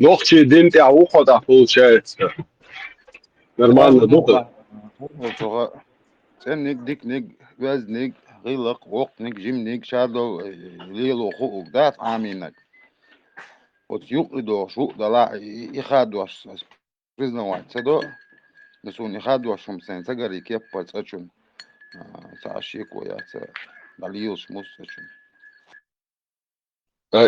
Ногти динти а ухода получается. Нормально Сразу духает. муха. Ценник, дикник, вязник, غلق, وقتник, جمنك, شادو, ليلو, خوك, دات عامينك. وتيوق شو دلا يخادوش признавать цедо несун يخادوشم سين سجري كيف بتسألون تعشيك ويا دليوش مستشون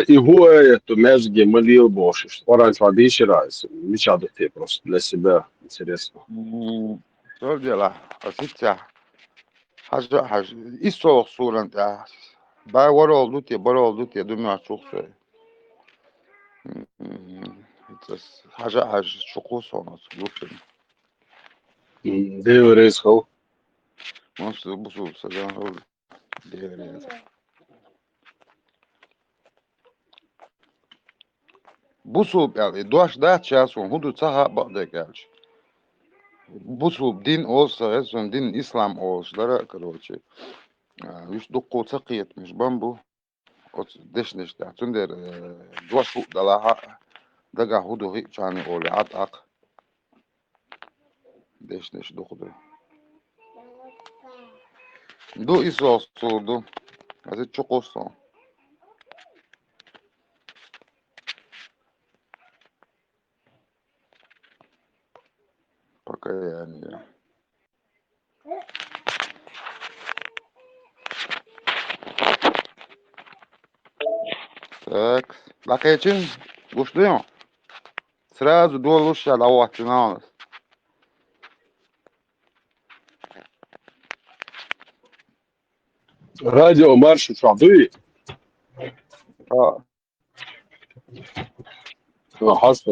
И гуэ эту мезги молил больше. Что раньше воды раз. Мечтал ты просто для себя интересно. سؤال ديلا أسيتها حاجة إيش صورة أنت باي ورا oldu diye bara oldu diye dünya çok söyle حاجة شقوق صنع يوفي Де рискал. نص بصوا سجان هول ديري بصوا يعني دوش ده تشاسون هدو تها بعد كالش بصوا دين أوس رسون دين إسلام أوس دارا كروتشي يش دقو تقيت مش بامبو أوت دشنش ده تندر دوش هو دلاها دقا هدو هي كاني أولي عطاق دشنش دقو دو إسوس دو هذا تشقوسون пока يعني так лакечин гушлю сразу до лучше лавать на Радио марш шады. нас Хаста.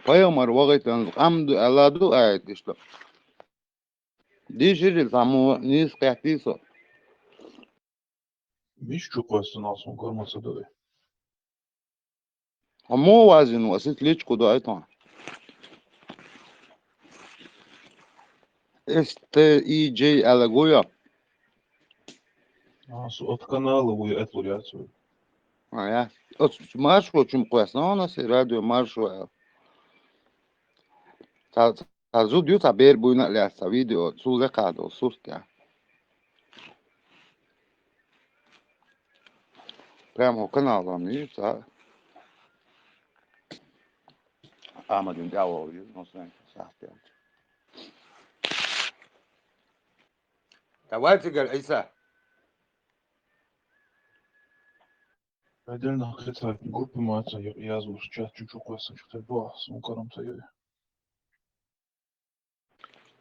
Payamar vakitten amdu aladu ayet işte. Dişiril samu nis kahtiso. Миш чуквасты насын көрмаса да. Hamu wazin wasit lich kudu ayton. STIJ alagoya. Асу от канала вы этлуряцию. Ya. Ot marşo çum kwasna ona se radyo marşo. Ta zudiu ta ber buyna lesa video sulle kado susta. Prямо каналом и та. Amadın davo no sen sahte. Tawatigal İsa. Отдельно хотя группы маться я звук чат чуквасы что-то было с укором таю.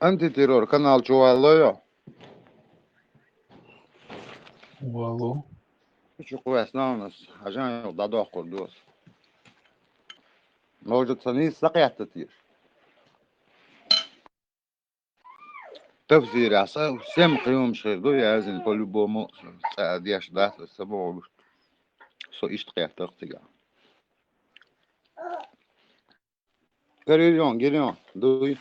Anti terör kanal çuvalıyor. Вало. Şu kwasna ajan yok da kurdu. موجود صنيع سقيا تطير تفسير عصا سم قيوم شردو يازن كل بومو سادياش دات السبع سو إشت قيا تقتيا كاريون جيريون دوي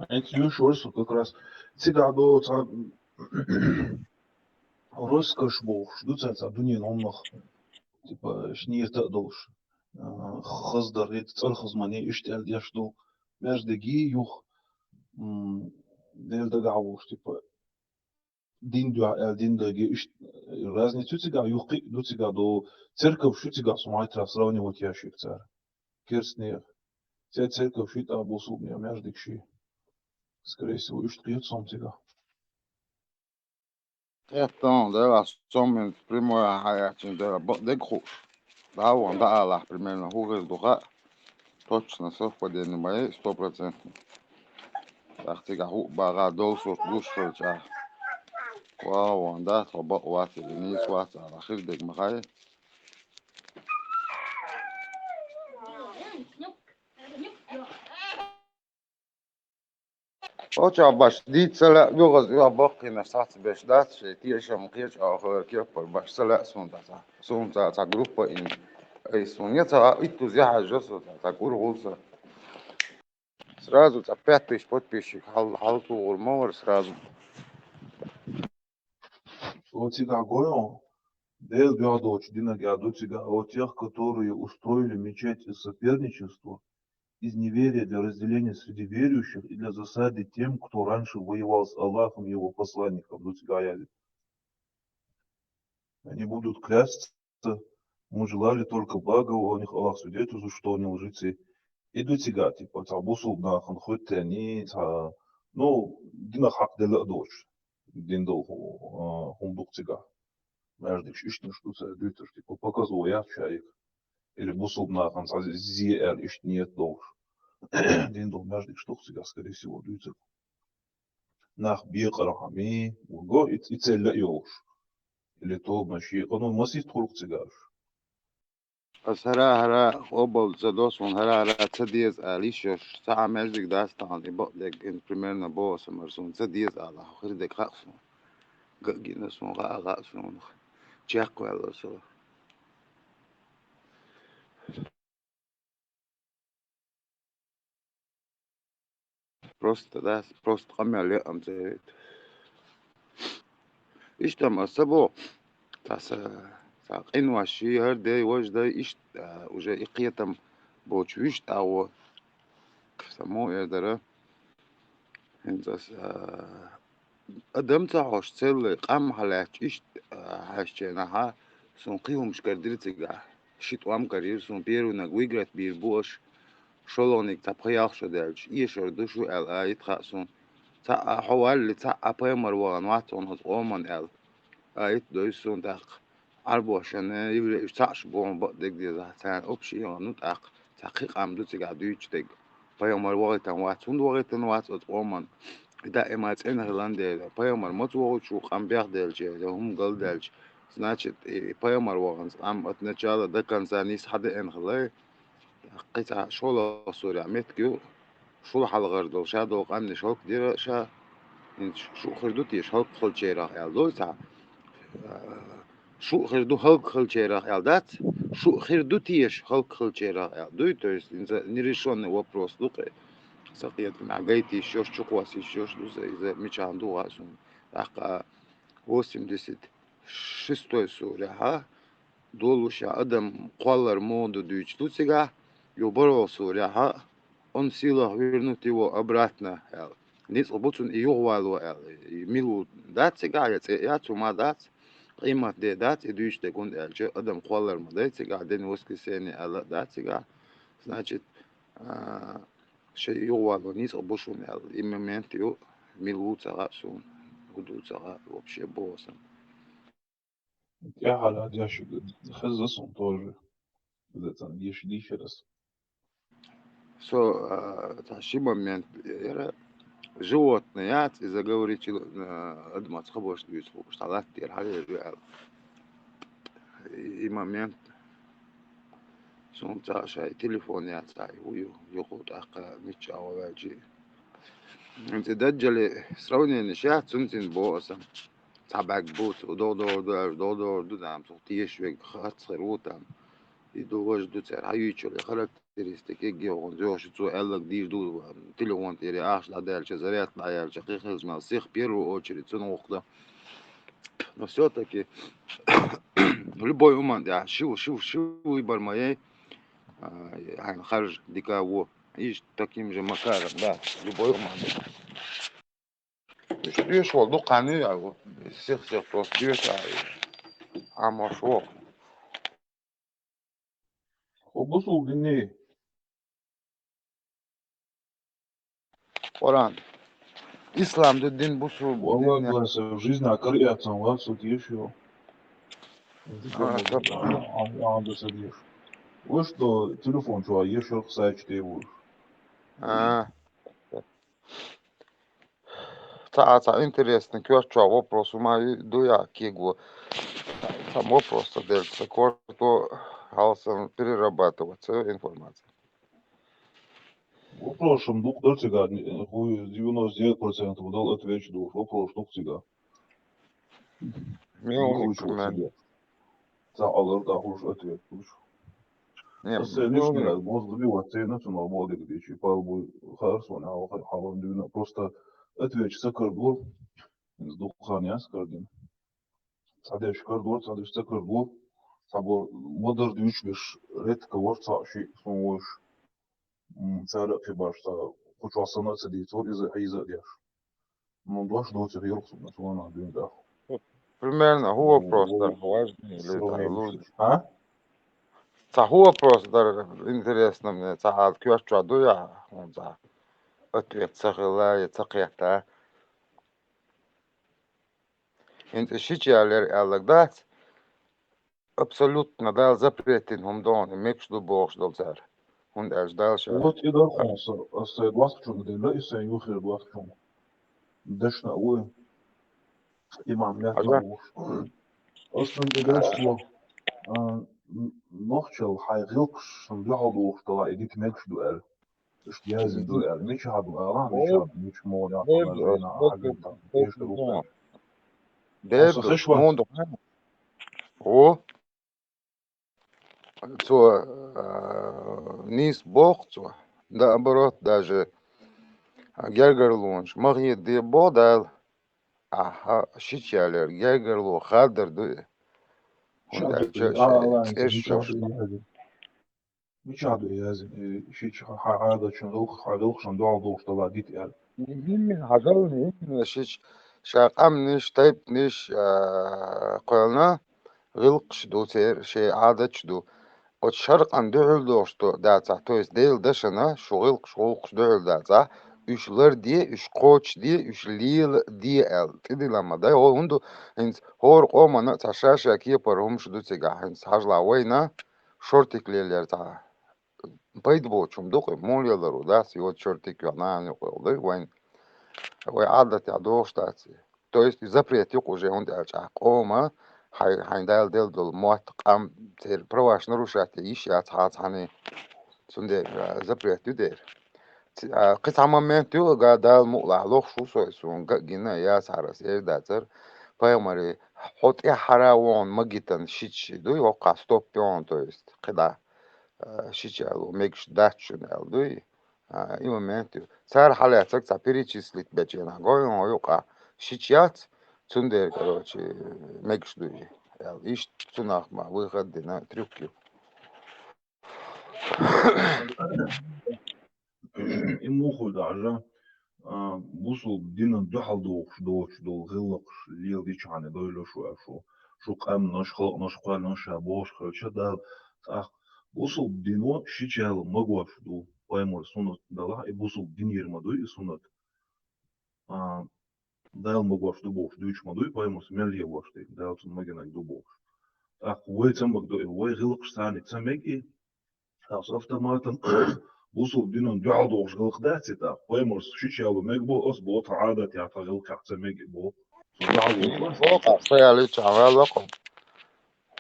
Эти юшорсу как раз всегда до роскошь бог, ждут за дунин онлах. Типа шнирта долш. Хаздар это цар хазмани иштел яшду. Между ги юх дел дагавуш типа дин дуа дин даги ишт разницу тига юхи до тига до церковь шу тига сумайтра сравнивать яшик цар. Керстнер. Церковь шу та босу мне между кши. Скорее всего, ишт киет сам тига. Então, dela some primeiro a hayatın dela de khuş. Daha onda Allah примерно хуже духа точно совпадение моей 100%. Ахтига ху бага долсо душ ча. Вау, onda собак вати ни сват ala хирдек махай. Ocha baş ditsela yoğaz ya bakina saat 5 dat şey tiyasham qiyach ahir kiyapar baş sala sonda ta grupa in ay sonya ta itu ziha jaso ta kur gulsa Сразу 5000 подписчиков, халту урмовар сразу. Вот тебя говорю, Дел Гадоч, Дина Гадочига, о тех, которые устроили мечеть из соперничества, из неверия для разделения среди верующих и для засады тем, кто раньше воевал с Аллахом и его посланником. Они будут клясться, мы желали только блага у них, Аллах свидетельствует, что они лжецы. И до тебя, типа, табусу на ханхот они, ну, дина хак дела дочь, дин дол хундук тебя. Между ищешь, что это дютер, типа, показывал я чаек. Или бусул на ханса зиэр ищ нет долж. Дин дол между что тебя, скорее всего, дютер. Нах бьекарахами, уго и целя йош. Или то маши, он масит хурк тебя. بس هرا قبل زدوسون هرا تديز عليش ساعة مجدك داستان يبقلك إن بريميرنا بوس مرسون تديز على خردك خاصون قاقين سون غاقسون تشاق ولا سو просто قمع لي أمزيت إيش تم أصبو تاس ساقين واشي هردي وجدي إيش وجا إقيتم بوچويش أو سمو إدرا إنزاس أدم تعوش تسل قام حلاش إيش هاشتناها سون قيهم مش قدرت شيت وام كارير سون بيرو نغويغرات بير بوش شلونك تبخياخ شدالش إيشر دوشو ال آيت خاصون تا حوالي تا أبايا مروان واتون هز أومن ال آيت دويسون داق عربوشن يبري إشتاش بوم بقدك دي زهتان أبشي يونو داق تحقيق عمدو تيجا دويش دق بايا مروان تان واتون وغيتن واتون أومن دائما أنا هولندا بايمر متوقع شو قام بيخدلش هم قلدلش значит بايمر وغنز عم أتنجال ده كان زانيس حدا إن خلاص قطع شغل سوريا متكو شو حال غردو شادو قام نشوك دير شا شو خردوتي شوك خل شيرا يالدو تا شو خردو خلق خل شيرا يالدات شو خردوتيش خلق خل شيرا يالدو то есть нерешенный вопрос лука سقيت معجيتي شوش شقواسي شوش دوزا إذا مش عنده غاسون أقا 86 سورة ها долуша адам قوالر моду дүйч туцига юборо сورة ها он в силах вернуть его обратно ниц обуцун и югвалу милу датцига я цума дац قيمة دي دات دүйч де гунд элче адам قوالر мадайцига ден воскресенье ала датцига значит شيء يغوى نيس أبوشون الإمامات يو ميلو تغاسون هدو تغا وبشي بوسن Я حالا دیاش خزصون тоже. Это диш дишерас. تاشي момент يرى животные إذا говорить أدمت خبوش دويسو اشتغلت دير حالي и момент سون تاشي تليفونيات تاعي ويو يقود أقا ميتش أو واجي انت دجل سروني نشات سنتين بوسن تابعك بوت ودور دام صوتيش ويك خات صاروتام يدوج دو تسر هايوتشو اللي خاركترستيك يجيو جوش تو قالك دير دو تليفون تيري اخش لا دال شزريات لا شقيق ما سيخ بيرو очередь цену وقتا но все-таки любой момент я شو выбор моей خارج ديكاو ايش таким же макаром да любой момент Dios oldu kanıyor sih просто Dios ama şu Обусул диней. Kur'an İslam'da din bu su Вала din гласа в жизни, а карьяцам ласу тишью. Анда садишь. Вы что, телефон чува, еще сайчте его. та интересно кёрча вопрос у май дуя кигу там вопрос дельца корто халсам перерабатываться информация Вопрос, дух до тебя, 99% дал отвечу, дух, вопрос, дух тебя. мне Дух уник лучше мен тебя. За алыр да хуш ответ, лучше. Не, Нижний мозг сбивать национал молодых дичи, палбу хорошо, а халон дюна просто отвечь сакардор, из духания скардин. Садеш кардор, садеш сакардор, сабор модер дюч биш редко ворца ши смош цара фибаш са кучасана цедитор из дяш. Ну дваш доцер ёрсу на слона дюнда. примерно هو просто важный или А? هو просто интересно мне саат кёш чадуя он за ответ сахила и цакята انت شيء على الدات абсолютно дал запретен هم دون ميكش دو بوش دول زار هون اش دال شا Вот и да хонса, асай двасчун дела, и сай юхер двасчун. Дашна уэ, имам мята حاجة уш. Аслан дедаштло, نوخشل حي غلقش نجحو دوخ طلع إديك ملكش دوال إش جازن دوال مش هادو آرام مش هادو مش مولع طلعنا حاجة إيش دوال أصلا خشوة موندو هو تو نيس بوخ تو да оборот даже гергерлунш махи де бодал а шичалер гергерлу хадер ду مش und هادو الجيش الله أنت مش إيش هادو يهزن مش هادو يهزن شيء حاجة شنوخ حاجة شندوع دوخ طلع ديت يعني من هذول من شيء شاقم نش طيب نش قلنا غلقش دو تير شيء عادش دو الشرق عن دعل دوشتو داتا تويس ديل دشنا شغلقش دعل داتا üçler diye üç koç diye üç lil diye el tidi lama da o hundu hins hor qomana taşaşa ki parum şudu tega hins hajla wayna shortikleler ta baydı bu çumduk molyalar o da si o shortik yana ne qoydu wayn way adat ya doştati то есть запрет yok уже он дача qoma хайндал дел дол muatqam ter provaş нарушать iş ya hani sunde запрет der قطعة моменту гадал мула лох шу сойсун гина я сарас эрдатер паймари хот я харавон магитан шичи ду yoqa stoppion то есть қида шичалу мекш датчун алду и моменту цар халятак ца перечислить бечена гоин yoqa шичят цундер короче мекш ду иш цунах ма выход на трюки إمو دعجة بوصل دينا دحل دوخش دول غلقش ليل ديش عن دويلو شو قام نش خلق نش قال نش بوش خلش ده بوصل دينو شيشال مغوش دو بايمور سونت دلا بوصل دين يرمدو سونت دال مغوش دو بوش دويش مدو بايمور سمليه بوش دال سون مغنك دو بوش وي تمك دو وي غلقش ثاني تمك автоматом بوصل دينون جعضو شغل خداتي تا ويمرس شيشاو ميقبو أصبوت عادة يعتغل كعتا ميقبو جعضو خلاص فوق صيالي تعمل لكم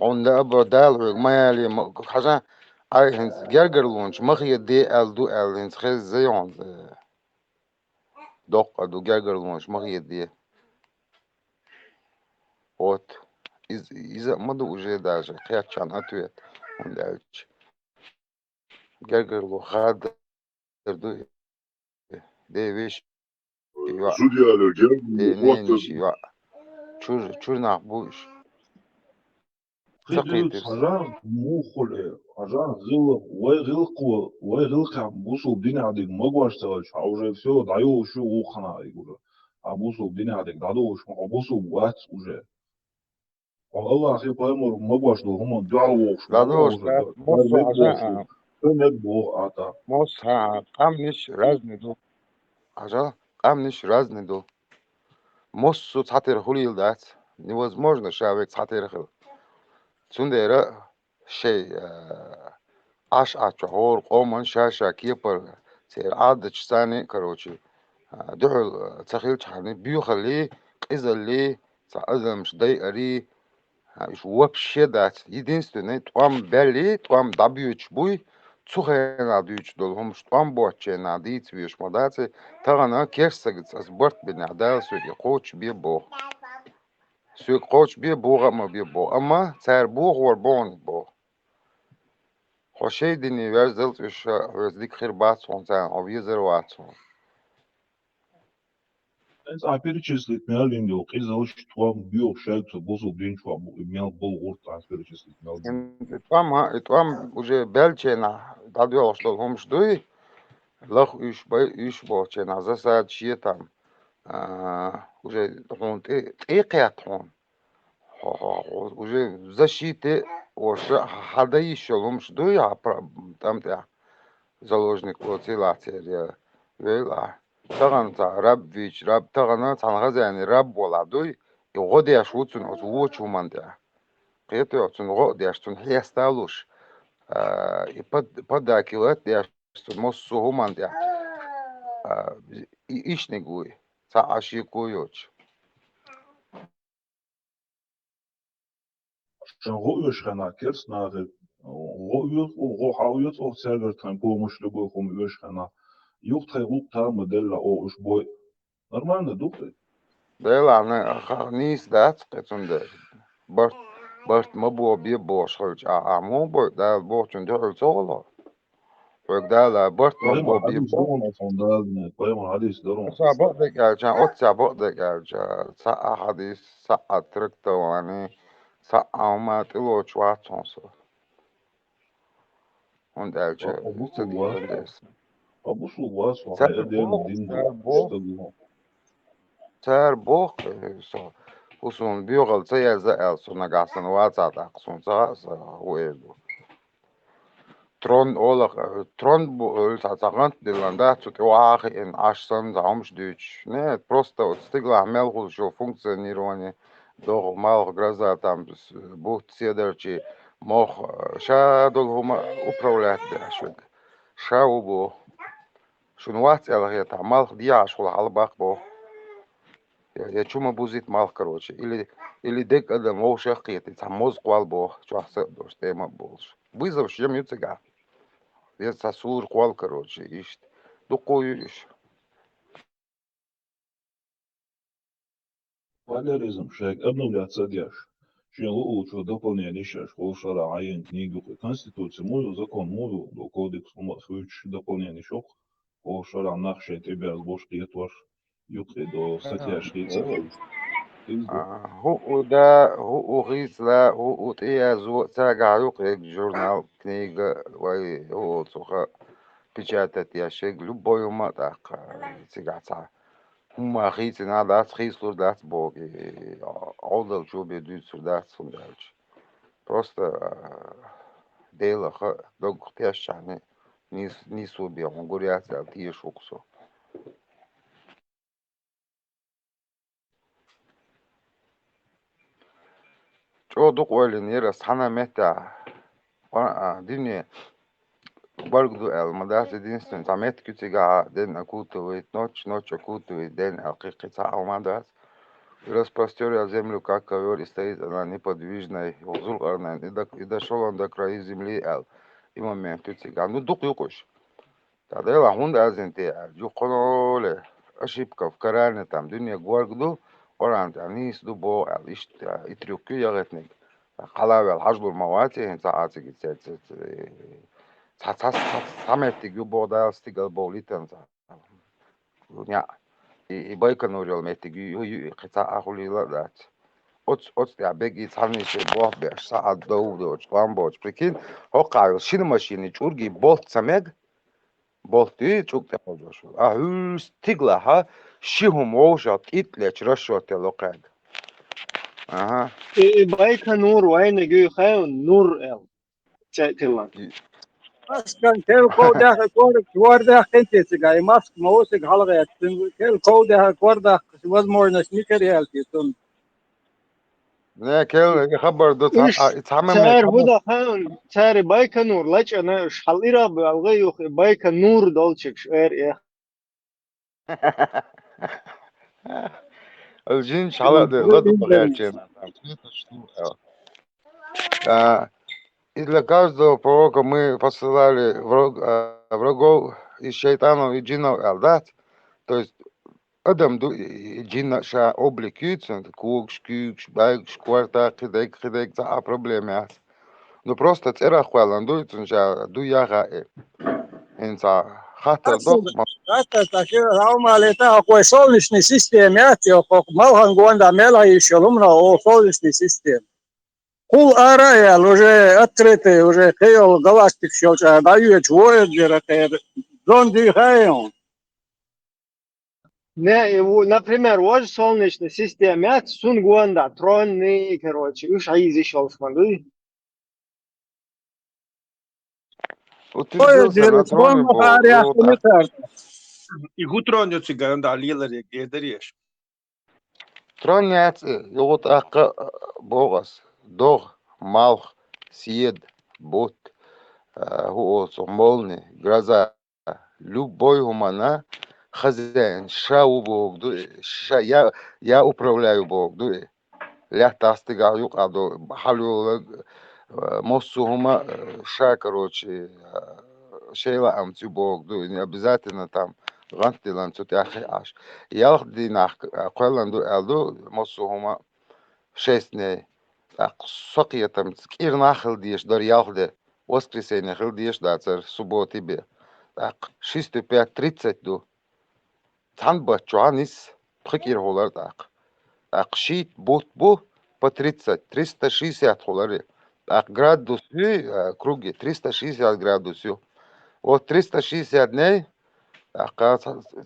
عند أبو دال ما يالي حاجة أي هنس جرجر لونش مخي دي ال دو ال هنس خيز زيون دق دو جرجر لونش مخي دي вот إذا ما دو уже даже خياتشان أتويت عند ألش جرجر لو خاد دو دي ويش يوا Судья دي Герман, вот نينش يوا чур نعبوش خيدوت سقيترس حجار مو خل حجار غل وي غل قوة وي غل كع بوصل دين عدك مقواش تغلش уже все даю شو وخنا يقول بوصل دين عدك دادوش ما بوصل وات уже والله أخي بايمر مقواش دو هم دعوش لانوش уже دار موسو ميقبو عشان ميقبو آتا موس قامنش رازني دو عشان قامنش رازني دو موسو تحتير خليل دات невозможно شاوك تحتير خل سنديرا شيء اش اشهور قومن شاشا كيبر سير عادة ثاني كروتشي دعو تخيل تحني بيخلي قزلي سأذا مش ضيقري вообще дать. Единственное, там бели, там добьюч буй, цухе надыч долгом, что там боче надыц, виш модаци, тагана керсагц, аз борт бинадал, суги коч би бо. Суги коч би бога ма би бо. Ама цар бог вар бон бо. Hoşey dini verzel iş özdik khirbat sonsan o vizer watson. Es a перечислить мял индио, из очень твам био шайца бозу день твам мял бол урт а перечислить мял индио. Etwam уже belchena dadyo что homş duy lach iş bochena zasad şietam. Уже hon tqiqat hon. Уже защиты ош хада еще homş duy там заложник лоцилация вела. Таган раб вич раб тагана цангазани раб боладуй يغودي شوتون وچو منده قيتو يوتون غودي اشتون هيستالوش يبدا كيلات دي اشتون موسو همانده ايش نگوي سا اشي كويوچ Шан гоёш хана керс нахе, гоёс о го хауёс о сервер тайм помощь любой хом ёш хана. Юх тай лук та модела о уж бой. Нормально духты. ديلا انا نيس دات قيتون ده برت مبو بي بوش خلج مو بو ده بوچون ده زولا فك ده لا برت Поэма مبو بي Халис بو Дорон фондазне, поэма Халис Дорон. سابق geleceğim, ot sabah da geleceğim. Saat hadis, saat tırktavani, saat amat ilo çuat sonsu. On geleceğim, Абусу istediği вас, öndesin. абусу вас, Ser вахая ден boh, дин ser boh, штагу. ser boh. So, usun büyük sayıza el sona gasın vaat aksun sa uedu. Tron bu сацаган диланда тут вах in ашсан заумшдüç. Не, просто стигла мелгул шо функционирование до мал гроза там бухт седерчи мох ша долгома управлять дашвек. Ша убо шунват элге там мал дия шул албак бо. Я чума бузит мал короче. Или дек адам моша қиет. Там моз қвал бо. Чуахса дош тема болш. Вызов шем юцега. Я сосур квал, короче, ищет. Дукуешь. Поляризм шаг обновляться дяш. Чем лучше дополнение шаш, холшара айн книгу Конституции, мою закон, мою до кодекс уматхуч дополнение шок, холшара нахшай тебя с бошки етваш, юкли до статья шкица халус. هو غيس لا هو تيه زو تاجع يقرأ جورنال كنيجة واي هو صخا بيجاتة يا شيء لبوا يوم ما تاق تيجاتها هم غيس نادات غيس لور دات بوغي عودل شو بيدوس دات سندالج просто ديلا خ دوغ تياش يعني نيسو بيهم غوريات تيش وكسو чодук ойлин ера сана мета дивне برضو المدرسة دي استمتعت كتير دين أكوتو نوتش أكوتو دين القيقي ساعة مدرسة Распростер землю, как ковер, и стоит она неподвижной, узул арнайн, и дошел он до края земли, и момент тюциган. Ну, дух юкуш. Тогда я хунда азенте, юкололе, ошибка в Коране, там, дунья гуаргду, орант, анис дубо, и трюки ягетник. Халавел, хажбур мавати, саатики, саметик юбода, стигал болитан, и байконурил метиги қица ахулила дат. Оц я беги царнише бох беш саат доудоч ламбоч прикинь хоқал шин машини чурги болт самег болти чукте хожош стигла ха шихум ошат итлеч рашот лоқаг ага بايكا نور وين جو خاون نور ال تلان askan tel ko da kor da khente se gai mask mose halga ya tel ko da kor da was more na sneaker reality tun ne kel خبر دو ايش اتعمم صار هدا خاون صار بايكا نور لچ انا حليرا بالغيو بايكا نور دولچك شعر يا الجين شعلا ده غدو بغيرتين И для каждого пророка мы посылали врагов и шайтанов, и джиннов, да? То есть Adam джинна ша обликуется, кукш, кукш, байкш, кварта, хидек, за проблемы. Ну просто цера хвалан дуйцунжа дуяга инца хатер до Это такие нормальные, такой солнечной системе, малхан гуанда мела еще лумна о солнечной системе. Кул араял уже открытый, уже хейл галактик все, дают вояджер, зонди хайон. Не, например, вот солнечная система, сунгуанда, тронный, короче, уж айзи шелсман, утвердился на троне Бог. И гутрон цыган да лилари гедериш. Тронец вот ака Богас, дог, малх, сиед, бот, хуосо, молни, гроза, любой гумана, хозяин, шау Бог, ша я управляю Бог, лята стыгал юкадо, халю моссума, ша, короче, шейла амцу Бог, не обязательно там غانتلان سوت أخي عاش يالخ دي ناخ قولان دو ألدو موسو هما شيستني سقية تم كير ناخل ديش دار يالخ دي воскресенье хил диш дацер субботи бе так 6:30 до танба чуанис прикир холар так шит бот бо по 30 360 холари так градусы круги 360 градусов вот 360 дней ака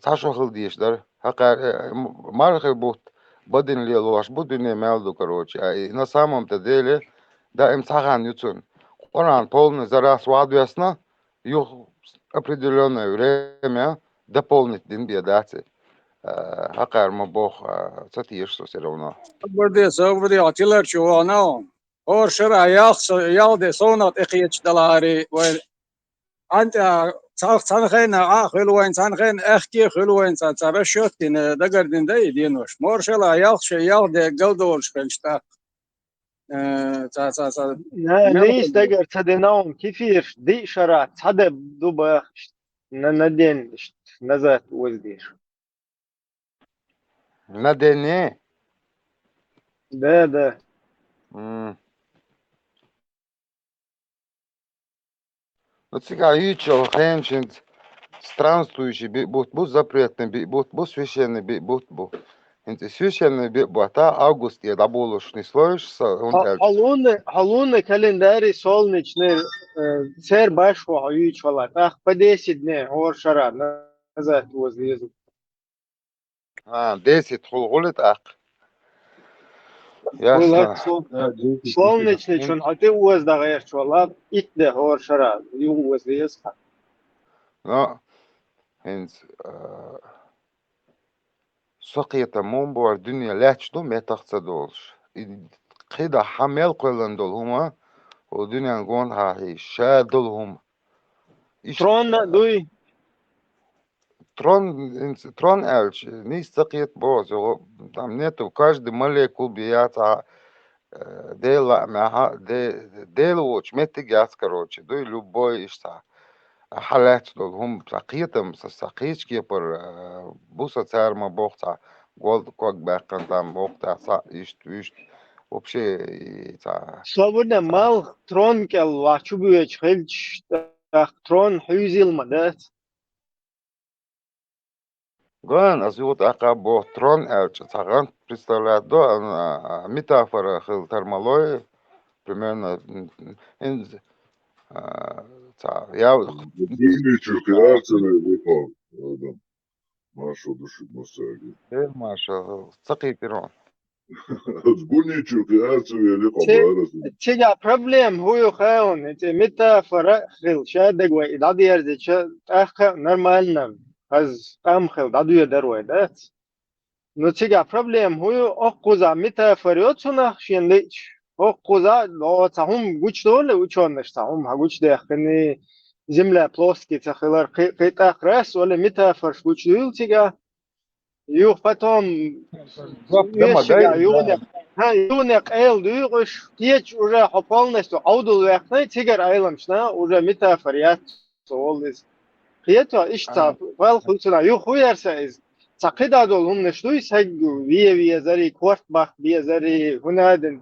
цашо хил диш дар ака мархе бот بدن اللي لواش بدن يمالدو короче а на самом-то деле да им цаган ютун Коран полный за раз ясно, их определенное время дополнить дин бедати. Хакар мы Бог цатишь все равно. Burada savri atiler çuana. Or şera yağde sonat ekiyet dalari ve anta sankhena khulwen sankhen ekhki khulwen sa shotin dagardin da idinosh. Mor şela yağde galdol şkensta. ليش تقدر تدينهم كيفير دي شرات هذا دوبا ندين نزات وزدير Надене. ده Вот сега ючо хенчин странствующий бут запретный бут священный бут. Священный бата август я доболошный слоишься он Halun kalendari solnični ser baš vajuč vala. Ah, pa 10 dne or šara nazad возле языка. 10 хулгулет ак. Ясно. Солнечный чон, а ты уезда гаешь vala itde or šara ю возле языка. No, hens سقية منبور دنيا لاتش دو ما تقصدولش قيدا حمل قلن دول هما ودنيا نقول هاي شادول هما Tron duy. трон эльч не سقية بوز там нету каждый молекул бьется дела معها делоч метигяс короче дуй любой ишта حالات دول هم سقيتم سقيش كيبر بوسا تار ما بوقتا قولد كوك باقن تام وقتا سا إشت вообще تا Slobodna mal tron kel vachu büyüç helç tron hüzil madat. ган азиот ака бо трон элч цаган представляет до метафора хил термалой примерно та я Ничего, креация выпал. Машу души масаги. маша сaqi пирон Сгуничу креацию я лепо Чега проблем хую хаун, эти метафора хил шадег ва идади ерзе че ахка нормально. Az am xil dadu yederoy da. No чега проблем хую оккуза метафора отсунах шенлич. Оккуза до цахум гуч доле учоннаш цахум хагуч дехни земля плоский цахилар кайта крас вала метафор гуч дил чега. Юх потом юнек эйл дуйгуш кеч уже полностью аудул вехны тигер айламшна уже метафорият солдис. Қието ишта вал хулсуна ю хуярса из تعقيد هم نشلو يسجوا ويا زري كورت باخ ويا زري هنادن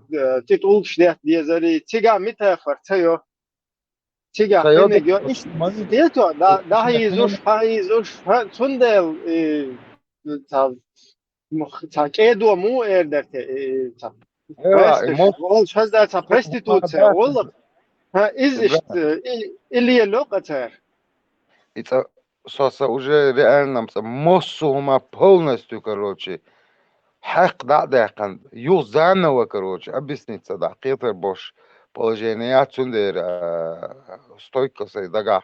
تتقول شديت ويا زري تيجا متى فرتيو تيجا Sayod خلنا جو إيش قيتو دا هي زوش سندل تا تا كيدو مو إردت تا ewa ويستش most والله شو هذا تا برستيتوت da والله ها إيش اللي اللقطة это соса уже реально моссума полностью, короче, حق да кан ю заново, короче, объясниться да قيتر бош положение отсюда стойка се дага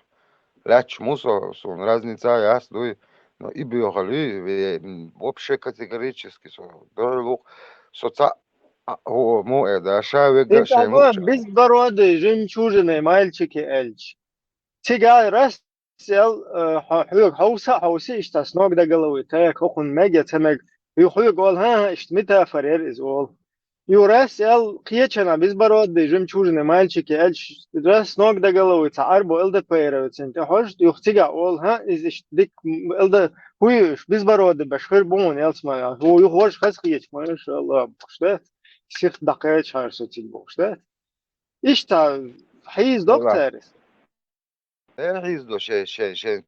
ляч мусо сон разница ясно но и биохали вообще категорически со дорог соца о мо это шавега انت шему اقول biz برود جنچوجنه مالچکی elç. Tiga rasel حيوك حوسي اشتاس نوك دا قلوي تاك اخون ميجا تمك يحيوك قول ها اشت متى فرير از اول يو راسل قيتشنا biz برود جنچوجنه مالچکی elç راس نوك دا قلوي تعربو الدا بيرا وتسنت hoş يختيغا اول ها از اشت ديك الدا هويش biz برود بشخير بون يلسما هو يخوش خس قيتش ما شاء الله بخشتات سيخ دقيقة شهر ستين بخشتات İşte حيز دكتور هيز دو شي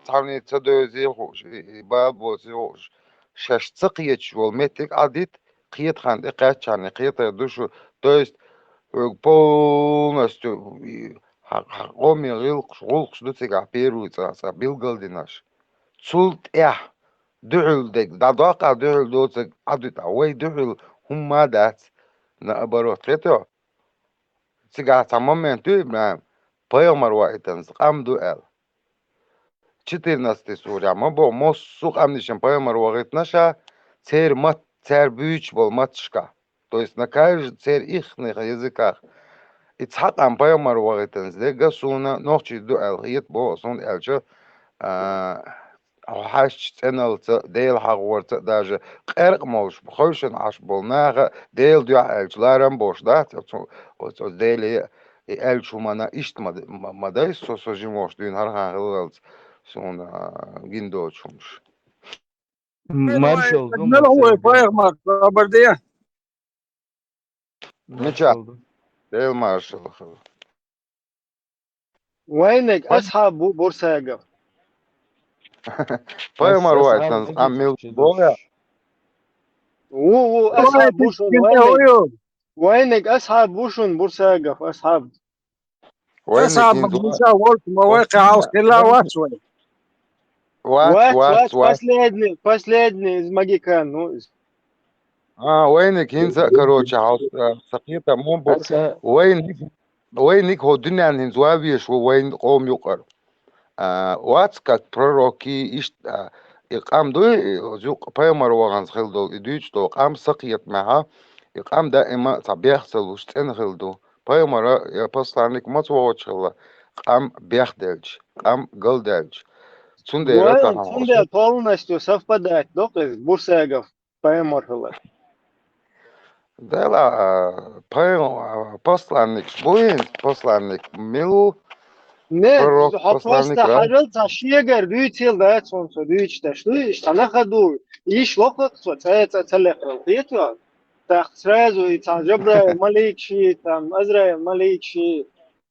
تعملي تدوزي خوش باب بوزي خوش شش تقيت والمتك عديت قيت خان قيت قيت دوش то есть полностью قومي غلق شدو تيجا بيرو تسا بيلغلديناش цулт دعل دا داقا دعل دوتك عدت اوي دعل هم دات نابروت قيتو تيجا تماما تو Поймар вайтенс амду эл. 14 суря ма бо мос сук амнишен поймар вагытнаша цер мат цер büyüç бол матшка. То есть на каждом цер ихных языках. И цат ам поймар вагытенс дега суна нохчи ду эл хит бо сон элчо хаш ценал дейл хагварт даже qerq молш бхошен аш болнага дейл дю элчларам бош да то дейл elçumana iştmaday sosajimoş düğün har hangi son gindo çumuş. Marshall ما هو فايق ما خبر دي Meça değil marşal. وينك اصحاب بورصه يقف Payamar vaytan amil boya. و اصحاب بوشون وينك اصحاب بوشون بورصه يقف اصحاب Wayne اصحاب kinzo. مقدسه مواقع الخلا واتسوي وات What. последний из магикан ну Wayne kinza короче сaqita mombo. Wayne ho dünyanın hinzwaviye şu Wayne qom yuqar. What как пророки ишт иqam du zuq payamar wagans khildo iduch do qam saqiyat maha iqam daima tabiyaxsal ushten khildo payamara ya poslanik matwochla qam biyaxdelch qam goldelch Цундера тахан Цунде полностью совпадает доктор Бурса يقف поймар Дела посланник буин посланник мил Ne, пророк посланник hapasta ra harıl taşıyagar büyük yıl da sonsa büyük taşlı işte ne kadar iş vakit so تلقى قيتوا تخسراز ويتعجبر ملك شيء تام أزرع ملك شيء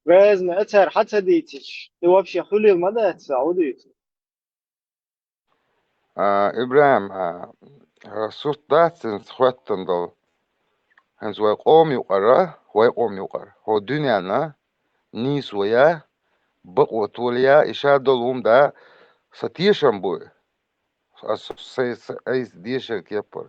وزن أثر حتى ديتش توابش خلي المدى سعودي إبراهيم سوت داتن خواتن دل هنز ويقوم يقرأ ويقوم يقرأ هو دنيانا نيس ويا بقوة توليا إشاد دلهم دا ستيشن بوي أيس ديشن كيبر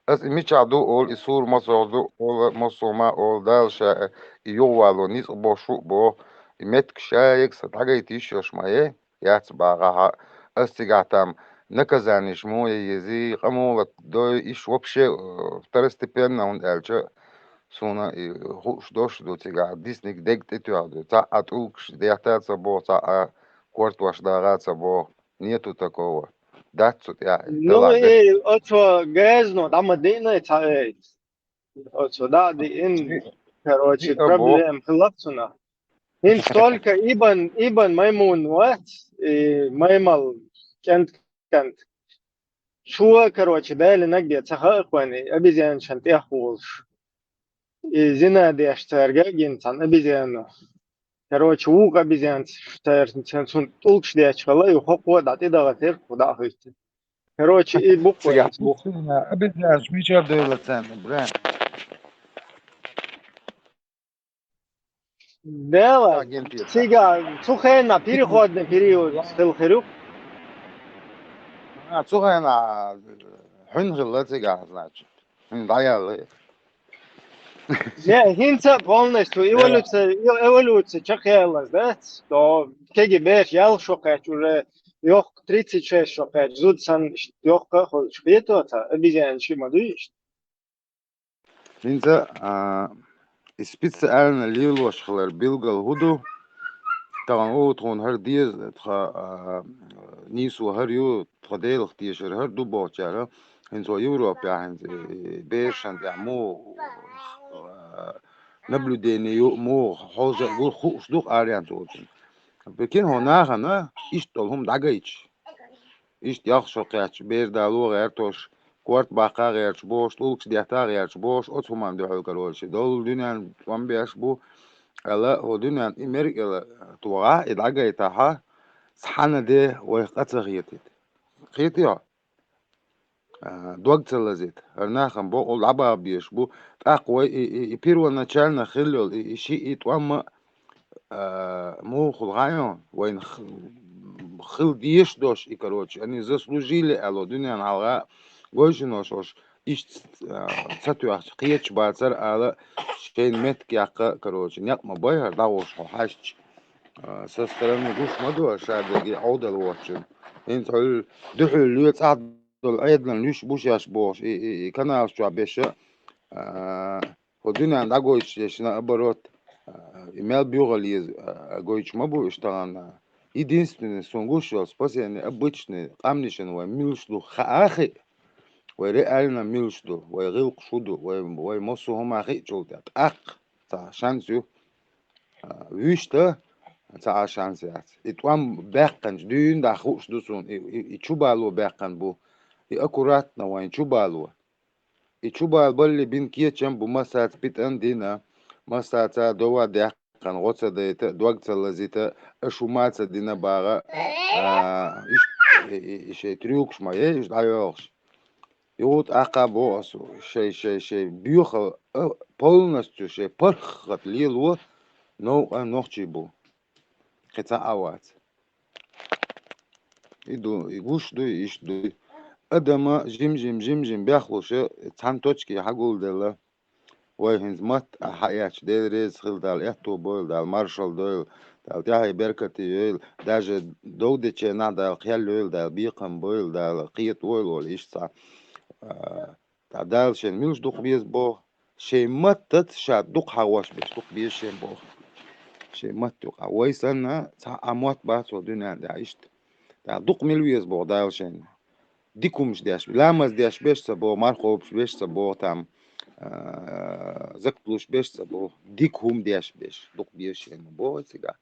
as imiçadu ol isur masodu ol masoma ol dalsha yowalo nis boshu bo imet kşayek sataga itiş yoşmaye yats baga астигаtam наказаниш мое ези камола до иш вообще второстепенно он элча суна и хуш дош до тига дисник дегт этюаду та атулкш деятаца бо та корт ваш дагаца бо нету такого датсут я Ну дела и отцо газно там мадина цаэт отцо да ин короче бо проблем хлопцуна ин столько ибан маймун ват и маймал кент شو короче دايل نقدي تخاق واني أبي زين شنت يخولش زنا دي أشترجع جنسان أبي زين короче وق أبي زين شتير شنسون طولش دي أشخلا يخوق ودعتي دغتير ودا هيست короче إيه بوق سيجا وينس بوق أبدا شميشة دولة بران دالا جنتي سيجا سخينا بيري خودنا بيري خل خيرو صغير أنا حين غلط سيجا значит حين ضيع Ne, hinca полностью لا эволюция чахелась, да? То КГБ ял шокач уже ёх 36 шокач зудсан ёх кахол шпетота обезьян шимадуиш. أنت специально ليلوش خلر بيلقى الهدو طبعا هو تكون هر ديز تخا نيسو هر يو تخديل اختيشر هر دو بوچارا هنسو يوروب يعني بيش عند مو наблюдение يو مو حوزة قول خوش دوق آريان توتن بكين هناك أنا إشتولهم دعيش إشت يخشوا قياتش بير دالو غير توش كورت باقا غيرش بوش لولكس ديحتا غيرش بوش أتهم عم دعو كروش دول دنيا توان بيش بو ألا هو دنيا إمريكا لا توغا إدعجا يتاها صحنا ده ويقطع غيتت خيتيا دوغت لزيت هرناخم بو العبا بيش بو تقوى يبيرو начально خلول شيء توام مو خلغايون وين خل ديش دوش короче они заслужили алло دنيا نالغا гойшинош ош иш цатуяч қиеч бацар ала шейн метки яққа короче някма байар дауш хаш со стороны душ мадуа шадги аудал watchen انت دحل ليت عدل ايضا ليش بوش ياش بوش канал что обеща ودنيا داغوش شنا оборот имел бюрализ гойч мабу штана единственный сонгушал спасение обычный амнишен ва милшду хаахи ва реально милшду ва гилк шуду ва мосу хома хичулдат ак та шансю вишта та шансят итвам бэкканж дүүн да хушду сун ичубалу бэккан бу аккуратно ва ичубалу ичубал болли бин киечем бу масат питан дина масата дова дяккан гоца да дуагца лазита шумаца дина бага شيء تريوكش ما يش دايوش يوت عقبوس شيء بيوخ полностью شيء برخت ليلو نو نوخشيبو قطع اوات يدو يغوش دو يش دو ادما جيم بياخلوش تان точки حقول دلا وهنز مات حياتش ديريز خل دال اتو بول دال مارشال دويل دال تاهي بركتي يل даже دودچه надо خيال يل دال بيقم بول دال قيت ويل ول ايشتا تا دالشن ميلش دوق بيز بو شي ماتت شا دوق حواش بيش دوق بيش شي بو شي مات دوق ويسنا تا اموات باسو دنيا دا ايشت تا دوق ميلويز بو دالشن ديكومش داش لامز داش بيش سبو مارخوبش بيش سبو تام زكتلوش بيش سبو ديكوم داش بيش دوق بيش شي بو سيغا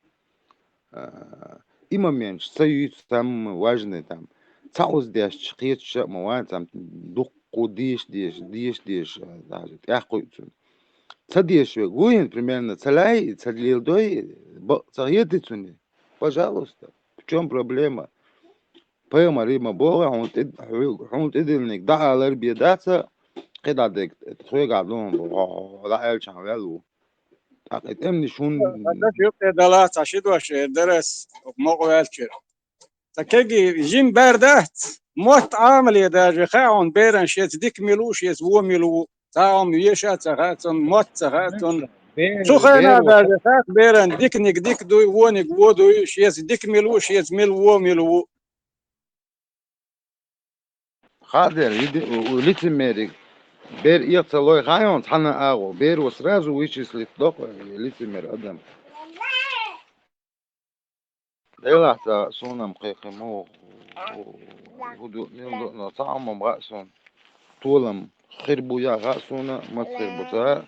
и момент союз там важный там цаус деш чхич мован там дуку диш даже яхуйцун цадеш гуин примерно цалай цалилдой цаедицуни пожалуйста в чем проблема пойма рима бога он идельник да алар бедаться قدادك تخوي قاعدون لا الشان велу так это شون هذا شو كدلا تشيد وش درس موقع الكير تكجي جيم بردات موت عامل يداج خاون بيرن شيت ديك ميلوش يز و ميلو تاهم يشات ساعتون موت ساعتون شو خينا داج خاك بيرن ديك نيك ديك دو ونيك ودو يز ديك ميلوش يز ميل و ميلو خاطر лицемерие бер يتصلوي خايون حنا اغو بير وسرازو ويشيس لتدق лицемер ادم ديلا تا سونم قيقمو ودو نلو طعم راسون طولم خربو يا راسونا ما خربو تا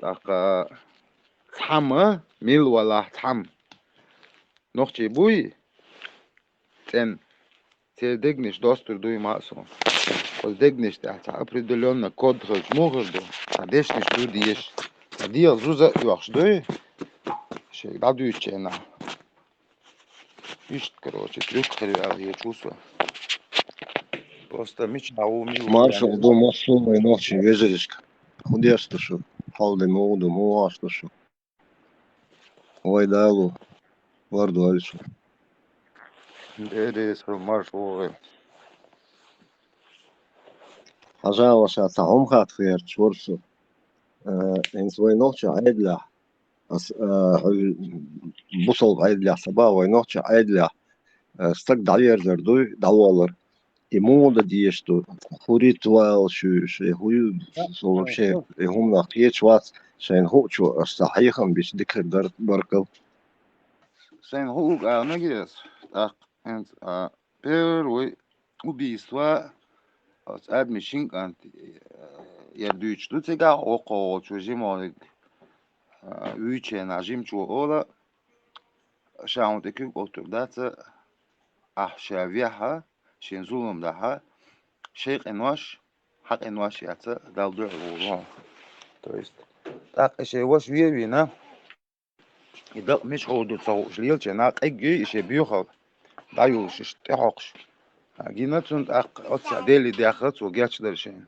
تاق تحم ميل ولا تحم نوخشي بوي تن تدقنش دوستر دوي ماسون Дегнеш определенно код могешь до, а дешнеш ду диеш. А диел зуза юахш дой, шег дадуючена. Ишт, короче, трюк хрял, я чувствую. Просто мечтал милую, я не Маршал до знаю. Масума и ночи везеришка. Худешто шу. Халде моуду, моашто шу. Ой дайлу, варду альшу. Дедес, маршал. Ажава ша таум хат фер чворсу. إن سوي نوتش عدلة بوصل عدلة صبا ونوتش عدلة استك دعير زردوي دعوالر إمودة ديشتو خوري توال شو هو صوب شيء هم نقيت وات شين هو شو صحيحا بيش ذكر در بركل Sen hukuk ne gidiyoruz? Tak, первый убийство с admission kan yer düçtü tega oko çözüm üçe najim çu ola şaundaki oturdatı ahşaviha şin zulüm daha şeyh envaş hak envaş yatı daldı oğlu. То есть так еще его швеви, и да мش ходу цау шлилче на эги еще бьюхал даю шиш тахш гинацун ак отса дели дахат цу гячдершин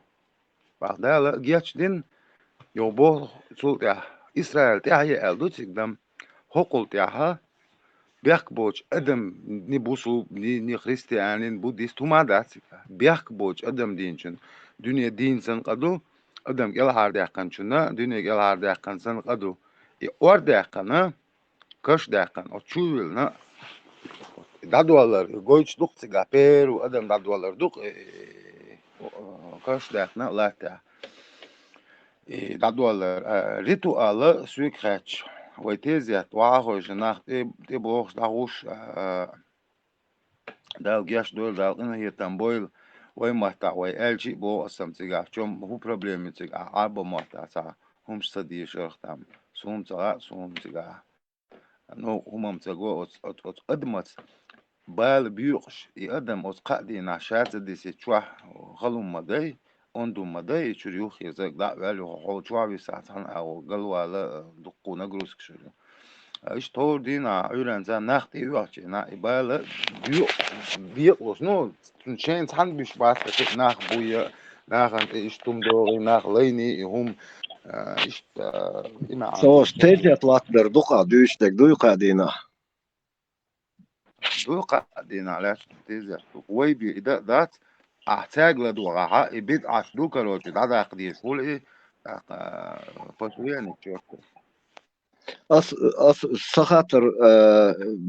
багдала гячдин ёбо цу я Израиль тяхе элдутигдам хокул тяха бяхбоч адам ни бусу ни христианин буддист тумадатсика бяхбоч адам динчин dünya dinsen qadu adam gel harda kançuna dünya gel harda kansan qadu orda kana kaç dakikan o çuvalna dadwalar goyçluk tsiga peru adam dadwalar duk kaç dakikana lata dadwalar ritualı sükaç ve teziyat vaho jnah te box daguş dal gyaş dol dal ina yetan boyl ve mahta ve elçi bo asam tsiga çom bu problemi tsiga arba mahta sa hum stadi şortam sum tsiga no humam tsago ot admat bal biyuqsh i adam ot qadi na shat disi chwa khalum maday ondum maday churyu khizak da wal ho chwa bi satan aw galwala duquna grusk shuru ish tor dina öğrenza naxti yuqchi na ibala biyuq no chen san bish bas nach buya nach ish tum do nach leini hum işte ina سوش تيجي تلاتر دقا دوشتك دوقا دينا دوقة دين على تيزر ويبي إذا ذات أحتاج لدوغها يبيد عش دوكا روتي هذا قديش قول إيه فسويا نتشوفه أس سخاطر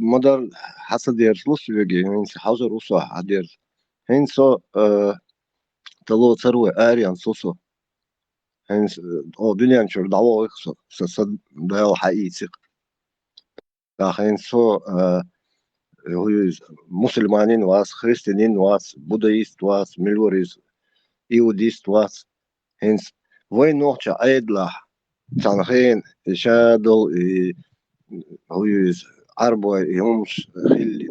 مدر حسد يرسلوس بيجي هنس حجر وصا حدير هنسو تلو تروي آريان سوسو هنس أو دنيا نشر دعوة ويخسو سد ده حقيقي هنسو هو مسلمانين واس خريستينين واس بودايست واس ميلوريز يوديست واس هنس وين نوحش عيدلا تانخين شادل هو عربو يومش خلي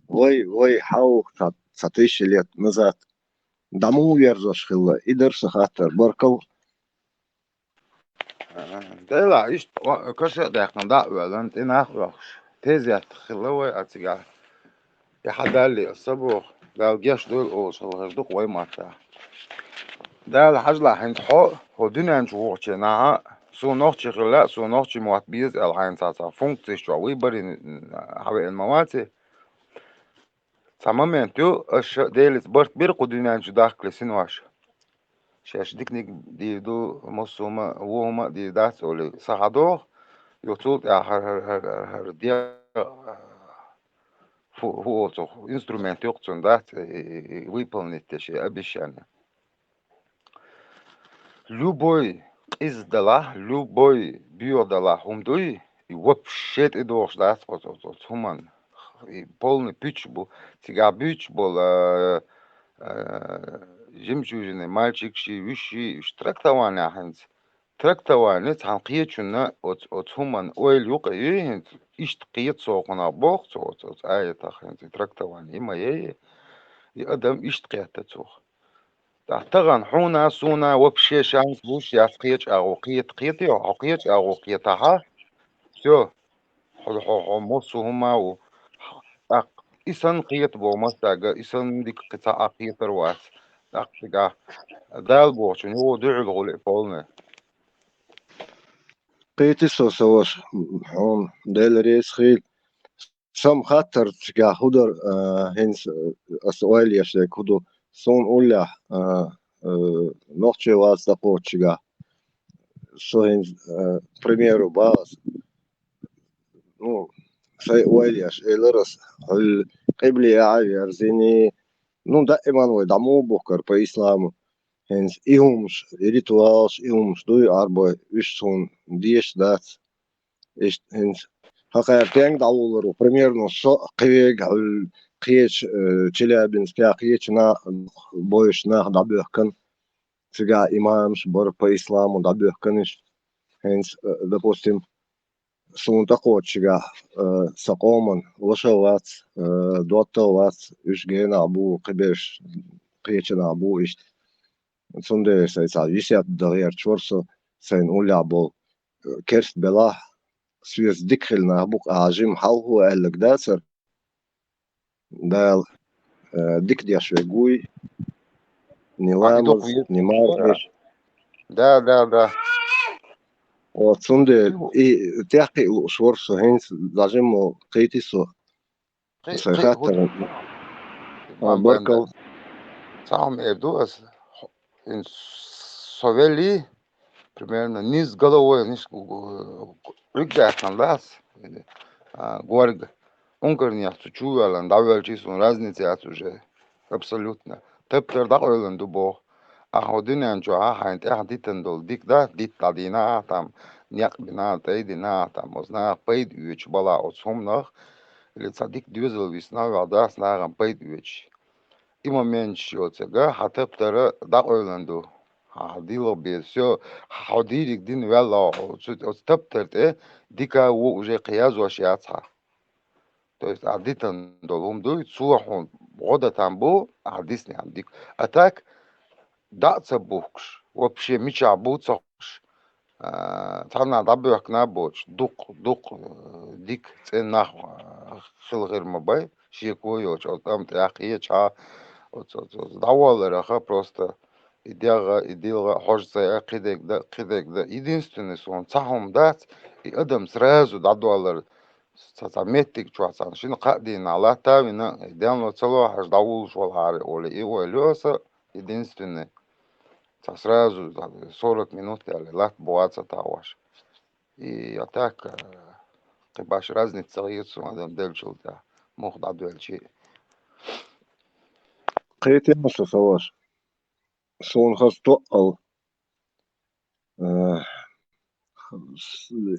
دوي وي حاو ساتيش ليت نزات دمو يرزش خلا إدر سخاطر بركل ده لا إيش كشة ده كان ده ولا أنت ناخذش تيزيات خلوه أتيجا يحدالي الصبح ده الجيش دول أو صلوا هردوك وين ماتا ده الحاج لا هند حق هو دنيا نشوفه نها سو نوتش خلا سو نوتش موات بيز الحين ساعة فونكتي شو ويبري حوالي المواد تماما تو أش ديلت برت بيرقو دنيا نشوف داخل سنواش شاش ديكنيك دي دو مصوما وهما دي داس ولا صعدوه يوتيوب هر دي هو تو انسترومنت يقصن دات ويبلنت شيء أبيشان любой из дала любой биодала хумдуй и вообще ты должен дать вот хуман и полный пич был тига пич был жемчужный мальчик ши виши трактование ханс трактование танқиет шуна от хуман ойл юк и ишт қиет соқына бог соқ аят ханс трактование има и адам ишт қиет соқ تحتغن حونا سونا وبشي شانس بوش ياسقيت أغوقيت قيتي وعقيت أغوقيتها شو حو موسو هما و إسان قيت بو مستاقا إسان ديك قطاع قيت رواس تقا دال بوشن هو دعو الغلق فولنا قيتي سوسوش حون ديل ريس خيل سم خاطر تجا هدر هنس السؤال يشتك هدو سون أولا نوتشي واز تقو تجا سو هنس примеру باز ну سي ويلياش إلرس القبلي عايرزيني ну دائما ودعمو بكر بإسلام هنس إيهمش ريتوالش إيهمش دوي أربع إشتون ديش دات إيش هنس هقير تيانج دعولر примерно شو قيج على قيش تشيلابين سكا قيش نا بويش نا دعبيهكن سكا إمامش بر بإسلام ودعبيهكنش هنس допустим سون تقوت شكا سقومن وشوات دوتوات إش جينا أبو قبيش قيشنا أبو إش سونده سيسا يسيات دغير شورسو سين أولي أبو كيرست بلاه سويس ديكخلنا أبوك أعجم حال هو أهلك داسر دال ديك دياش ويقوي إدوق نيلامز ويت نيمار إيش دا وتسونده تحقي شورسو هينس داجمو قيتيسو قي سيخاتر هو بركو Самом Эдуас in Совели примерно низ головой, низ рюкзаком лаз, горг. Унгарния чувствовал, давал чисто разница уже абсолютно. Теперь да ойлен дубо. А ходинен чё, хайнт, дитен дол дик да, дит тадина там, няк бина, тайдина там, озна пейд үч бала от сомнах, или цадик дюзел висна, вада снарам пейд үч. Има меньше от сега, хата птара да ойланду. Дило без все, ходирик дин вела, от стептерте, дика уже қияз вашиаца. То есть адитан долум дуй, суахон, года там был, адис не адик. А так, даца бухш, вообще мича буцахш. Тана дабюх набоч, дук, дик ценах хилгир мабай, шекуйоч, там тяхия ча, давалераха просто идега хожца кидек да единственный сон цахом дат и адам сразу дадвалер сатаметик чуасан шин қадин ала тавина идеально цело хаж давул швалари оли и ойлёса единственный сразу 40 минут или лат буаца таваш и а так баш разница есть адам дельчил да мох дадвелчи قيتي مصر سواش سون خاص أو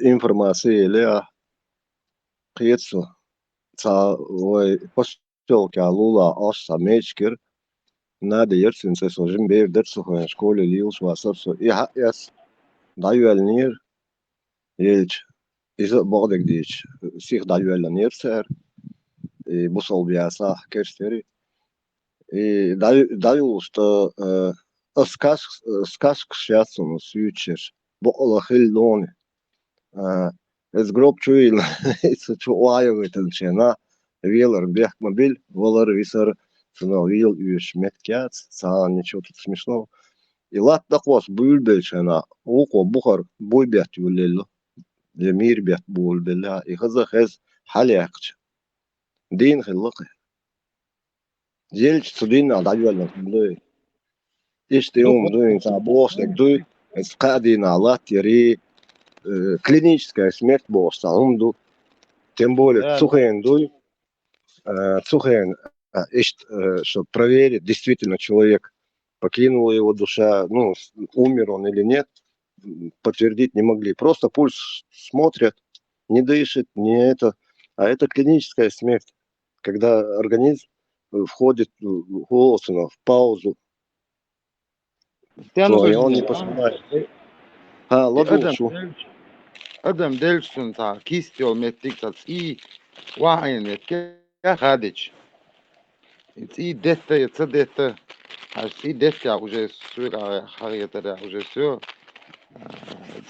информация леа قيتسو تا وي بوستو كالولا أصلا ميشكر نادي يرسن سيسو جيم بير درسو خو شكول ليوس واسرسو إيه يس دايوال نير يلج إذا بعدك ديش سيخ دايوال نير سير بوصل بياسا كيرستري دايوش تا скаш кшясун сючер бола хиллони es grob чуил это чуаевый тенчена велер бег мобиль волар висар цена вил юш меткят са ничего тут смешного и лат такос бульбельчена око бухар буйбят юлело جمير بيت بول بالله يخزا خز حليقش دين خلقه جيلش تدين على دجوال نقول إيش تيوم دوين سابوس نقدوي إسقادين على تيري клиническая смерть босса он ду тем более цухен дуй цухен чтобы проверить действительно человек покинула его душа ну умер он или нет подтвердить не могли просто пульс смотрят не дышит не это а это клиническая смерть когда организм входит в паузу и он не посылает Adam delsun ta kistio mettik ta i wahin et ke khadich. It i detta Ci detta уже сюда харьятера уже все.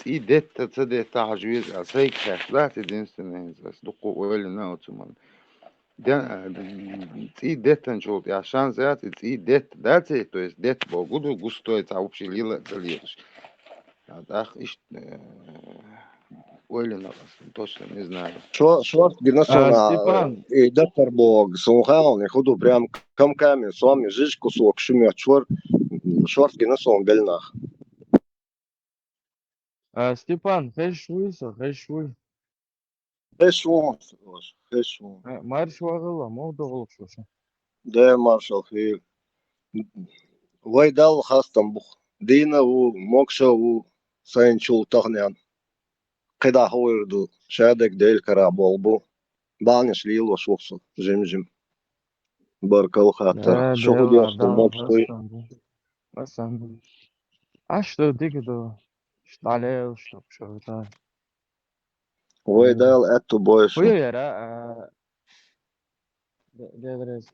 Ci detta це дetta хажуиз асайк да единственное дуку ойли на отуман. Ci detta нчул я шанс я ci detta да то есть дет богуду густой это общий лила залиешь. Ах иш ойли на точно не знаю. شو جنسونا Степан, دكتور بوغ سونغاون يخدو بريام كم كامل سوامي جيج كسوك شمية شور جنسون قلنا Степан, хэшвуй. خشون Марш вагыла, мол доғылып шоша. ده مارشال خير ويدال خاستم بخ دينا و موكشا و ساينشول تغنيان قدا هو يردو شادك ديل كرا بولبو بانش ليل وشوفسو جم بركو خاطر شو خد Дела, يوستو да, موكشتوي басам. А что дигидо? Шталел, что пшота. ويدال اتو بويشو Хуя яра, деврес,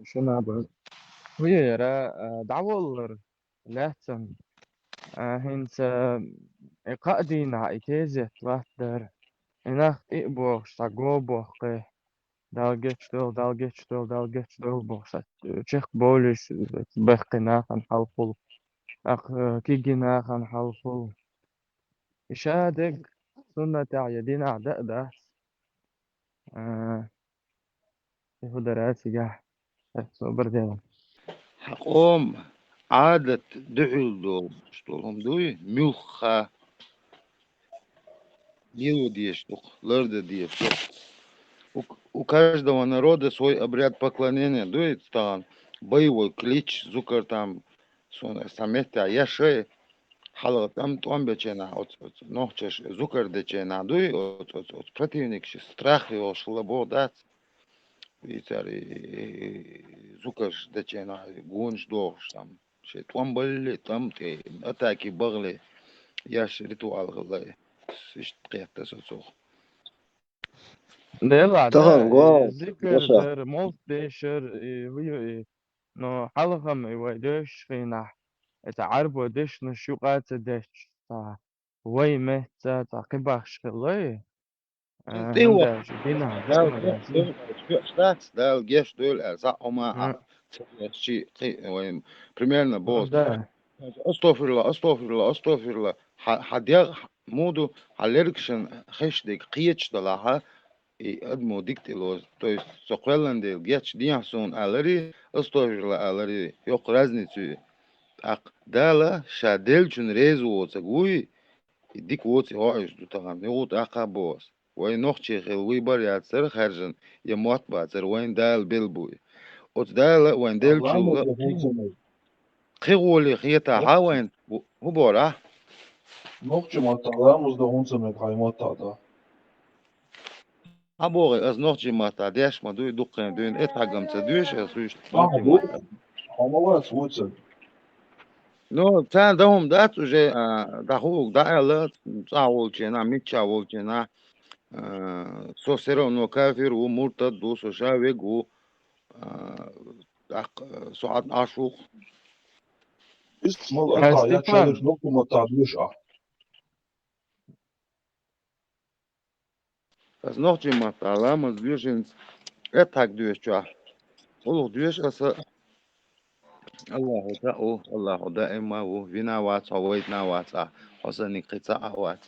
шуна ба. Хуя яра, даволлар. Лехтем. Хинц قادينا إتيزت وحدر إنك إبوخ ساقوبوخ dalgeç dol boxsat çex bolis bexqina xan halful aq kigina xan halful işadek sunnat yadina da هدرات جاه برجع حقهم عادة دعول دول شتولهم دوي ملخة милу диештук, лорда диештук. У каждого народа свой обряд поклонения, дует стан, боевой клич, зукар там, самете, а я шея, халат там бечена, нохчеш, зукар дечена, дуй, от противник, страх его слободат, и цари, зукар дечена, гунш дохш там, ше были, там те атаки багли, яш ритуал галай, сишт кехта соцох. ده تغن ده قوة ذكر يسا در موت دشر هو نو حلقة يودش فينا تعرب ودش نشوقات دش تا وي مهت تعقبش خلي Eeuwig. هندش دينا Wel, دينا دازي staat, daar geeft deel, za oma, примерно бос. ده Astagfirullah. Hadia modu halerkschen hashtag qiyach dalaha admo diktilos. То есть соқвеланде геч диасон алари, astagfirullah алари, yok разницу. Ак дала шадел чун резу оцагуи, dik woci hoish du tagam, ne wot aqa bos. وين نوختي خيل ويبر ياتسر خرجن يموت باتسر وين دال بيلبوي اوت دال وين ديل Ramos تشوغ da Hunzamel. خيغولي خيتا هاوين هو بورا Noch jemand Ramos da Hunzamel Heimat da. ابوغي از نوختي ماتا ديش ما دوي دقين دوين ات حقم تدويش اسويش Ah, نوختي wo? ماتا Hamavas Wurzel. نو تان دهم دات وجي دا هو دا الا تاول جنا ميتشا ول جنا سوسيرو نو كافر ومرتد دوسو شاويغ و سعاد عاشوق Ist mal ata ja challenge ستيفان noch mal da durch ah. از نوختي ماتا لا مزبيشن اتاك دويش جا ولو دويش اسا الله دa'و الله دائما وفينا وات هويتنا وات حسن قطع وات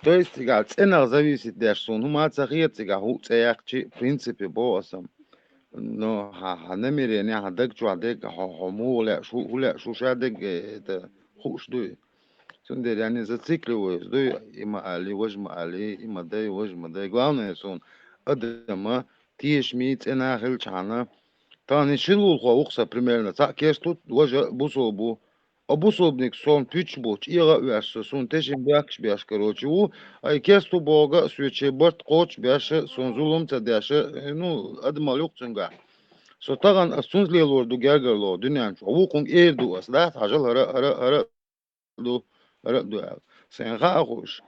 то есть тига цена зависит дерсон хума цахия тига ху цеякчи принципе боосам но ха намерение ха даг чуа даг ха муле шу шадек это хуш дуй сунде yani зацикливаюсь дуй има али вожма али има дай вожма дай главное сон адама тиеш ми цена хилчана Тани шилулха укса примерно та кестут ложа бусолбу. А бусолбник сон пичбуч ира уяш сон тешин бякш бяш короче у ай кесту бога свече борт коч бяш сон зулум та дяш ну адмалюк цунга. So tagan sunzli lordu gergerlo dünyan u kung erdu as da hajal du sen gaagush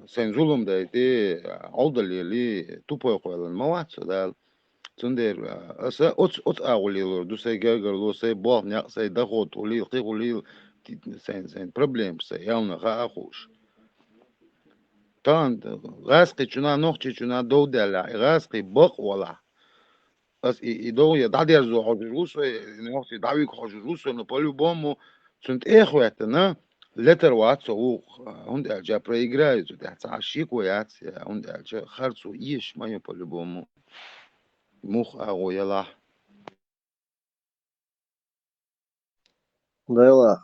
sen zulum da ite aldali li tupo koylan mawat so da تندر أسا أت أولي دو سي جاجر لو سي بوه نيا سي دخوت ولي قي سين بروبليم سي يالنا خا أخوش تان غاسقي شنا نوختي شنا دو دلا غاسقي بق ولا بس يدو يدعي زو حجروس نوختي دعوي حجروس نبالو بومو سنت إخواتنا لتر واتس هو هند أرجع بريجرايز ده تعشيك ويات هند أرجع خرصو إيش ما يبالو بومو مخ أغو يلا Dayla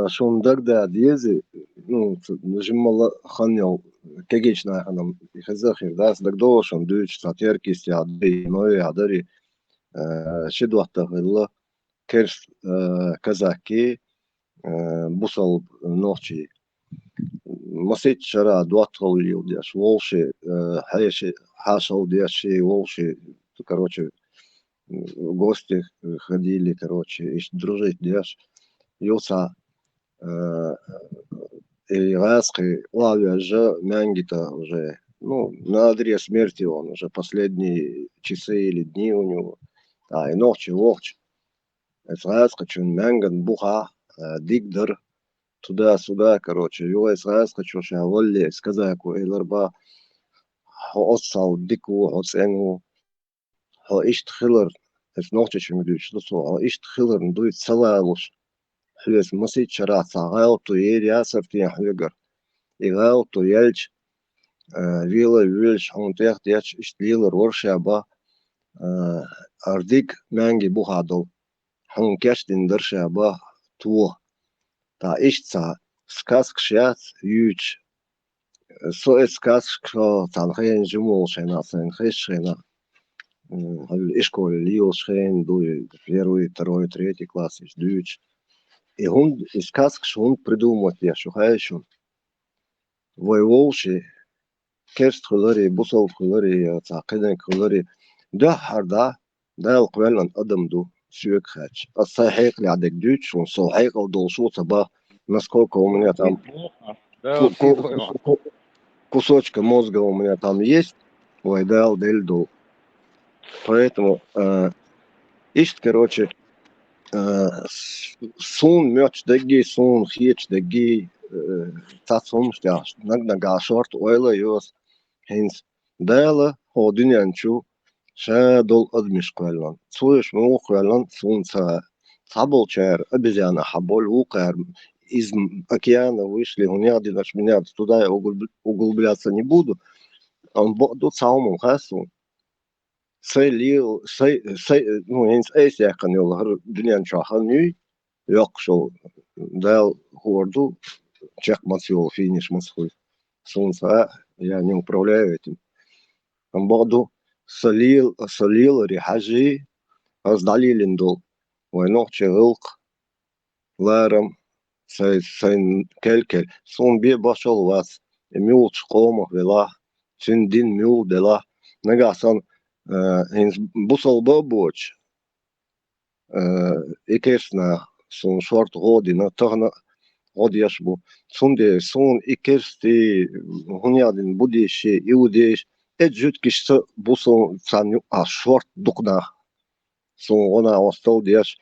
şondak da diyezi nujimala xanyal kegechna anam khazakir das dak doşon düç satyerki istiyadi noy adari şidwahta hilla kers kazaki busal nochi مسيت شرا دواتل دياش волши حيشي حاشل дияши волши короче гости ходили короче и дружить дияш юса и Раски Лавиажа Мянгита уже, ну, на одре смерти он уже последние часы или дни у него, и ночи, вовч. Это Раска, чун Мянган, Буха, Дигдер, туда-сюда, короче. Его это Раска, чун Шаволли, сказаку, Эйларба, хо отсал, дику, оцену, хо ишт хиллер, это ночи, чун Мидуч, хо ишт хиллер, дует целалуш. حلس مسيت شرات غاوتو يري أسرتين حلقر إغاوتو يلج ويلا ويلش حونتيخ ديش إشتليلر ورشابا أرديك مانجي بوخادو حون كاشتين درشابا تو تا إشتسا سكاسك شيات يوج سو إسكاسك تانخين جمول شينا سنخيش شينا الإشكول ليو شين دوي первый, второй, третий класс из дюч. И он из сказок, что он придумал, я шухающий. Воеволши, керст хулари, бусол хулари, цакиден хулари. Да харда, да القوالن أدم دو سويك خاتش. الصحيح اللي عندك دوتش والصحيح أو دولشو تبا насколько у меня там кусочка мозга у меня там есть, вайдал дельду. Поэтому ищет, короче, سون ماتش دقي سون خيتش دقي تاتهم شتاش نقا شورت ويلا يوس هينس دالا هو دنيا نشو شادول أدمش قوالان سويش مو قوالان سون سا صابل شار أبزيانا حبول وقار из океана вышли, уняды наш меня туда я углубляться не буду. Он до самого хасу سيليو ну eens eis yakan yollar dünyanın çahanı yok şu dal горду чекмас yol финиш масхуй солнца я не управляю этим там بعضه صليل ريحاجي أصدالي لندول وينوح شغلق لارم سين كلكل صون بي باشل واس ميول شقومه بلا سين دين ميول دلا نقاسن eens busal baboč ikesna sun short godina tahna godiyashbu sunde sun ikesti hunyadin budishi iudish эджут кишса busal sanyu a short dukna sun ona остал деш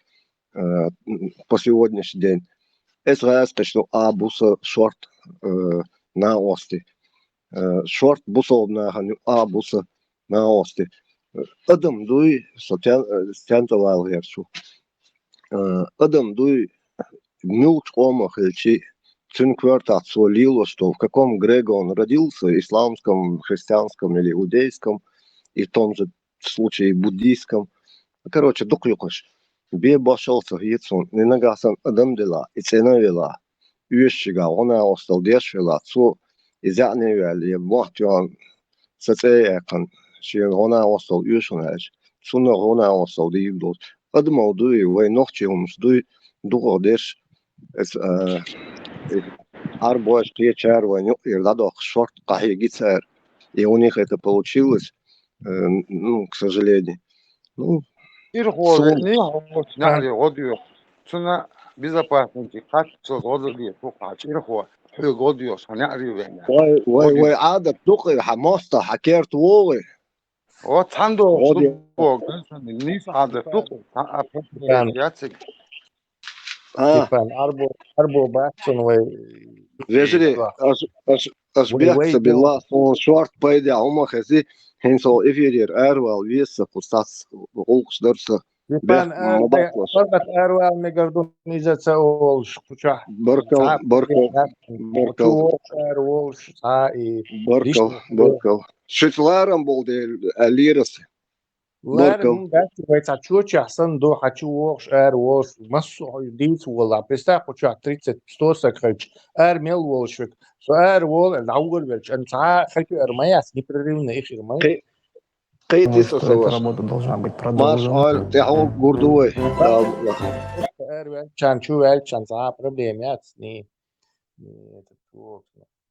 по сегодняшний день СВС что а буса short на ости short busal на ханю а буса на ости Adam дуй стянтовал я всю. Адам дуй милч ома хельчи цинквертат свалило, что в каком Греге он родился, исламском, христианском или иудейском, и в том же случае буддийском. Короче, дуклюкаш. Бе башался гицун, не нагасан адам дела, и цена вела. Уещига, она остал дешвела, цу изяне вели, махтюан, сацеякан. شيء غنا وصل يوشناش سنة غنا وصل دي بدوت قد موضوعي وين نحكي ومصدوي دوغدش اس арбош течар вань ирдадох шорт кахи гитсар и у них это получилось ну к сожалению ну ирхо не хо сняли годю цена безопасности качество годли фука ирхо годю сняли веня وي عادة دقي حماسة حكيرت ووي Вот Сандо, Вот я. что Бог, не сады, туку, كان яцик. كان أربو باكسون Veziri, als bjekse billah, zo'n zwart beide allemaal gezien. Hen zo even er wel wezen voor stads volksdorse. كان Bek mabaklas. بربت أروال مقردون إذا تسولش كشح Barkel, barkel, barkel, وشو أروالش صاي ريش barkel. Schittlaren bol de liris. لار Barkel. مين بس بيتشوش أحسن دو حتشوش أروالش مسو ديت ولا بس كشح تريت ستوسك خلش ميل والشك سو أروال الأول بلش أنت خلك أرمياس نبررين إخير مي Qeyti Может, эта sosovas. работа должна быть Mas продолжена. al teho gurduwe. أروال كان شو كان صعب проблемات ني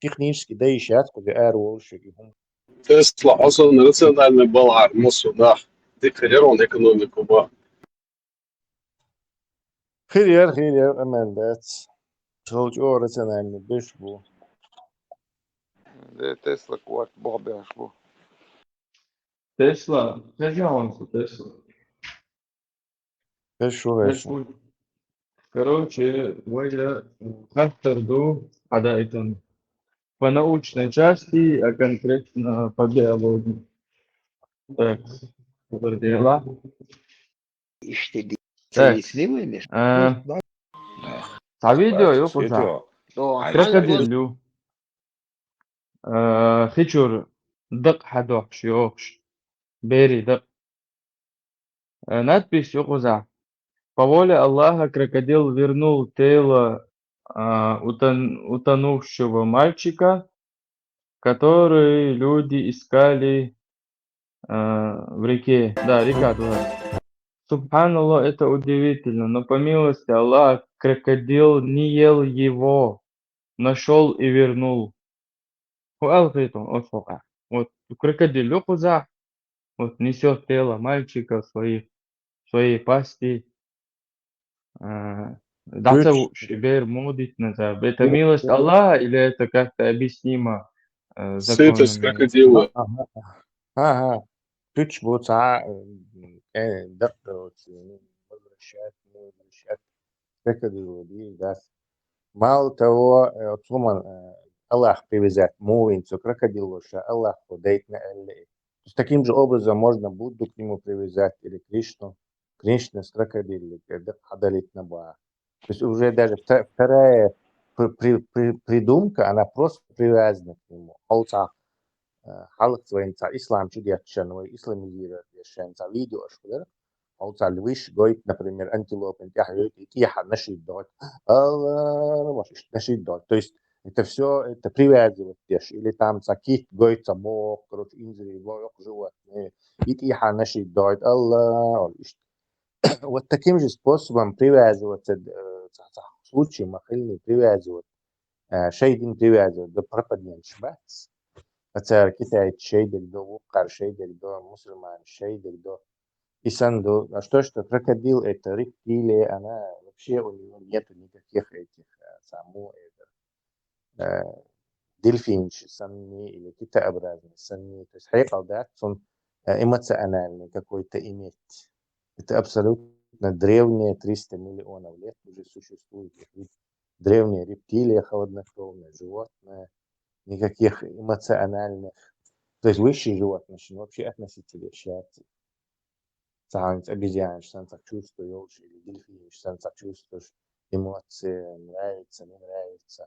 технически да ищат куда أروالش Tesla also национальный балар Мосуда декларирован экономику ба. خير أمانات شغل أورتنا بيشبو Tesla kvart babjašbu. Tesla, пожалуйста, Tesla. بيشو Tesla. Короче, я авторду это по научной части, а конкретно по биологии. Так, супер дела. Так, а видео yok уже. Крокодилю. Хичур дық хадоқш йоқш. Бери дық. Надпись yok уже. По воле Аллаха крокодил вернул тело утонувшего мальчика, который люди искали в реке. Да, река была. Субханаллах, это удивительно, но по милости Аллаха крокодил не ел его, нашел и вернул. Вот крокодил вот несет тело мальчика в своей пасти. Дата шибер модит назад. Это милость Аллаха или это как-то объяснимо Сытость законами? крокодила. ها تتش بوت كان دق возвращать крокодилу да мало того Аллах привязать мовинцу крокодилу Аллах подает на с таким же образом можно Будду к нему привязать или Кришна с крокодилом хадалит на ба. То есть уже даже вторая придумка, она просто привязана к нему. Халық своинца ислам чудесчен, исламизирует вещенца видео школер. Алца львиш гойт, например, антилоп, тиха нашид дот. Нашид дот. То есть это все это привязывает вещь. Или там кит гойт бог, короче, инзри, бог животные. И тиха нашид дот. Аллах. Вот таким же способом привязываться в случае махальный привязывают. Шейдин привязывают до пропадения шбац. مثلا كتاية شيدك دو وقر شيدك دو مسلمان شيدك до исанду. А что крокодил это рептилия, она вообще у него нету никаких этих дельфинчи санни или китообразные санни. То есть хайкалдат он эмоциональный какой-то иметь. Это абсолютно древние 300 миллионов лет уже существует. Древняя рептилия, холоднокровное животное. Никаких эмоциональных, то есть высшие животные вообще относиться к счастью. Сам обезьян, сам чувствуешь, или дельфин, сам чувствуешь эмоции, нравится, не нравится.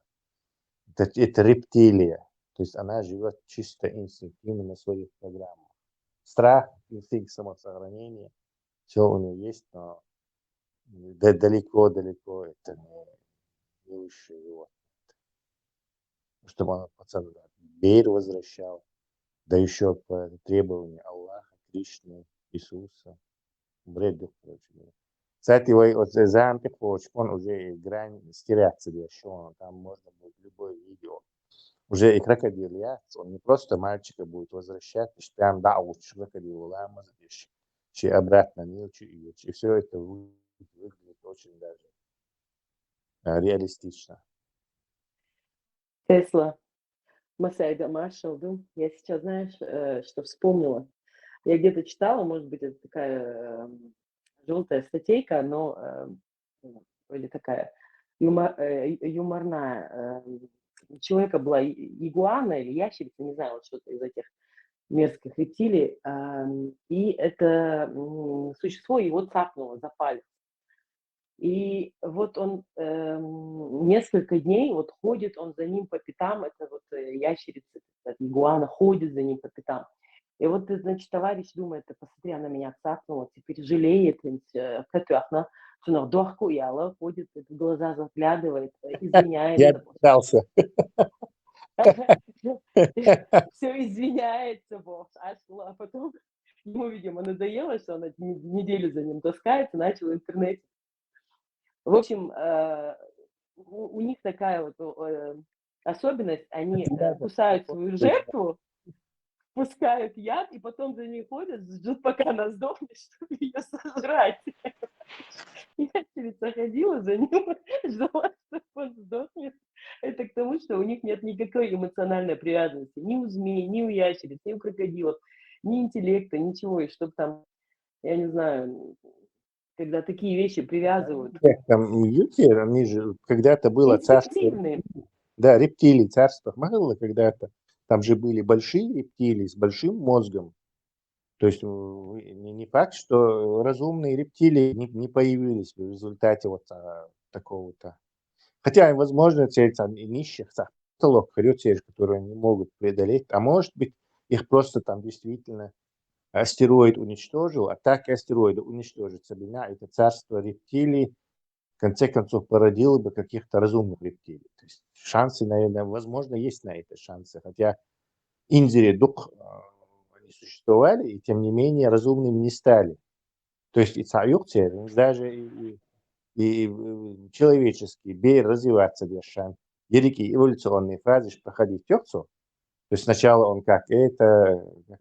Это рептилия, то есть она живет чисто инстинктивно на своих программах. Страх, инстинкт самосохранения, все у нее есть, но далеко это не высшие животные. Чтобы он пацан Бейр возвращал, да еще по требованию Аллаха, Кришны, Иисуса, бреду, короче. Кстати, вот замки, он уже грань стираться решен, там можно будет любое видео. Уже и крокодил яц, он не просто мальчика будет возвращать, и прям да, вот крокодил ламаз, и обратно мелчи, и все это выглядит очень даже реалистично. Тесла. Масайда Маршалду. Я сейчас, знаешь, что вспомнила? Я где-то читала, может быть, это такая желтая статейка, но или такая юморная. У человека была игуана или ящерица, не знаю, вот что-то из этих мерзких рептилий, и это существо его цапнуло за палец. И вот он несколько дней вот ходит он за ним по пятам, это вот ящерица, игуана ходит за ним по пятам. И вот, значит, товарищ думает, посмотри, она меня цапнула, теперь жалеет, она дохку яла, ходит, в глаза заглядывает, Я извиняется. догадался. Все извиняется, а потом ему, видимо, надоело, что она неделю за ним таскается, начал в интернете. В общем, у них такая вот особенность, они кусают свою жертву, пускают яд, и потом за ней ходят, ждут, пока она сдохнет, чтобы ее сожрать. Ящерица ходила за ним, ждала, что он сдохнет. Это к тому, что у них нет никакой эмоциональной привязанности ни у змей, ни у ящериц, ни у крокодилов, ни интеллекта, ничего. И чтобы там, я не знаю, когда такие вещи привязывают. Там Ютер, они же когда-то было царство. Инстинктивные. Да, рептилии, царство было когда-то. Там же были большие рептилии с большим мозгом. То есть не факт, что разумные рептилии не появились в результате вот такого-то. Хотя, возможно, нищих которые не могут преодолеть. А может быть, их просто там действительно астероид уничтожил, а так астероиды уничтожит Сабина, это царство рептилий, в конце концов, породило бы каких-то разумных рептилий. То есть шансы, наверное, возможно, есть на это шансы. Хотя Индире дух они существовали, и тем не менее разумными не стали. То есть и цаюкте, даже и человеческий бей развиваться без шан. Ерики эволюционные фазы проходить тёрцу. То есть сначала он как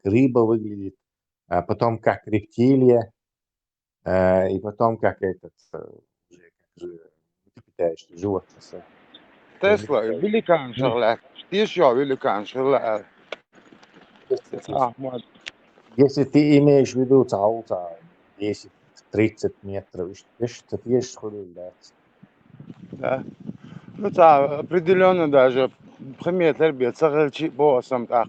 рыба выглядит, а потом как рептилия, и потом как животное. Tesla, великан Шарлак. Еще великан Шарлак. Ахмад. Если ты имеешь в виду 10-30 метров, что ты ешь художник. Да. Ну, определенно даже прометр бьет, сагальчи боссом так.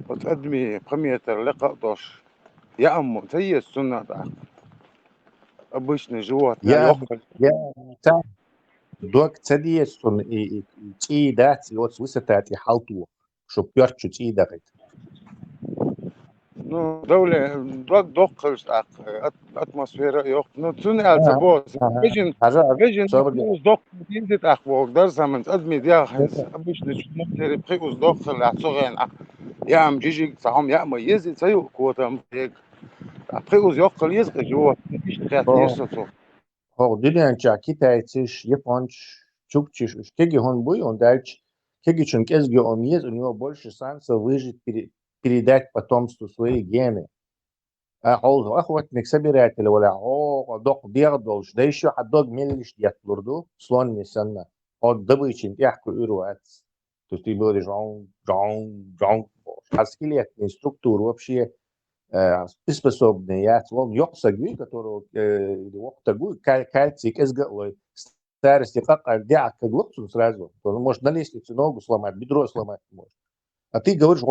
Вот адми прометр лекатош. Я аму, это есть сунна так. Обычный животное. Я док цадиестун и цидат, и вот высотат и халту, чтоб перчу цидакать. Ну, дولة دقش атмосфера yok. Ну, цунялся босс. Вижен приус док динзит ахвог дар саман адми диаханс обычно чуднотери приус док лацорен ах. Я ам жижиг сахам я ма езит саю котам ег. Приус yok език жо. Иштрят ешсо. Дилянча китайциш, японч, чукчиш, кеги он буй, он дальше, кеги чунг эсги он ез, у него больше шансов выжить, передать потомству свои гены. Охотник, собиратель, док бегдолш, да еще отдог мелиш ятлурду, слон несанна, от добычи яхку уруац. То есть ты говоришь, а скелетные структуры вообще способные, он йоксагви, которого кальций ксгалой, старости как альдяка глотцу сразу, он может на лестнице ногу сломать, бедро сломать может. А ты говоришь,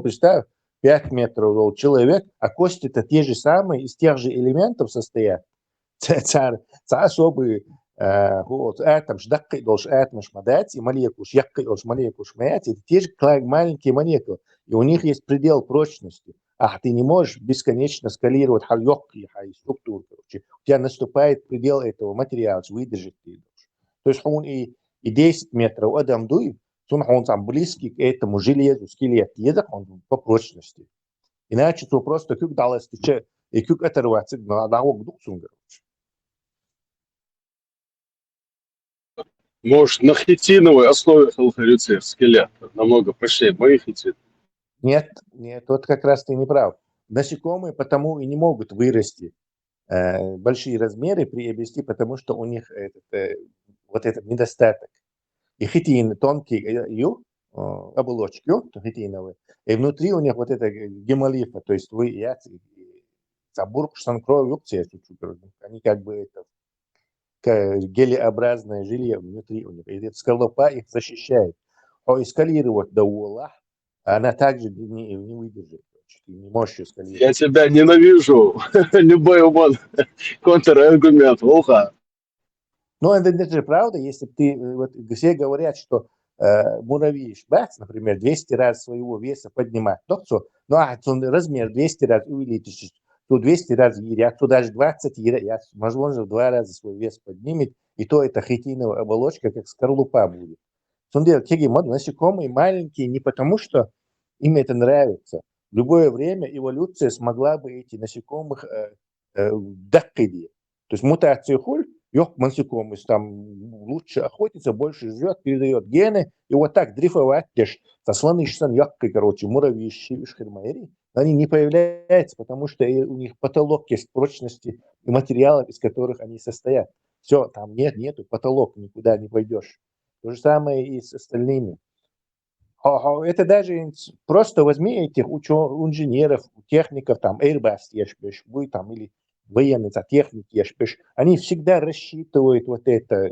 представь, 5 метров человек, а кости-то те же самые, из тех же элементов состоят. Это особый атом, ждаккой должен атом шмадать, и молекулу, яккой должен молекулу шмаять, это те же маленькие молекулы, и у них есть предел прочности. Ты не можешь бесконечно скалировать структуру. У тебя наступает предел этого материала, выдержать ты. То есть он и 10 метров адам дует, он там близкий к этому железу, скелет, язык он по прочности. Иначе то просто как далось, и как оторваться на дорогу духсун. Может, на хитиновой основе халхарицев скелет намного проще моих хитин. Нет, вот как раз ты не прав. Насекомые потому и не могут вырасти большие размеры приобрести, потому что у них вот этот недостаток. И хитин тонкий, оболочки хитиновые, и внутри у них вот это гемолифа, то есть вы они как бы это гелеобразное жилье внутри у них, и эта скорлупа их защищает. А эскалировать до ула она также не выдержит. Ты не можешь эскалировать. Я тебя ненавижу. Любой умон. Контраргумент. Волха. Но это же правда, если ты, вот все говорят, что муравей шбац, например, 200 раз своего веса поднимать, размер 200 раз увеличить, то 200 раз ерят, то даже 20 ерят, возможно, в 2 раза свой вес поднимет, и то это хитиновая оболочка, как скорлупа будет. Насекомые маленькие не потому, что им это нравится. В любое время эволюция смогла бы эти насекомых даккиди. То есть мутация хуль, насекомый там лучше охотится, больше жрет, передает гены, и вот так дрейфовать, слоны, муравьи, шхермаери, они не появляются, потому что у них потолок есть прочности и материалов, из которых они состоят. Все, там нету потолок, никуда не пойдешь. То же самое и с остальными. Это даже просто возьми этих инженеров, техников, там, Airbus, там, или военные техники, они всегда рассчитывают вот это,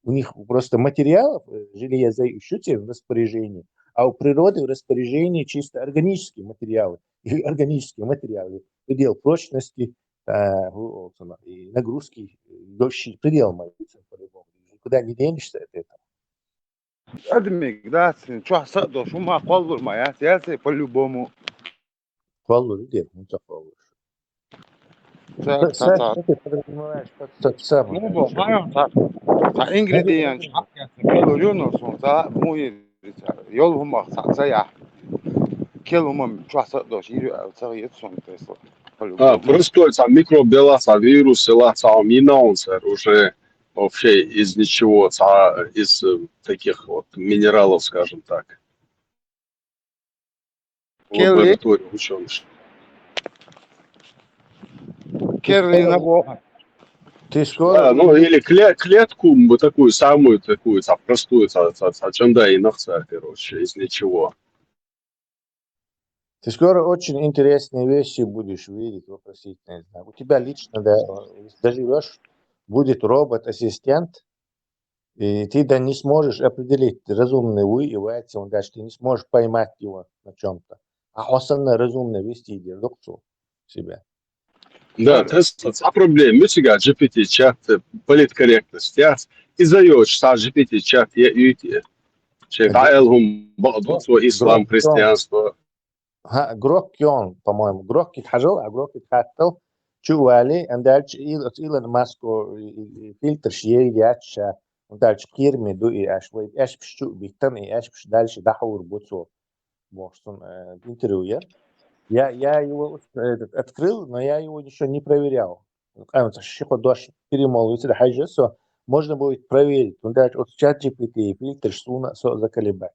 у них просто материалов, железа и в распоряжении, а у природы в распоряжении чисто органические материалы, предел прочности и нагрузки, предел по-любому, никуда не денешься от этого. Адмик, да, что садо, шума, коллур моя, я по-любому. Коллур, где? Ну, коллур. Так, Что ты подразумеваешь под самым? Ну, ингредиент, кило мой يولهم زي كلهم شو صدق يرو صار по-любому. Простой там микробиолация, вирусы, минаунсер уже вообще из ничего, из таких вот минералов, скажем так. Лаборатория ученых. Керли на бога. Ты скоро... Ну или клетку такую самую, простую, и нахца, короче, из ничего. Ты скоро очень интересные вещи будешь видеть, вопросительный знак. У тебя лично, да, доживешь, будет робот-ассистент, и ты да не сможешь определить, разумный вы и он даже ты не сможешь поймать его на чем-то. А особенно разумно вести диалогцию себя. Да, тест проблем. Мюсига GPT-чат, политкорректность. Я издаешь sa GPT-чат, я юти. Чекайлхум, багдуцу, ислам, христианство. Грок кион, по-моему. Грок китхажал, а грок китхаттал. Чували, и дальше Илон Маск фильтр шьей яча. Дальше кирми ду и аш пшу биктан и пш дальше дахур буцу. Боксон интервью. Я его открыл, но я его еще не проверял. Можно будет проверить. От чат GPT фильтр суна заколебать.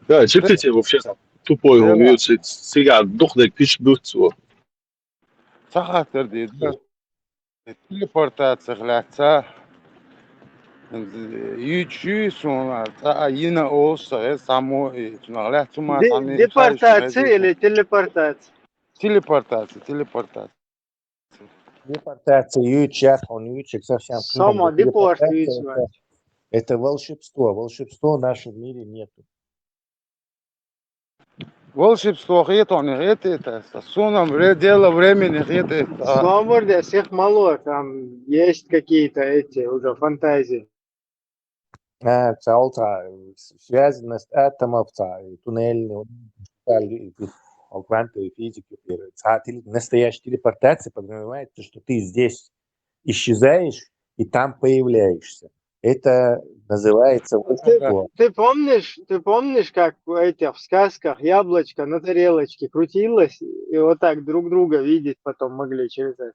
Да, GPT вообще тупой, он сега духнет пишбуцу. Сахатер дед. Телепортация хляца. Ючи суна, ина олса, само туналят сума тами. Депортация или телепортация? Телепортация. Депортация, ючат, он ючек совсем. Само депортация. Это волшебство. Волшебства в нашем мире нету. Волшебство это суном дело времени это. Свобода всех мало, там есть какие-то эти уже фантазии. Связанность атомов, туннельные, квантовой физики. Настоящая телепортация подразумевает, что ты здесь исчезаешь и там появляешься. Это называется волшебство. Ты помнишь, как в этих сказках яблочко на тарелочке крутилось, и вот так друг друга видеть потом могли через это?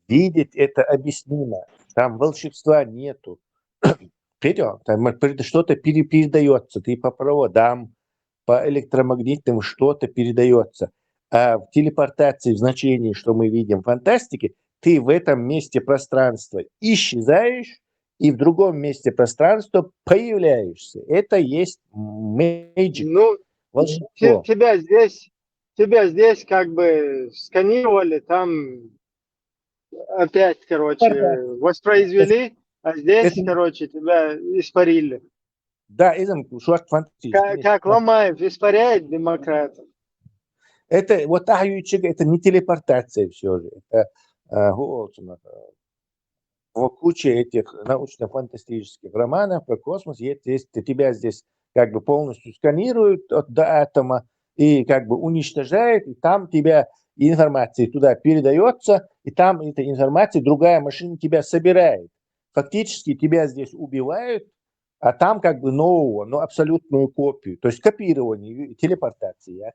Видеть это объяснимо. Там волшебства нету. Там что-то передается. Ты по проводам, по электромагнитным что-то передается. А в телепортации, в значении, что мы видим в фантастике, ты в этом месте пространства исчезаешь и в другом месте пространства появляешься. Это есть magic, Ну, волшебство. тебя здесь как бы сканировали, там опять, короче, воспроизвели, а здесь, Это, короче, тебя испарили. да, это шуак фантастический. Как Ломаев испаряет демократов. Это вот это не телепортация все же. Это в куче этих научно-фантастических романов про космос есть тебя здесь как бы полностью сканируют до атома и как бы уничтожают, и там тебя информация туда передается, и там эта информация, другая машина тебя собирает. Фактически тебя здесь убивают, а там как бы нового, но абсолютную копию. То есть копирование, телепортация.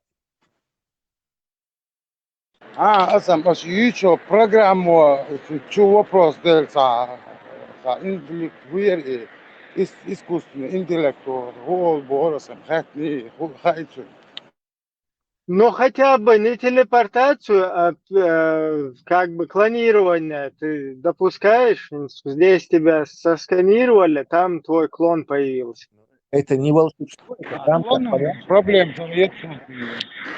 Асам, еще программу, что вопрос дельца, интеллект, искусственный интеллект, гол, боросом, хатни, хайту. Но хотя бы не телепортацию, а как бы клонирование ты допускаешь? Здесь тебя сосканировали, там твой клон появился. Это не волшебство, это в рамках понятного. Проблем там нет.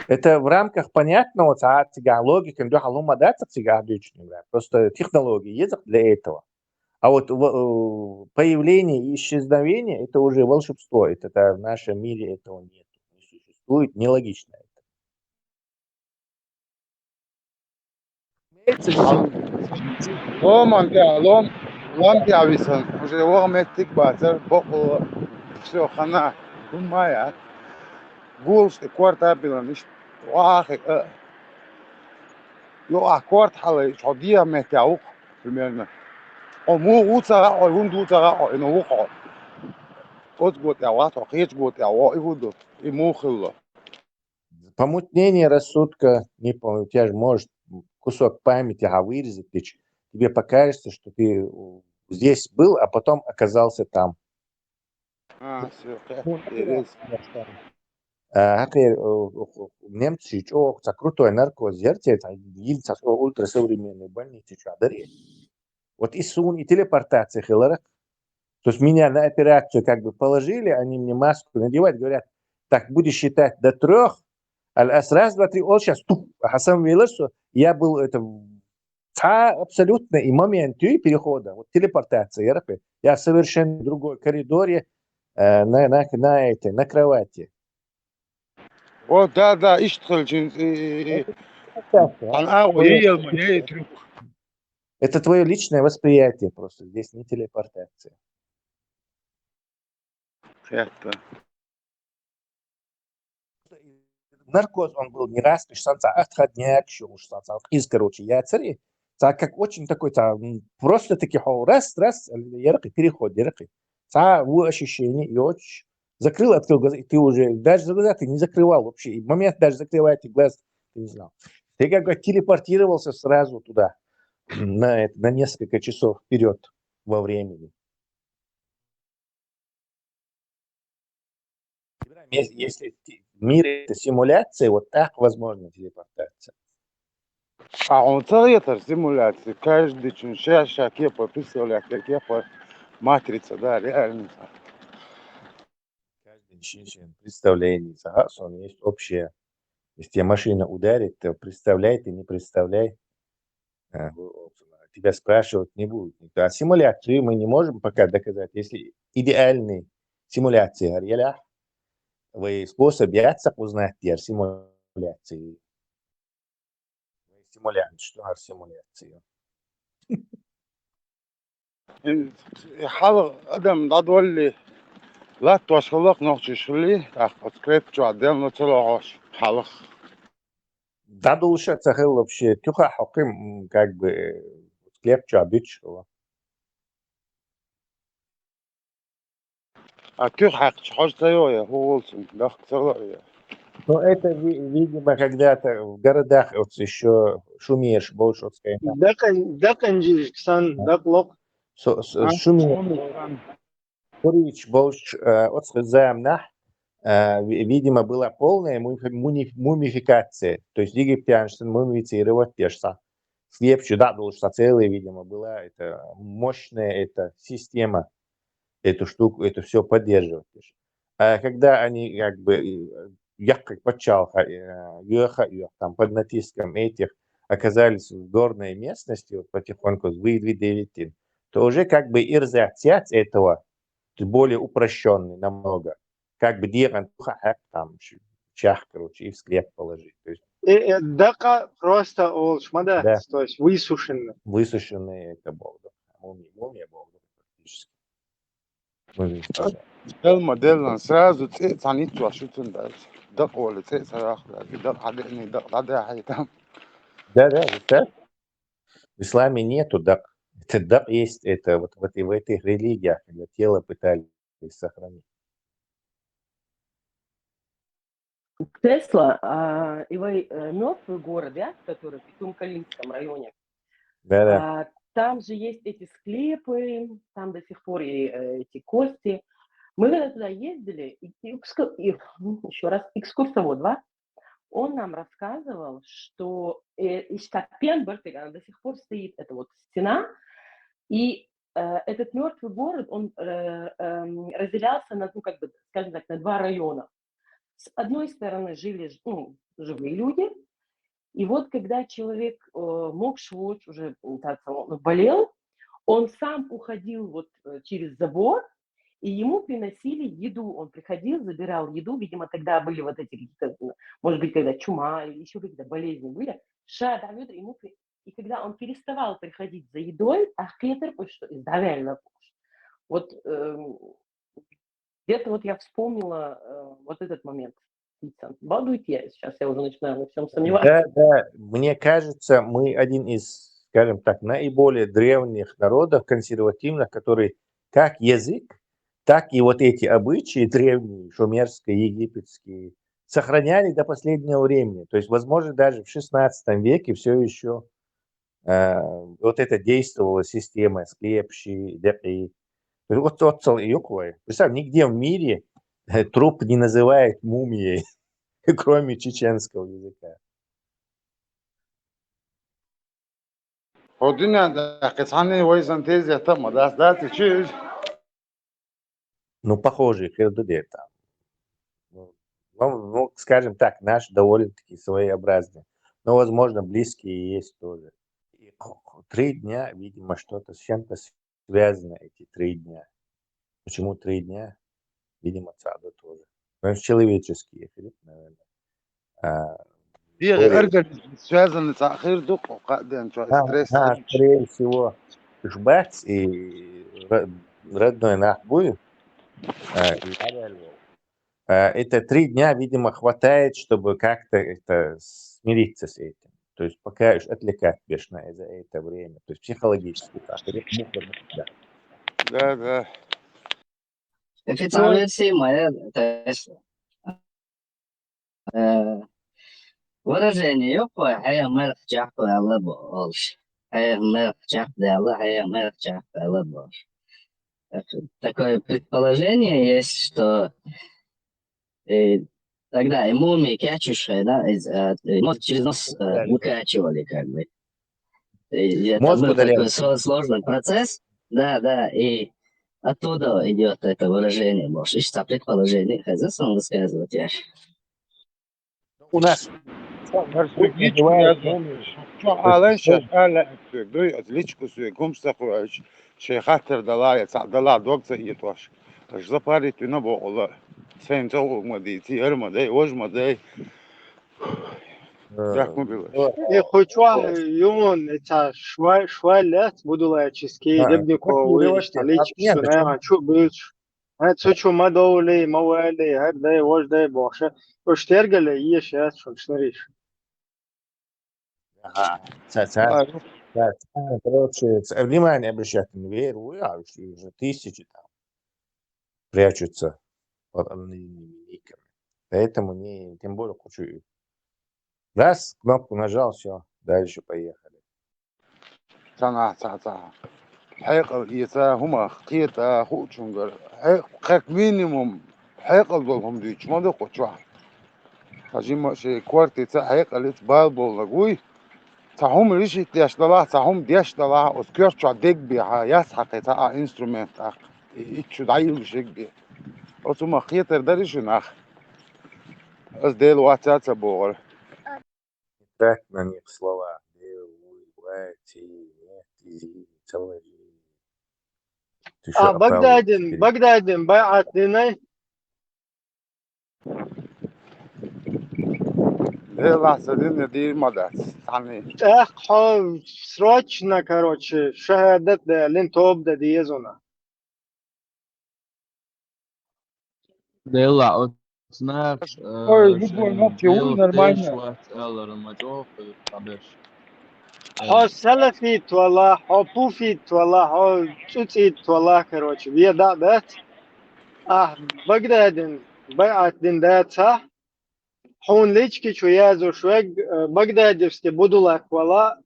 Это в рамках понятного логики, просто технологии есть для этого. А вот появление и исчезновение это уже волшебство. Это в нашем мире этого нет. Не существует, нелогично это. Лом пиависан, уже лометтик батер, боку, все, хана, думая, гулс, кварта биланиш, вахик, кварт халы, шодия метяук, примерно. Му уцара, ундуцара, но ухо. От год я вато, хеч год я во, и буду, и мухило. Помутнение рассудка, не помню, у тебя же может кусок памяти вырезать, тебе покажется, что ты здесь был, а потом оказался там. Все, Немцы крутой наркоз, это ультрасовременные больницы, вот и сун, и телепортация хиларак. То есть меня на операцию как бы положили, они мне маску надевают, говорят, так, будешь считать до 3, раз, два, три, сейчас, а сам видел, что я был абсолютно и момент перехода, вот телепортация, я в совершенно другой коридоре, на кровати. Вот, да, ищет, Это твое личное восприятие просто, здесь не телепортация. Это. Наркоз он был не раз, отходняк, из, короче, я цари, как очень такой, просто таки раз, переход, ощущение, и очень закрыл, открыл глаза, и ты уже, даже глаза ты не закрывал вообще, и в момент даже закрывая эти глаза, ты не знал. Ты как бы телепортировался сразу туда, на несколько часов вперед во времени. Если мир это симуляция, вот так возможно телепортация. А он это симуляция, каждый чаще кепа, представляет, кепа, матрица, да, реально. Каждый представление, он есть общее. Если тебя машина ударит, то представляй, ты не представляй. Тебя спрашивать не будут. А симуляцию мы не можем пока доказать. Если идеальные симуляции реально, вы способ узнать симуляции. Симулянт, что симуляция? حلق أدم ضدولي لا توصلك نقطش لي أخذ كريب جو عدم نطلعش حلق Дадул цахел вообще тюха хоким как бы клепчу обычного. أكيد حق تيويا هو ولسن لا تغير. Но это, видимо, когда-то в городах вот еще шумеешь больше, вот скажем так. Даканджи, ксан, даклок. Шумеешь. Курич больше, вот сказаем, видимо, была полная мумификация. То есть египтяне мумифицировать пешса. слепче, да, потому что целая, видимо, была это мощная эта система, эту штуку, это все поддерживать. А когда они как бы як почал там под натиском этих оказались в горной местности, вот потихоньку выдвинули, то уже как бы ирзатят этого более упрощенный намного. Как бы диран там чах, короче, и в склеп положить. То есть, Дака просто олшмада, да, то есть высушенный. высушенные это болда. Мумия болда практически. Можно сказать. الموديل سразу цанит вашутун дальше. Дак оли сарах, дак хадени, дак хадя хайтам. Да, представь, в исламе нету дак. Это дак есть это вот в этих религиях, когда тело пытались сохранить. Тесла, мертвый город, да, который в Тумкалинском районе, Да. там же есть эти склепы, там до сих пор и эти кости. Мы когда туда ездили, еще раз, экскурсовод, да, он нам рассказывал, что Пенбертега до сих пор стоит эта вот стена, и этот мертвый город, он разделялся на, ну, как бы, скажем так, на два района. С одной стороны жили живые люди, и вот когда человек мог швоч, уже болел, он сам уходил вот через забор, и ему приносили еду. Он приходил, забирал еду, видимо, тогда были вот эти какие-то, может быть, когда чума или еще какие-то болезни были. И когда он переставал приходить за едой, что издавали. Вот где-то вот я вспомнила вот этот момент. Балдует я сейчас, я уже начинаю во всем сомневаться. Да. Мне кажется, мы один из, скажем так, наиболее древних народов, консервативных, который как язык, так и вот эти обычаи древние, шумерские, египетские, сохраняли до последнего времени. То есть, возможно, даже в 16 веке все еще вот это действовала система склепщи, дяки. Вот представь, нигде в мире труп не называют мумией, кроме чеченского языка. Одина да кицани вайзан тезя там, да чиж. Ну, похожие хердуде там. Ну, скажем так, наш довольно-таки своеобразный. Но, возможно, близкие есть тоже. И 3 дня, видимо, что-то с чем-то связано эти 3 дня. Почему 3 дня? Видимо, цаду тоже. Ну, человеческие, наверное. Организм связан с ахирдук, каден, стресс. Скорее всего, жбать и родной нахбуй. Это 3 дня, видимо, хватает, чтобы как-то это смириться с этим. То есть пока отвлекать бешено за это время. То есть психологически так. Да. Официальная моя Тесла. Выражение ёпа, хая мэр чахпа алабо олш. Хая мэр чахпа алла, хая мэр чахпа алабо. Такое предположение есть, что тогда и мумии качуши, да, через нос выкачивали, как бы. И это был такой сложный процесс, да, и оттуда идет это выражение, может, ищется предположение, хозяйством высказывать я. У нас отличку гумстахуач, шейхатер дала, дала докца и тваш. Запарить на бола. Сен то мадити, армадай, ожмадай. Як мы было? И хоча юмон это швалят будулаические дебниковые столички сюда чубыч. Цучу мадоули, мауали, хердай, вождай, боши. Уштергали и сейчас шуншнариш. Короче, внимание обращать на веру, уже тысячи там прячутся под анонимными никами. Поэтому тем более хочу. Раз, кнопку нажал, все, дальше поехали. Цана. حيقل إيتا هما خيتا خوشنجر حيق مينيموم حيقل دولهم ديش ما دقوا شوار هجيم شيء كوارتي تا حيقل إت بالبول نقوي صحهم ريشة يشتلا صحهم ديشتلا وسكرتش عديك بيها يسحق تا انسترومنت اخ يتشو دايل شيء وتما خيتر دريش نخ از ديل واتات بور Batman слова بغداد بيعت ديني ديل سدين دي مدات ثاني حال سراچنا короче شهادت ده لين توب ده ديزونا Dela отснах ой любой ночью Dela нормально Deshwat Eller Majof Tabesh. حال سلفيت والله حال بوفيت والله حال تشيت والله короче بيدا ده بغداد بيعت دين ده صح حون ليچكي شويازو شويق بغداديفسكي بدولك والله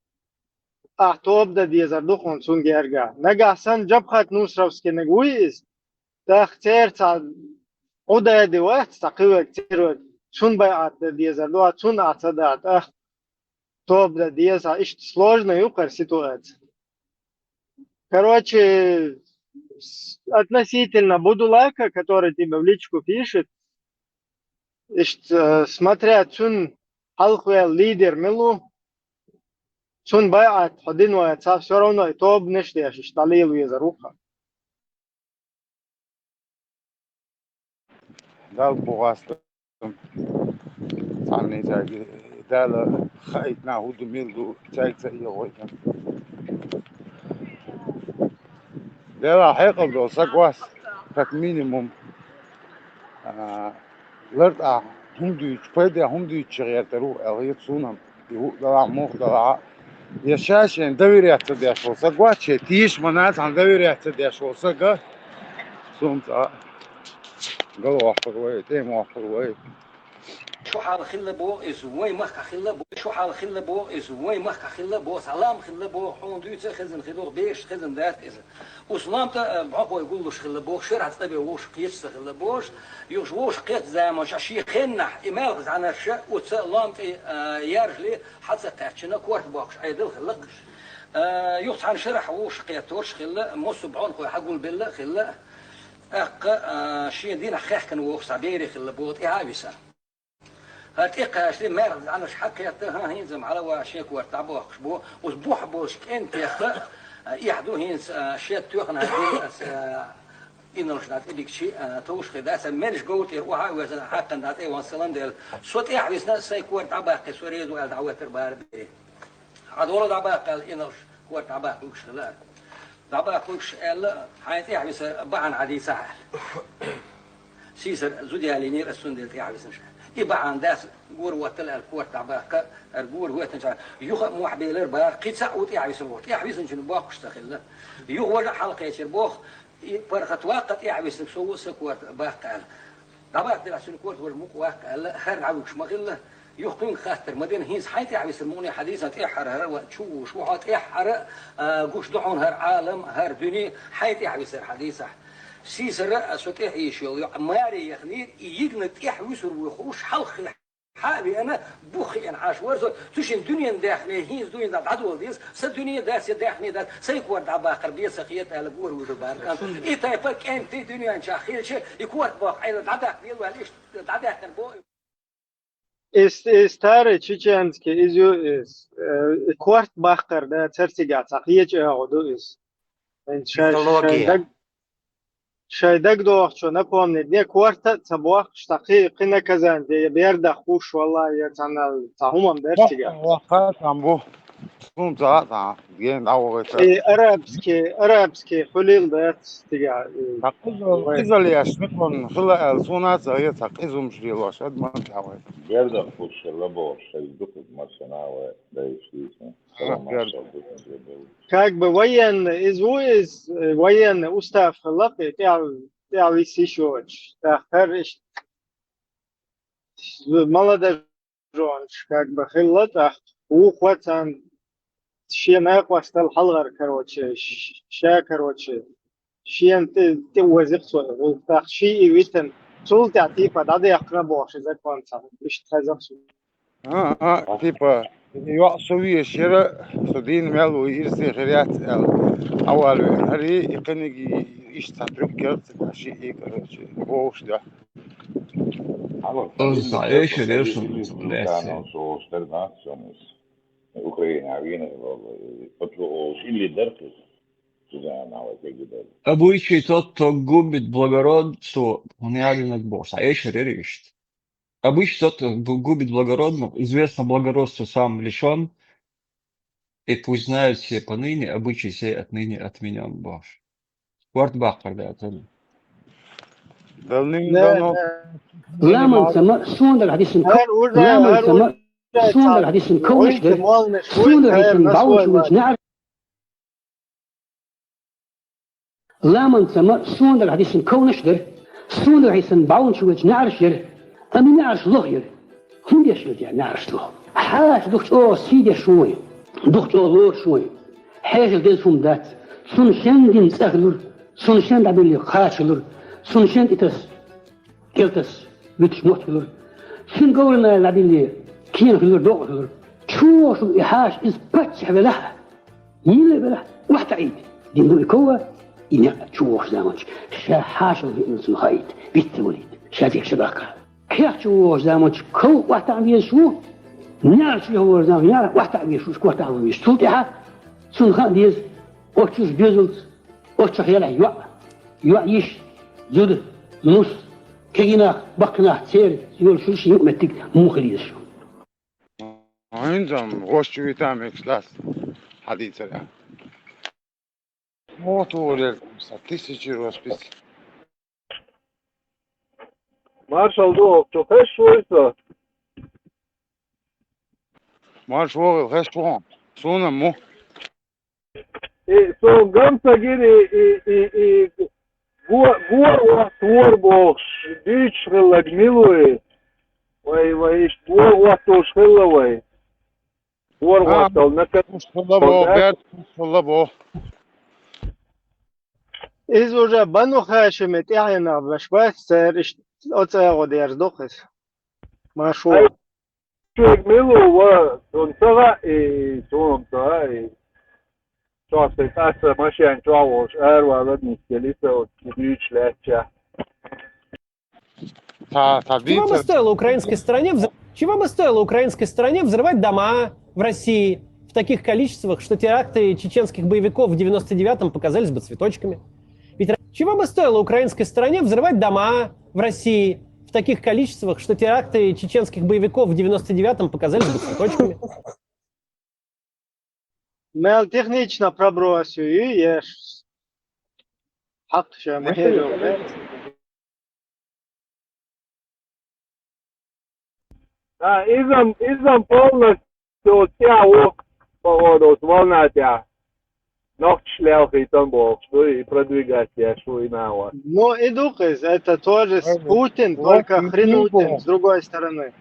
توب ده ديزردو خونسون گرگا نگاحسن جب خط نوسروسكي نگويز تختير تا عدا دي وقت تقوى كتير شون بيعت ده ديزردو شون اعتدات توب ده ديزا ايش сложно юкар ситуация. Короче, относительно Будулака, который тебе в личку пишет, смотря чун халхуя лидер милу, чун байат один вайца, все равно и то обнештешь, штали виза руха. دال بوغاست ثاني تاجي دال خايتنا هود ميلدو تاج تاجي ويتن دال حقيقة دو سقواس كات مينيموم لرد هم دو فايدة هم دو تشغير ترو الغيت سونم يهو دلا موخ دلا يشاشين دوري اعتداش وسقوات شي تيش مناس عن دوري اعتداش وسقا سومتا قالوا وحفر ويت ايه موحفر ويت شو حال خلة بو إز وين مخ خلة بو شو حال خلة بو إز وين مخ خلة بو سلام خلة بو حون دوت خزن خدوق بيش خزن ذات إز وسلام تا بعقو يقول له خلة بو شرع تبي وش قيس خلة بوش يوش وش قيت زي ما شيء خنح إمالغز عن الشيء وسلام يرجلي حتى تأتشنا كورت بوكش أيدل خلقش يوش عن شرح وش قيتورش خلة مص بعون خوي حقول بالله خلة شيء دينا خيح كان وش عبيري خلة بوت إعاويسا هتيقى شيء مارد أنا حكيتها هين زم على وشيك ورتعبوه بو وسبوح بوش أنت يا يحدو هين شيء تيوخنا هين إنه شنات إليك شيء توش خداس منش قوت يروح وزن حتى نات إيه وانسلام ديل صوت يحبس ناس سيكور تعباق سوريز وقال دعوات البار بيه هذا ولا دعباق قال إنه كور تعباق وش لا دعباق وش قال حياتي يحبس بعن عدي سهل سيسر زودي علينير السندل يحبس مش يبقى عنداس جور وتل الكور تعباق الجور هو تنشان يخ موح بيلر بقى قيت سعود يحبس الوقت يحبس نشون باق اشتغل يخ وجه حلقة يشربوخ فرخت وقت يحبس نسوي سكور باق دعباق دل عشان كور والمق واق خير عوش مغلة يخطون خاطر مدين هيز حياتي يحبس الموني حديثة إحر هر وشو شو هات إحر جوش دعون هر عالم هر دنيا حياتي يحبس الحديثة سيسر سوتيح يشيل ماري يخنير يجنت يحوسر ويخوش حلق حالي أنا بوخي أنا عاش ورزو تشين دنيا داخلي هيز دنيا دات عدو ديس سدنيا داس داخلي دات سيكور دعبا قربية سخيت على جور ودبار إيه تايفك أنت دنيا إن شاء خير شيء يكون باق عيد دعدا خير وعليش دعدا تنبو استاره چیچنسکی ایزو is kwart bachter da certificat saqiye عقدو is شايدك دوخ شو نقوم ندي كوارت تبوخ شتقي قنا كزان دي بيرد خوش والله يتنا تاهم درتيغا وقت عم بو سوم تا جين دعوة ارابسكي خليل دات تيغا إذا ليش نكون خلا الصونات هي تقيزو مش ليش قد ما تعود Gerda خوش لباش دوك ماشنا دايشيس как бы воен из воен устав خلقي تاع висишоч та хариш молодежь как бы خلت وقتان شيء ما يقوست الحلقة كروتش شا كروتش شيء أنت توزق سوى وتاخ شيء ويتن سول تعطيه فداده يقرب واش إذا كنت مش تخزق سوى تيبا يوصوي الشراء صدين مالو يرسي غريات أول هري يقنقي يشتغل كرت شيء كرت بوش ده Allora, Os sapendo che Daesh possedi adesso di sono su sternazione, Ucraina, viene proprio сильный дерты, сюда на вот эти дерты. обычай тот, кто губит благородство, он реально босс. А еще решит. Обычай тот, кто губит благородно, известно благородство сам лишен, и пусть знают все поныне, обычай сей отныне отменен Бож. Квартбах продает. دلنو Laman sama suundar hadisin Laman sama suundar hadisin konuştur. Suundar hadisin bauschwitz nar. Laman sama suundar hadisin konuştur. Suundar hadisin bauschwitz narshir. Ami narsh lohir. Hun yaşıyor ya narsh loh. Haas ducht o side shoy. Ducht o lor shoy. Hegel des hum dat. Sun shendin tsaglur. Sun shend abil khaachlur. Sun shend itas. Geltas. Wits motgelur. Sun golna labili kien gelur dogelur. Tjoos ihaash is patch velah. Yile velah. Wacht eid. Din do ikowa. Ina tjoos damach. Sha haashel in sun khayt. Bitte وليد. شافيك شباكه. كيف تشوف زمان كو واحد عم يشوف نعرف شو هو زمان نعرف واحد عم يشوف واحد عم يشوف تها سون خانديز وتشوف جزء وتشوف يلا يعيش زود نص كينا بقنا سير يقول شو شيء متك مو خليش عندهم غش ويتامك لاس حديث الآن مو طول статистически распис Маршал Дов, что хэшуется? Марш вогел хэшвон суна му И со гамса гири и гуар творбох дич хелагмилуи. Вай створ ватош хелавай. Твор ватал накат шалабо Is уже бану хашимет яна башбастер оцего дердохес. Машу. Милу он сага и сумта и что ты таса машин чавош эрва родни келиса от кидич леча. Чего бы стоило украинской стороне взрывать дома в России в таких количествах, что теракты чеченских боевиков в 99-м показались бы цветочками? Ведь чего бы стоило украинской стороне взрывать дома в России в таких количествах, что теракты чеченских боевиков в 99-м показались бы цветочками? Мел технично пробросил и ешь. Хак ще махерил. Изам полностью тя поводу волнатя. Noch schlechter dann brauchst du и продвигать я свой навык. Но и духез, это тоже Путин, только хренутин, с другой стороны.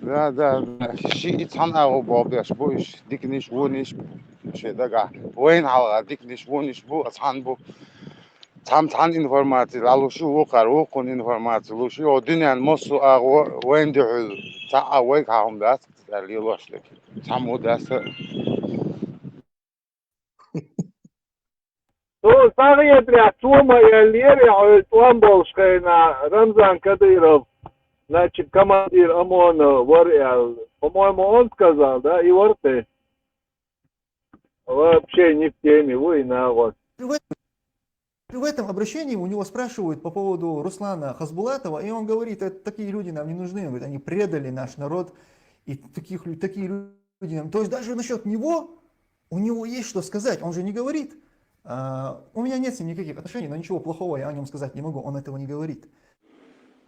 Да, شيء يتصنع بابيش بوش ديك نيش ونيش شيء دقع وين على ديك نيش ونيش بو أصحان بو تام إنفورماتي لالو شو وقر وقون إنفورماتي لو شو الدنيا المصو أغو وين دعو تاع ويك هاهم داس اللي لوش لك تامو داس تو ساغي بلا توما يليري على توامبولشكينا Рамзан Кадыров, значит, командир ОМОНа, по-моему, он сказал, да, и ворты вообще не в теме, война вот. В этом обращении у него спрашивают по поводу Руслана Хасбулатова, и он говорит, это такие люди нам не нужны, он говорит, они предали наш народ, и такие люди нам... То есть даже насчет него, у него есть что сказать, он же не говорит. У меня нет с ним никаких отношений, но ничего плохого я о нем сказать не могу, он этого не говорит.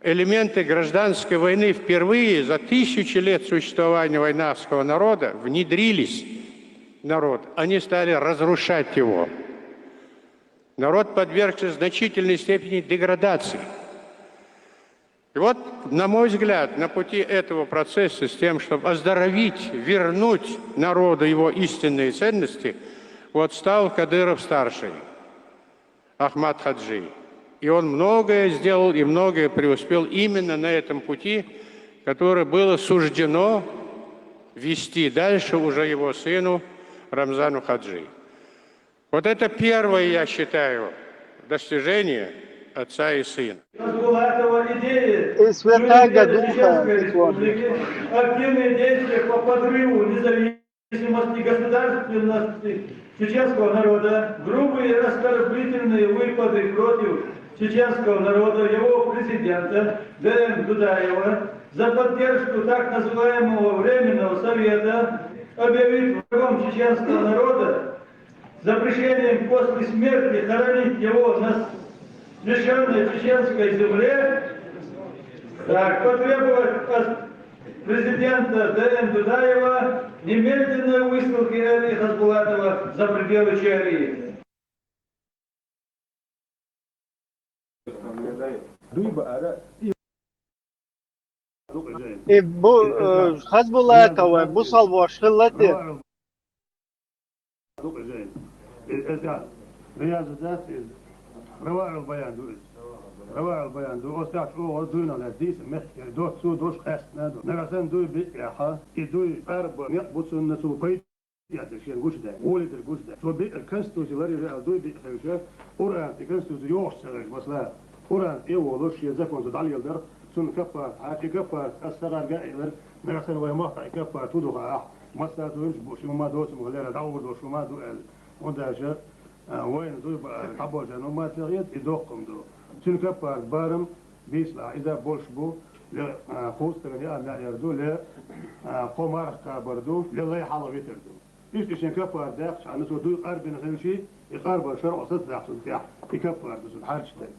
Элементы гражданской войны впервые за 1000 лет существования войнавского народа внедрились в народ. Они стали разрушать его. Народ подвергся значительной степени деградации. И вот, на мой взгляд, на пути этого процесса с тем, чтобы оздоровить, вернуть народу его истинные ценности, вот стал Кадыров-старший, Ахмад Хаджи. И он многое сделал и многое преуспел именно на этом пути, которое было суждено вести дальше уже его сыну Рамзану Хаджи. Вот это первое, я считаю, достижение отца и сына. И Святаго Духа. Активные действия по подрыву независимости и государственности чеченского народа, грубые оскорбительные выпады против чеченского народа, его президента ДМ Дудаева, за поддержку так называемого Временного Совета, объявить врагом чеченского народа, запрещением после смерти хоронить его на лишенной чеченской земле, так, потребовать от президента ДМ Дудаева немедленной высылки Али Хасбулатова за пределы Чарии. И Хасбулатова, Бусалва, Шхиллати. رواه البيان دو أستاذ أو دوينا لديس مخير دو سو دوش أسنا دو نرسن دوي بيحا يدوي قرب يقبض الناس وبيت يعتشين قوش ده ولد القوش ده سو بي الكنستو زلاري رأى دوي بيحشة أوران الكنستو زيوش سرق مثلا أوران إيوالوش يزكون زدالي الدر سن كفار عاكي كفار أسرار قائلر نرسن ويمقطع كفار تدوها مثلا دوش بوش وما دوس مغلير دعور دوش وما دوال ونداشة وين دوي بقى جانو ما تغيد يدوقهم دو سن كفار بارم بيسلا إذا بولش بو لخوص تغني أنا يردو ل قمار كبردو لله يحلو بيتردو إيش كفار داخش عن سو دوي قرب نسوي يقرب شرع صد داخل تاع يكفار بس الحارج تاني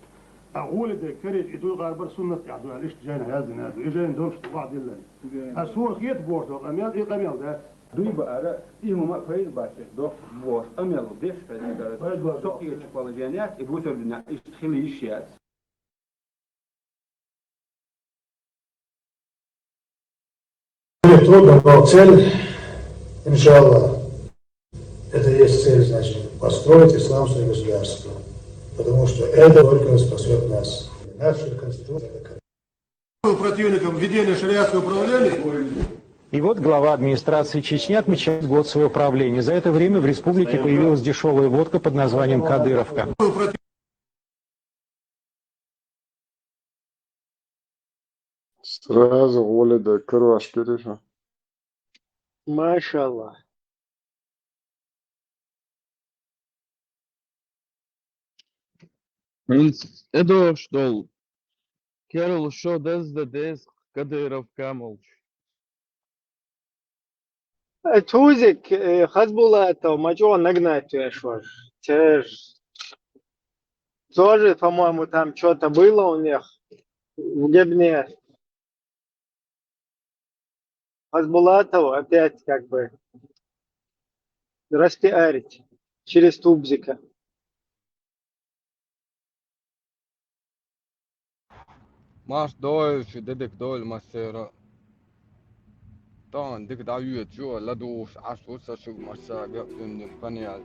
أقول ده كريت يدوي قرب سنة يعدو ليش جانا هذا هذا إجاين دوش بعض الله الصور خيط بورتو أميال إيه قميال ده دوی باره ایمو ما فاید باشه دو بور امیل دیش فاید داره تو کی положениях и будет на исхилищет. Трудно, но цель, иншаллах, это есть цель, значит, построить исламское государство. Потому что это только спасет нас. Наша конституция такая. Противником введения шариатского управления. И вот глава администрации Чечни отмечает год своего правления. За это время в республике появилась дешевая водка под названием «Кадыровка». Сразу воля да круаш переша. Машаллах. Edo što Kerol šo des Кадыровка молчит. Тузик Хасбулатов, мачо нагнать шваж. Тоже, по-моему, там что-то было у них в Гебне. Хасбулатова опять как бы распиарить через Тубзика. Маш дой дедек дой масера. طبعا ديك دعوية جو لا دوش عشوسة شو مساقة من فنياز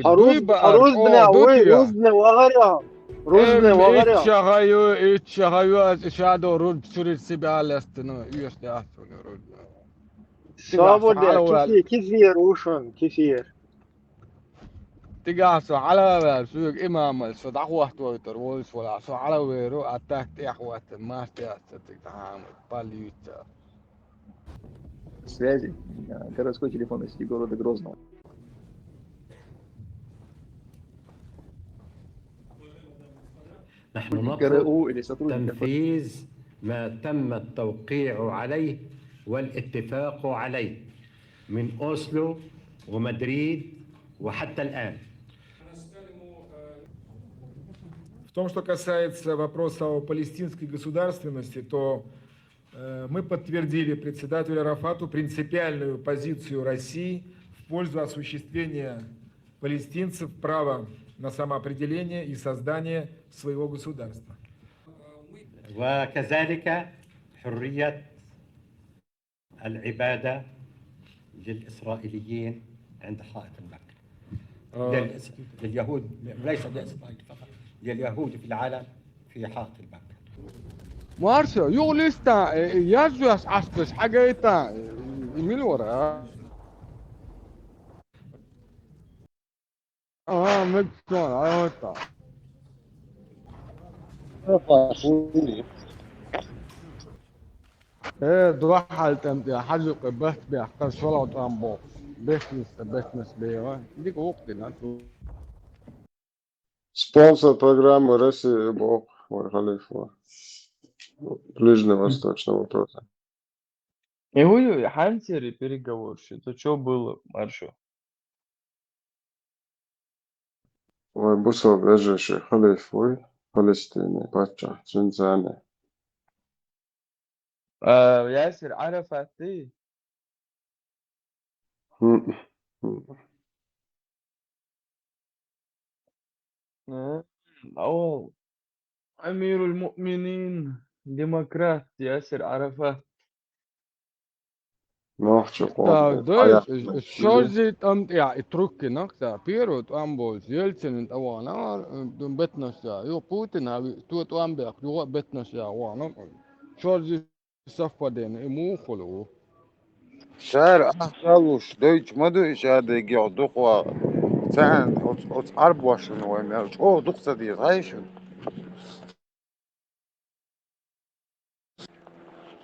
حروز بنا وي روزنا وغرا روزنا وغرا اتشغيو اشادو رود سوري سيبي على استنا يوش دعسون رود صابو كثير وشون كثير تقاسو على سوق امام صدق واحد ويتر ويس ولا سو على ويرو اتاك تيحوات ما استياستك تعامل باليوتا связи, городской телефонной сети города Грозного. نحن نطلب تنفيذ ما تم التوقيع عليه والاتفاق عليه من أوسلو ومدريد وحتى الآن. В том, что касается вопроса о палестинской государственности, то мы подтвердили председателю Арафату принципиальную позицию России в пользу осуществления палестинцев права на самоопределение и создание своего государства. وكذلك حرية العبادة للإسرائيليين عند حائط المكة. لليهود ليس لإسرائيل فقط، لليهود في العالم في حائط المكة. Marshall, jo lista, Jezus aspes, hageta, milora. Mekson, ayota. Drohalt يا حجق بس بيحتاج شغلة وتنبو بس بيوان ديك وقت ناتو Спонсор программы Россия Бог, мой халифа. Ближневосточного вопроса. Ой, Хантери переговорщик. Это что было, Маршо? Ой, бусо ближайший халиф, ой, Палестины, пача, Цинцане. ياسر عرفت ايه؟ أول أمير المؤمنين ديمقراط ياسر عرفات. نوحش تا قوم دوش الشوزي تم يعني تركي نقطة بيرو تامبوز يلتن توانا بتنش يو بوتين هاي تو تامبيك يو بتنش يا وانا شوزي صفا دين امو خلو شعر أحسالوش دويتش ما دويش هذا يقعد دقوا سان أوت عرب واشن ويميرش أوه دقسة دي غايشن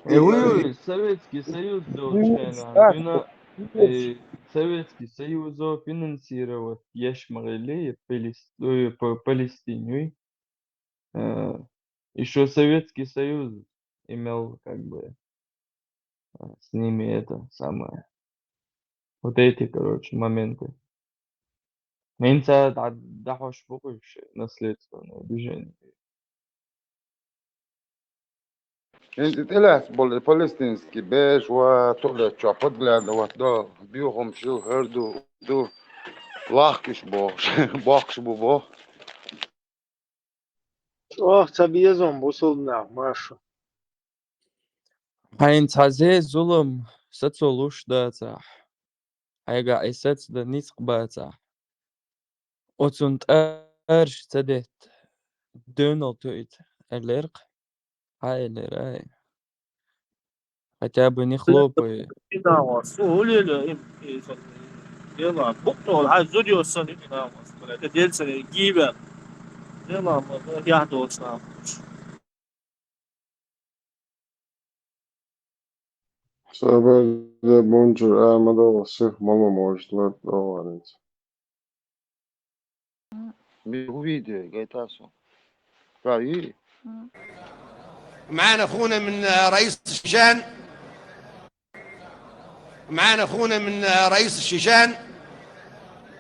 Ой, Советский Союз Советский Союз финансировал Яшмагали Палестину. Еще Советский Союз имел как бы с ними это самое. Вот эти, короче, моменты. Меньше дохож покупишь наследственное движение. أنت تلعب بالفلسطينسكي باش وتقول تشوفت بلاد وتدو بيوهم شو هردو دو لاخكش بوش باخش بو تبيزهم بوصلنا ماشو Heinz Hase Zulum Satsolush da Aiga Isets da Nitzbata. Otsund Ersch Zedet Donald Tuit Erlerk Heiler. Хотя бы не хлопай. يلا بكره ولا حاجه زوديو السنه هنا ولا تديل سنه جيبه يلا يحضر صار Sabah bonjour, Amado, Sif, Mama, Mojlat, Ovaret. بيفيديو جايتاسو رأيي معانا اخونا من رئيس الشيشان معانا اخونا من رئيس الشيشان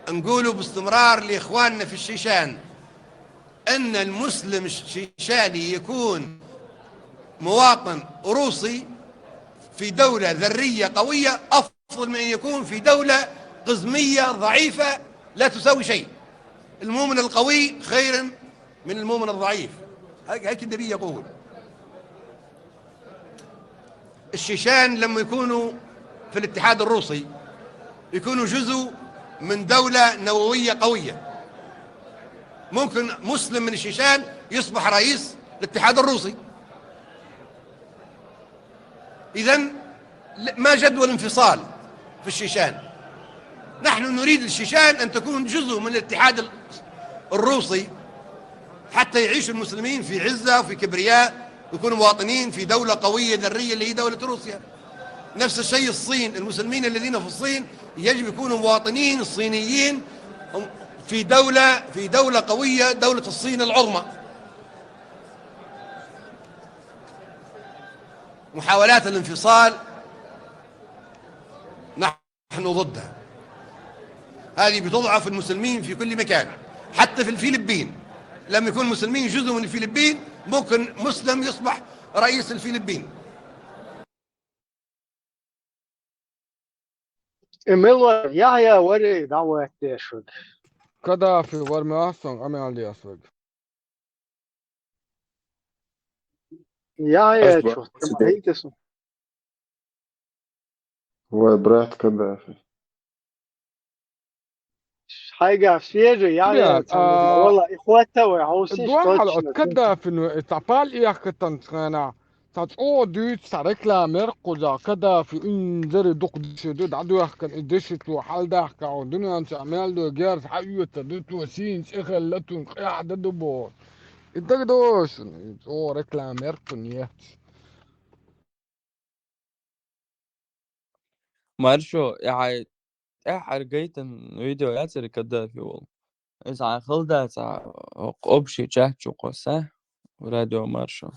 نقولوا باستمرار لاخواننا في الشيشان ان المسلم الشيشاني يكون مواطن روسي في دولة ذرية قوية افضل من ان يكون في دولة قزمية ضعيفة لا تساوي شيء. المؤمن القوي خير من المؤمن الضعيف. هيك النبي يقول. الشيشان لما يكونوا في الاتحاد الروسي يكونوا جزء من دولة نووية قوية. ممكن مسلم من الشيشان يصبح رئيس الاتحاد الروسي. إذن ما جدوى الانفصال في الشيشان. نحن نريد الشيشان أن تكون جزء من الاتحاد الروسي حتى يعيش المسلمين في عزة وفي كبرياء ويكونوا مواطنين في دولة قوية ذرية اللي هي دولة روسيا. نفس الشيء الصين، المسلمين الذين في الصين يجب يكونوا مواطنين صينيين في دولة قوية، دولة الصين العظمى. محاولات الانفصال نحن ضدها. هذه بتضعف المسلمين في كل مكان، حتى في الفلبين. لما يكون المسلمين جزء من الفلبين ممكن مسلم يصبح رئيس الفلبين. ميلر يحيى وري دعوة تشد قذافي ورماسون عمل ياسود يحيى شو هيك وبرات كدافي. حاجة فيجي يعني والله إخواتها ويعوسيش دوحل اتكدف انه تعبال اياك تنسخنا صار او دوت صار ريكلامر قوزا كذا في انزر دوق دش دو دعدو يحكن دشت وحال ده حكا دنيا انت عمال دو جارس حيوة دوت وسين شخل لتون قاعد دو بور إدك دوش او ريكلامر كنيه مارشو يعني حرقيتن فيديو ياسر كدافي والله إذا خلدا قبشي جاكشو قصة وراديو مارشو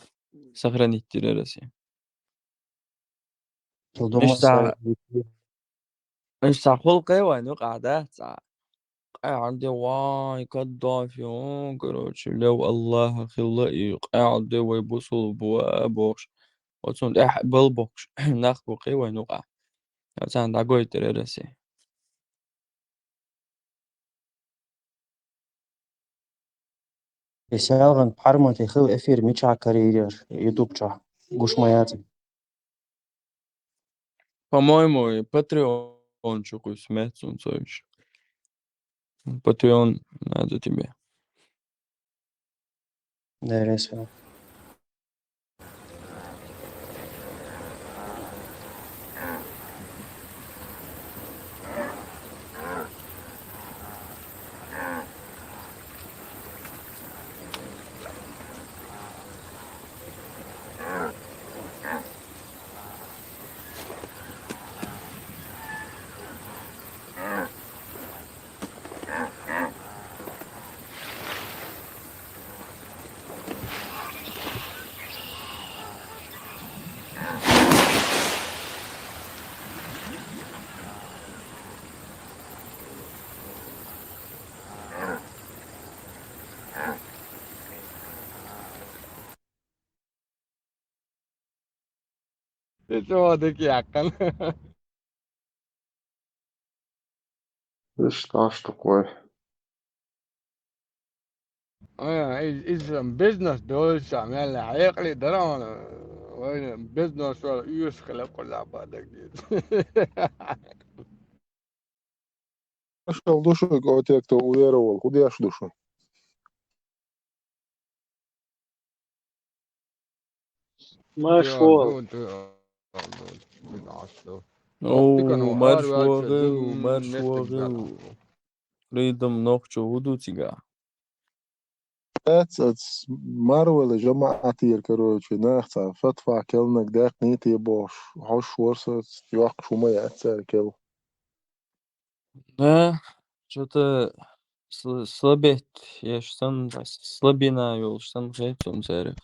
سخرني تيرسي مش ساعة خلقي وينو قاعدة ساعة قاعدة واي كدافي قروش لو الله خلقي قاعدة ويبوصل بوابوش وتسون بلبوكش ناخبو قي وينو قاعد سان داقوي تيرسي Esagan parmate xil efir micha карьер ютубча гушмаяти. По-моему, и Patreon чукуй смеется, совещ. Patreon надо тебе. Да, resmen. شو هذيك يا عقل ايش تعشتك واي is een business dus عمال عيقلي درون وين business ولا يسخل كل بعدك Našel dušu, ko tiek to uvjerovali, kud ješ dušu? مشغول أوه مرشوغو ريدم نوخشو ودوتيغا Pēc Marvela جماعتي الكروتشي ناختا فتفع كلنك داق نيتي بوش هوش ورست يوق شوما يأتسار كل Да, что-то слабеть. Я ж сам слабина вел, сам жайцом зарях.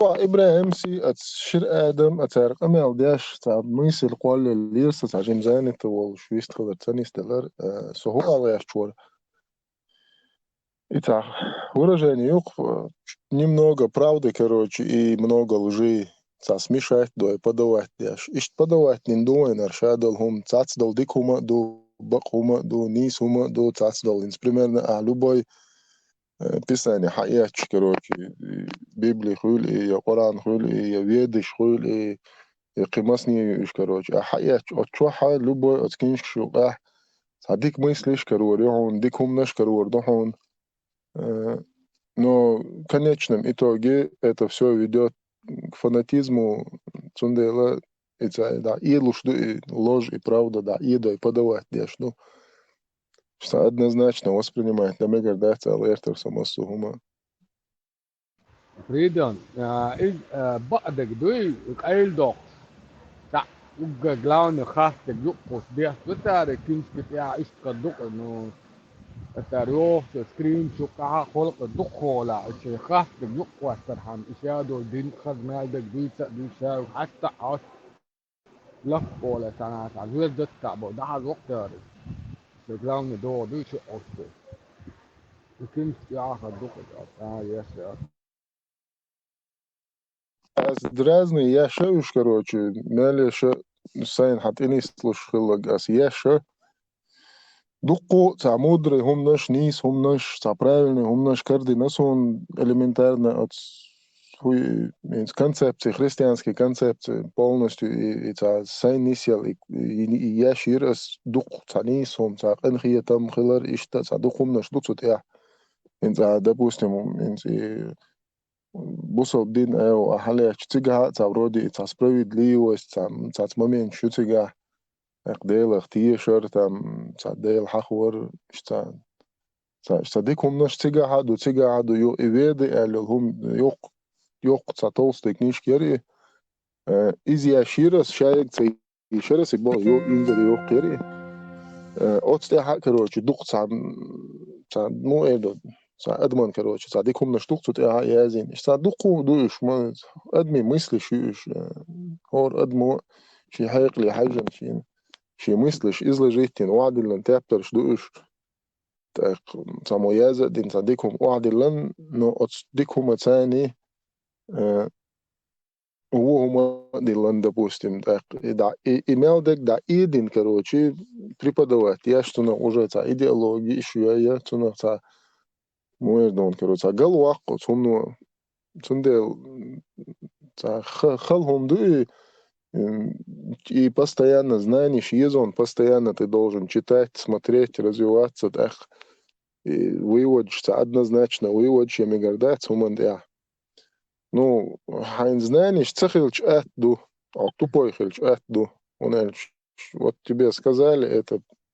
إبراهيم سي أتشير آدم أتارق أمال داش تعب ميسي القوال اللي يرسط عجم زانت والشويست خبر تاني ستلر سهو الله يشتور Итак, выражение юг немного правды, короче, и много лжи. Смешать, да, и подавать. Ишт подавать не думай, наршадал хум, цацдал дик хума, до бак хума, до низ хума, до цацдал. Примерно, любой писание, хаячь, короче, Библия хуйл, и Коран хуйл, и Ведыш хуйл, и قمصني короче. حاجات أتشوحها любой أتكينش شوقه. هديك мыслишь, короче, он дик хум наш, короче, дохун. Но в конечном итоге это все ведет к фанатизму, цундела, да, и ложь, и правда, да, и подавать, ну, что однозначно воспринимает, да, мы гордятся, алертер самосугума. فريدون بعدك دوي قايل دوق تا وجلاون خاصك يقص ده بتاع كنت بتاع ايش كدوق انه التاريخ سكرين شو كها خلق الدق ولا شيء خاص يقوى السرحان إشادو دين خذ مالك دوي شاو حتى عاش لف ولا سنة عزوز دت تعبوا ده على الوقت يا رجل بجلاون دو دوي شو أوسط يمكن ياخذ الدق يا شيخ Разные я шеюш, короче, мели ше сайн хат инислуш хилаг ас я ше дукку та мудрый хум наш низ хум наш та правильный хум наш каждый нас он элементарно от концепции христианской концепции полностью и та сайн нисел и я шир ас дукку та низ хум та энхия там хилар ишта та дукку хум наш дуцут я инца допустим инца Busov din evo ahale chtiga ta вроде ta справедливость там ta момент шутига اقديل اختيشر там ta del hachwar ta dikum наш тига хаду ё эведе эльхум ёк ta толстый книжкери изя ширас шаек цей ширас ибо ё инзер ё кери отсте ха короче дух ta ну эдо أدمن كروتش صديقهم نشتوق تut يازين صدقوا دوش ما أدمي مثل هور أدمو شي حيق لي حاجة شي مثلش إزلا جيتين وعد لن تابترش دوش صمويازة دين صديقهم وعد لن نو أتصديقهم تاني وهم دي لن допустим да имел дек да идин короче преподавать я что на уже та идеология еще я то на та موردون كروت قال واقع هم تندل خلهم دوي и постоянно знаешь язон постоянно ты должен читать смотреть развиваться так и выводишься однозначно выводишь миграция умандя ну хайн знаешь цехилч атду а тупой хилч атду он вот тебе сказали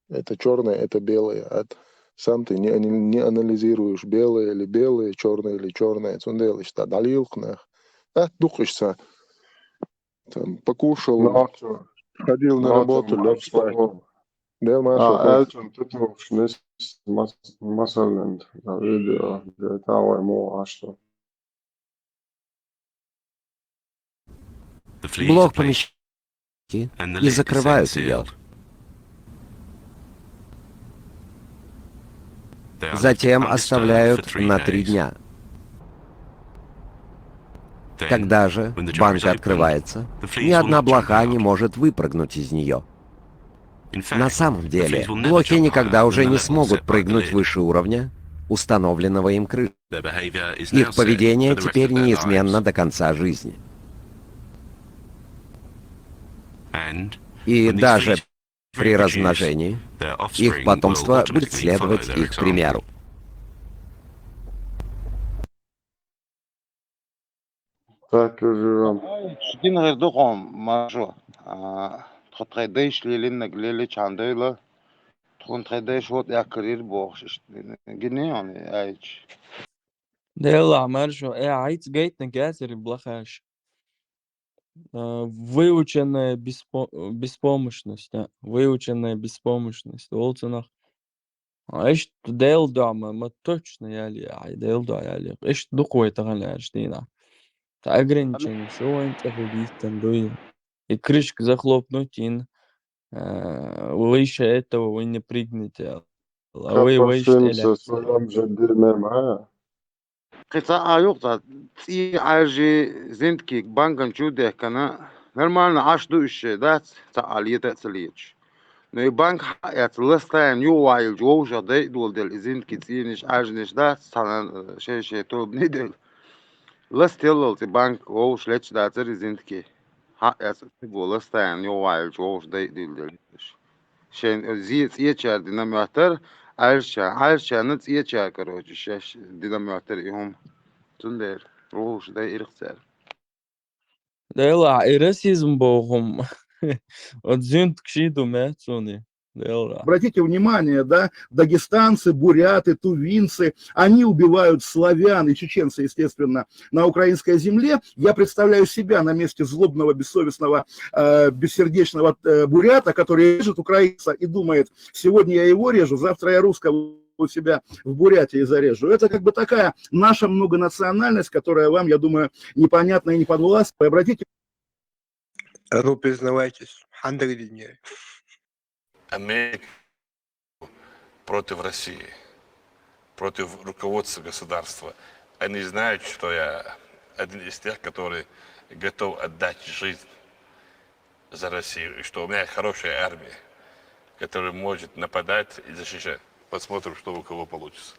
это черное это белое от сам ты не анализируешь белое или белое, черное или черное. Цундел что далилкнах. Духишься. Там покушал, ходил на работу, лег спать. Дел Маша. Elton tutvušnis masalan video, tā vai mūsu. Блок помещения и закрывают ее. Затем оставляют на 3 дня. Когда же банк открывается, ни одна блоха не может выпрыгнуть из нее. На самом деле, блоки никогда уже не смогут прыгнуть выше уровня, установленного им крыши. Их поведение теперь неизменно до конца жизни. И даже при размножении их потомство будет следовать их примеру. Din hırdıqom maşo. Txotqaydaş lelin gleli çandayla. Txotqaydaş hot yakrir boğş işte. Gine yani ayç. Дела, Маршо, айц гейт на газере блохаш. Выученная беспомощность, выученная беспомощность. Олценах. Эш дел дома, мы точно яли, дел да яли. Эш духой тагана штина. Ограничение, все интересно, дуй. И крышку захлопнуть, выше этого вы не прыгнете. А вы выше Qısa yok da i ayrıca zindki bankan çude kana normalno aşdu işe da aliyete tsliç. No bank hayat listan yo wayl joja da dol del zindki tsiniş ayrıca da sana şey to ne del. Listel bank o şleç da zindki hayat bu listan yo wayl joja da del. Şey ziyet içer dinamikler Ayrıca nıtsiye короче, сейчас динаматор им тундер, рош да ирхцер. Дела, и расизм богом. Вот зюнт кшиду мяцуни. Обратите внимание, да, дагестанцы, буряты, тувинцы, они убивают славян и чеченцы, естественно, на украинской земле. Я представляю себя на месте злобного, бессовестного, бессердечного бурята, который режет украинца и думает, сегодня я его режу, завтра я русского у себя в Бурятии зарежу. Это как бы такая наша многонациональность, которая вам, я думаю, непонятна и не подвластна. Обратите... Признавайтесь, Америка против России, против руководства государства. Они знают, что я один из тех, который готов отдать жизнь за Россию, и что у меня хорошая армия, которая может нападать и защищать. Посмотрим, что у кого получится.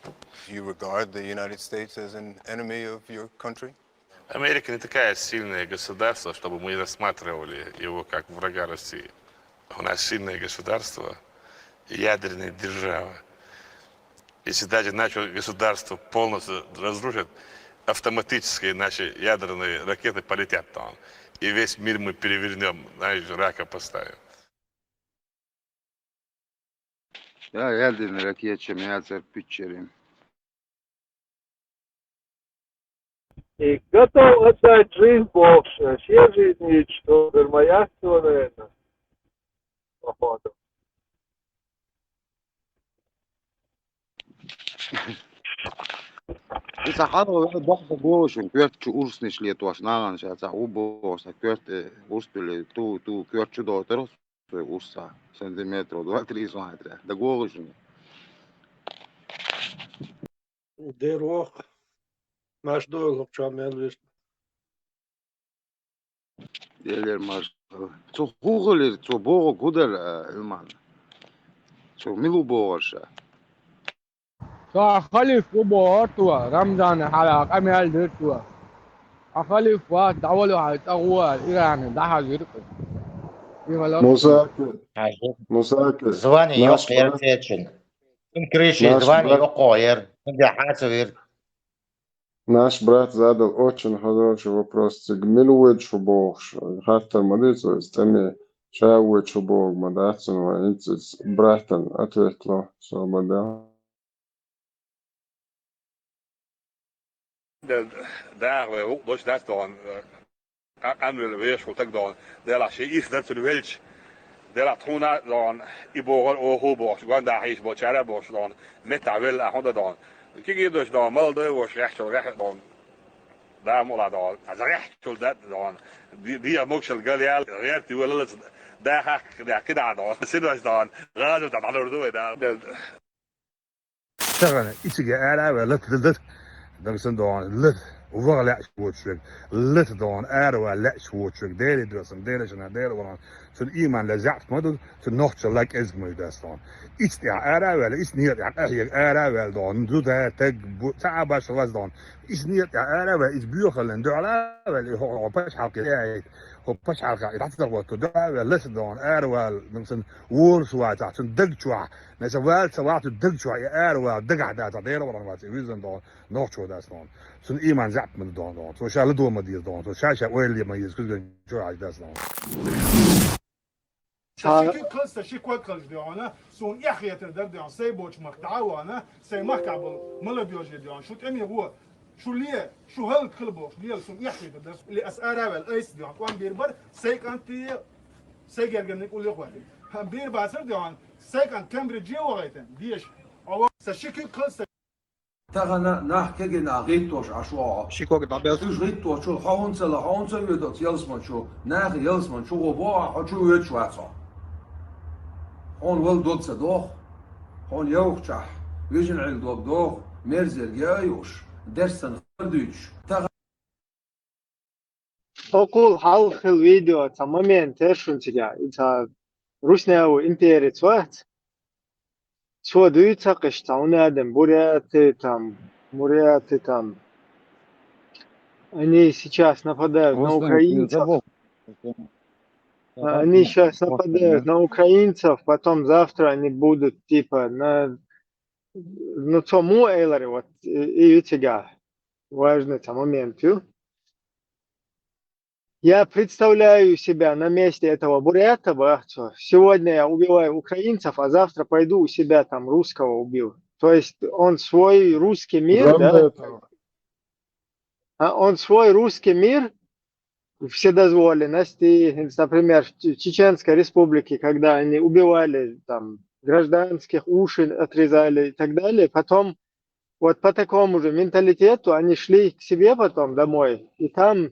You regard the United States as an enemy of your country? Америка не такая сильное государство, чтобы мы рассматривали его как врага России. У нас сильное государство, ядерная держава. Если даже наше государство полностью разрушит, автоматически наши ядерные ракеты полетят там. И весь мир мы перевернем, знаешь, рака поставим. Ya geldin rakiyetçim ya serpüçerim. И готов отдать жизнь Богша. Все жизни, что моя это. Походу. Isa harva bahta goşun kötçü ursnişli tuas nagan şata ubosa köt urspili tu kötçü doteros ursa centimetro 2-3 metre. Da goşun. Derох. Наш дойлок чамелвиш. Deler mar. Çok hugelir, çok boğu kuder ilman. Çok milu boğuşa. خليف وبواتوا رمضان حلق أميال درتوا خليف وات دولوا على تقوى إيران ده حزيرك مساكر Звание yok yer seçin. Kim кричит, звание yok yer. Где хасовир. Наш брат задал очень хороший вопрос. Гмилует шубохш. Хаттер мадицу стами шаует шубох мадацун ваницис братан ответло свобода. Daar ook dus dat dan aan willen wees wat ik dan de la shit is dat de welch de la trona dan iboor o hobo gewoon daar is wat jaren bos dan met daar wel 100 dan kijk je dus dan mal de was recht dan daar moet dan als recht dat dan die moksel gal recht die wel daar كده dan zit dan raad dat aan doen daar شغله إيش قاعد ولا دانسن دان لت وغلا شوتشك لت دان ولا شوتشك ديري درسن ديري شنا ديري وران سن إيمان لزعت مدد سن نوتش لك إزمي داستان إيش ولا إيش نيت ولا دان دودا تج تعب شواز دان إيش نيت ولا إيش بيوخلن دعلا ولا هو باش حقيقي هو باش حقيقي تعرف وقت دعلا لت دان ولا دانسن وورس واتا سن دق شوا نسوال سوات دق شوا ولا دق عدا ديري وران واتي ويزن دان نوتش داستان سن إيمان زعت من دان سو شال دو مدير دان سو شاشة ويلي ما يزكون شو عايز داستان شكل قصة شكوى قلج ديانا سون يحيى تردر ديان سي بوش مقطعة وانا سي مكعب ملا بيوجي ديان شو تأمي هو شو ليه شو هل كل بوش ليه سون يحيى تردر اللي أسأرها والأيس ديان وان بيربر سي كانتي سي جرجن نقول لك واحد هم بير باسر ديان سي كان كامبريدجي وغيتن ديش أو شكل قصة تغنا نحكي جنا غيتوش عشوا شكوك دابيل توش غيتوش شو هونسل يدوت يلسمن شو ناخ يلسمن شو غبا شو يتشواتسا هون ول دوت صدوخ هون يوخشح ويجن عل دوغ مرزر يايوش درسن خردوش أقول حلقة الفيديو تماماً ترشون تجاه إنت روسنا وإمبيري توات شو دويتا قشتاونا دم буряты там. Они сейчас нападают на украинцев. Они сейчас нападают на украинцев, потом завтра они будут типа на тому эйлере вот и тебя важный момент. Я представляю себя на месте этого бурята, что сегодня я убиваю украинцев, а завтра пойду у себя там русского убил. То есть он свой русский мир, да? Он свой русский мир, вседозволенности, например, в Чеченской республике, когда они убивали там гражданских, уши отрезали и так далее, потом вот по такому же менталитету они шли к себе потом домой, и там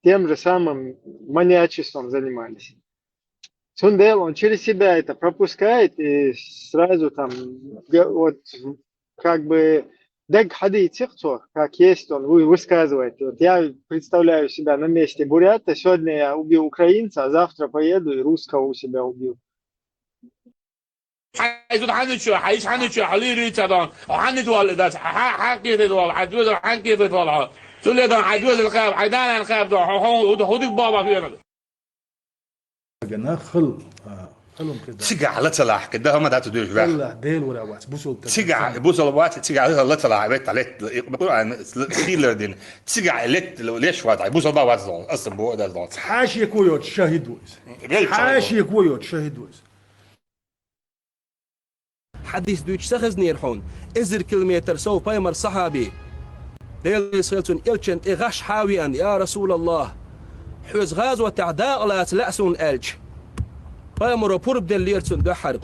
тем же самым маньячеством занимались. Сундел, он через себя это пропускает и сразу там вот как бы как есть, он высказывает. Вот я представляю себя на месте бурята, сегодня я убил украинца, а завтра поеду и русского у себя убил. نخل تسقع لا تلاح كده هم ده تدوش بقى طلع ديل وراوات بوصل تسقع بوصل وقت تسقع لا تلاح بيت عليك بقول عن سيلر دين تسقع لت ليش وقت بوصل بقى وقت اصلا بو ده ده حاشي كويوت شاهد ويز حاشي كويوت شاهد ويز حديث دويتش سخز نيرحون ازر كيلومتر سو بايمر صحابي ديل سيلتون إلشن إغاش حاويا يا رسول الله حوز غاز وتعداء لا تلأسون ألج بايمر بورب ديل ليرتون دو حرب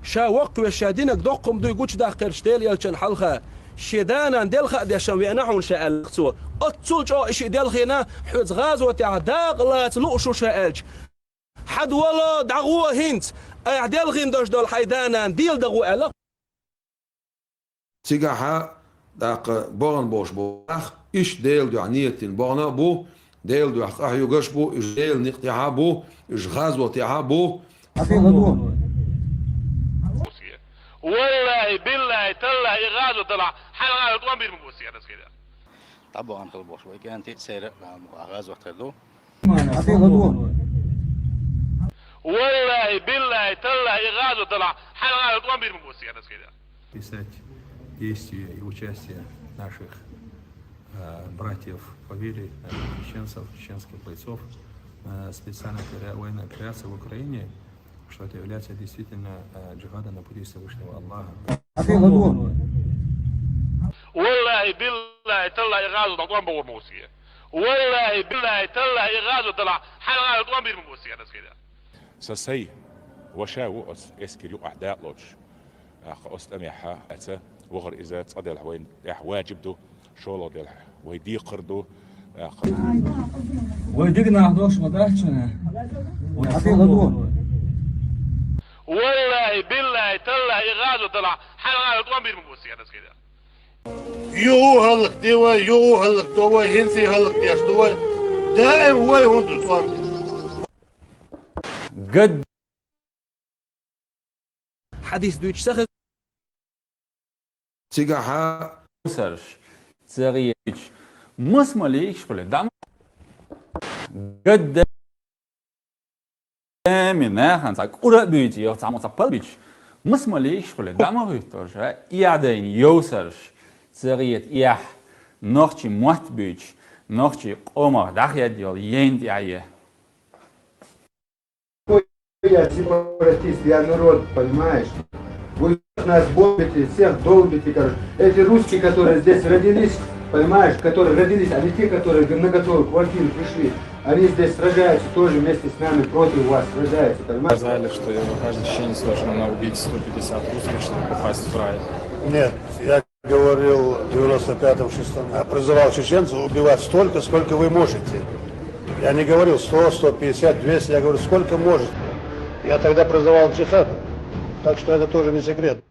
شا وقت وشادينك دوقم دو يقوش دا قرش ديل يلشن حلخة شيدانا ديل خا دي شوينحون شا ألقسو أتسولج أو إشي ديل خينا حوز غاز وتعداء لا تلؤشو شا ألج حد ولا دعوه هنت أي ديل غين دوش دول حيدانا ديل دغو ألا تيجاها داق بورن بوش بوخ إيش ديل دو عنيتين بورنا بو ديل دو أخ يوغش بو إيش ديل نقطعها بو إيش غاز وتعها بو والله بالله تالله غاز طلع حال غاز طوان بير مبوسي هذا كده طبعا طلبوا شوي كانت سير غاز وقتلو والله بالله تالله غاز طلع حال غاز طوان بير مبوسي هذا كده писать действия и участие наших братьев по вере, чеченцев, чеченских бойцов, специальной военной операции в Украине, что это является действительно джихадом на пути Всевышнего Аллаха. والله بالله تالله غاز طوان بور مبوسي والله بالله تالله غاز طلع حال غاز طوان بير مبوسي هذا كده سسي وشاو اسكيلو اعداء لوش أست أميحة أتا وغر إذا تصدي الحوين واجب دو شولو ديل ويدي قردو ويديقنا عدوش مداحشنا ويحفيق دو والله بالله تالله غازو طلع حال غازو طوان بير مبوسي هذا كده يو هلق ديوا يو هلق دوا هنسي هلق دياش دوا دائم هو هون الفرق قد حديث دويتش سخز تيجاها سرش تغييش مسمليش كل دم قد من خمسة كورة بيجي أو تعمل تقبل بيج مسمليش كل دم بيتوش يعدين يوسرش تغيير يح نختي موت بيج نختي قمر داخل ديال يند يعيه Я сепаратист, я народ, понимаешь? Вы нас бомбите, всех долбите, короче. Эти русские, которые здесь родились, понимаешь, которые родились, а не те, которые на готовую квартиру пришли, они здесь сражаются тоже вместе с нами против вас, сражаются, понимаешь? Сказали, что каждый чеченец должен убить 150 русских, чтобы попасть в рай. Нет, я говорил в 95-м, 6-м, я призывал чеченцев убивать столько, сколько вы можете. Я не говорил 100, 150, 200, я говорю, сколько можете. Я тогда призывал джихад, так что это тоже не секрет.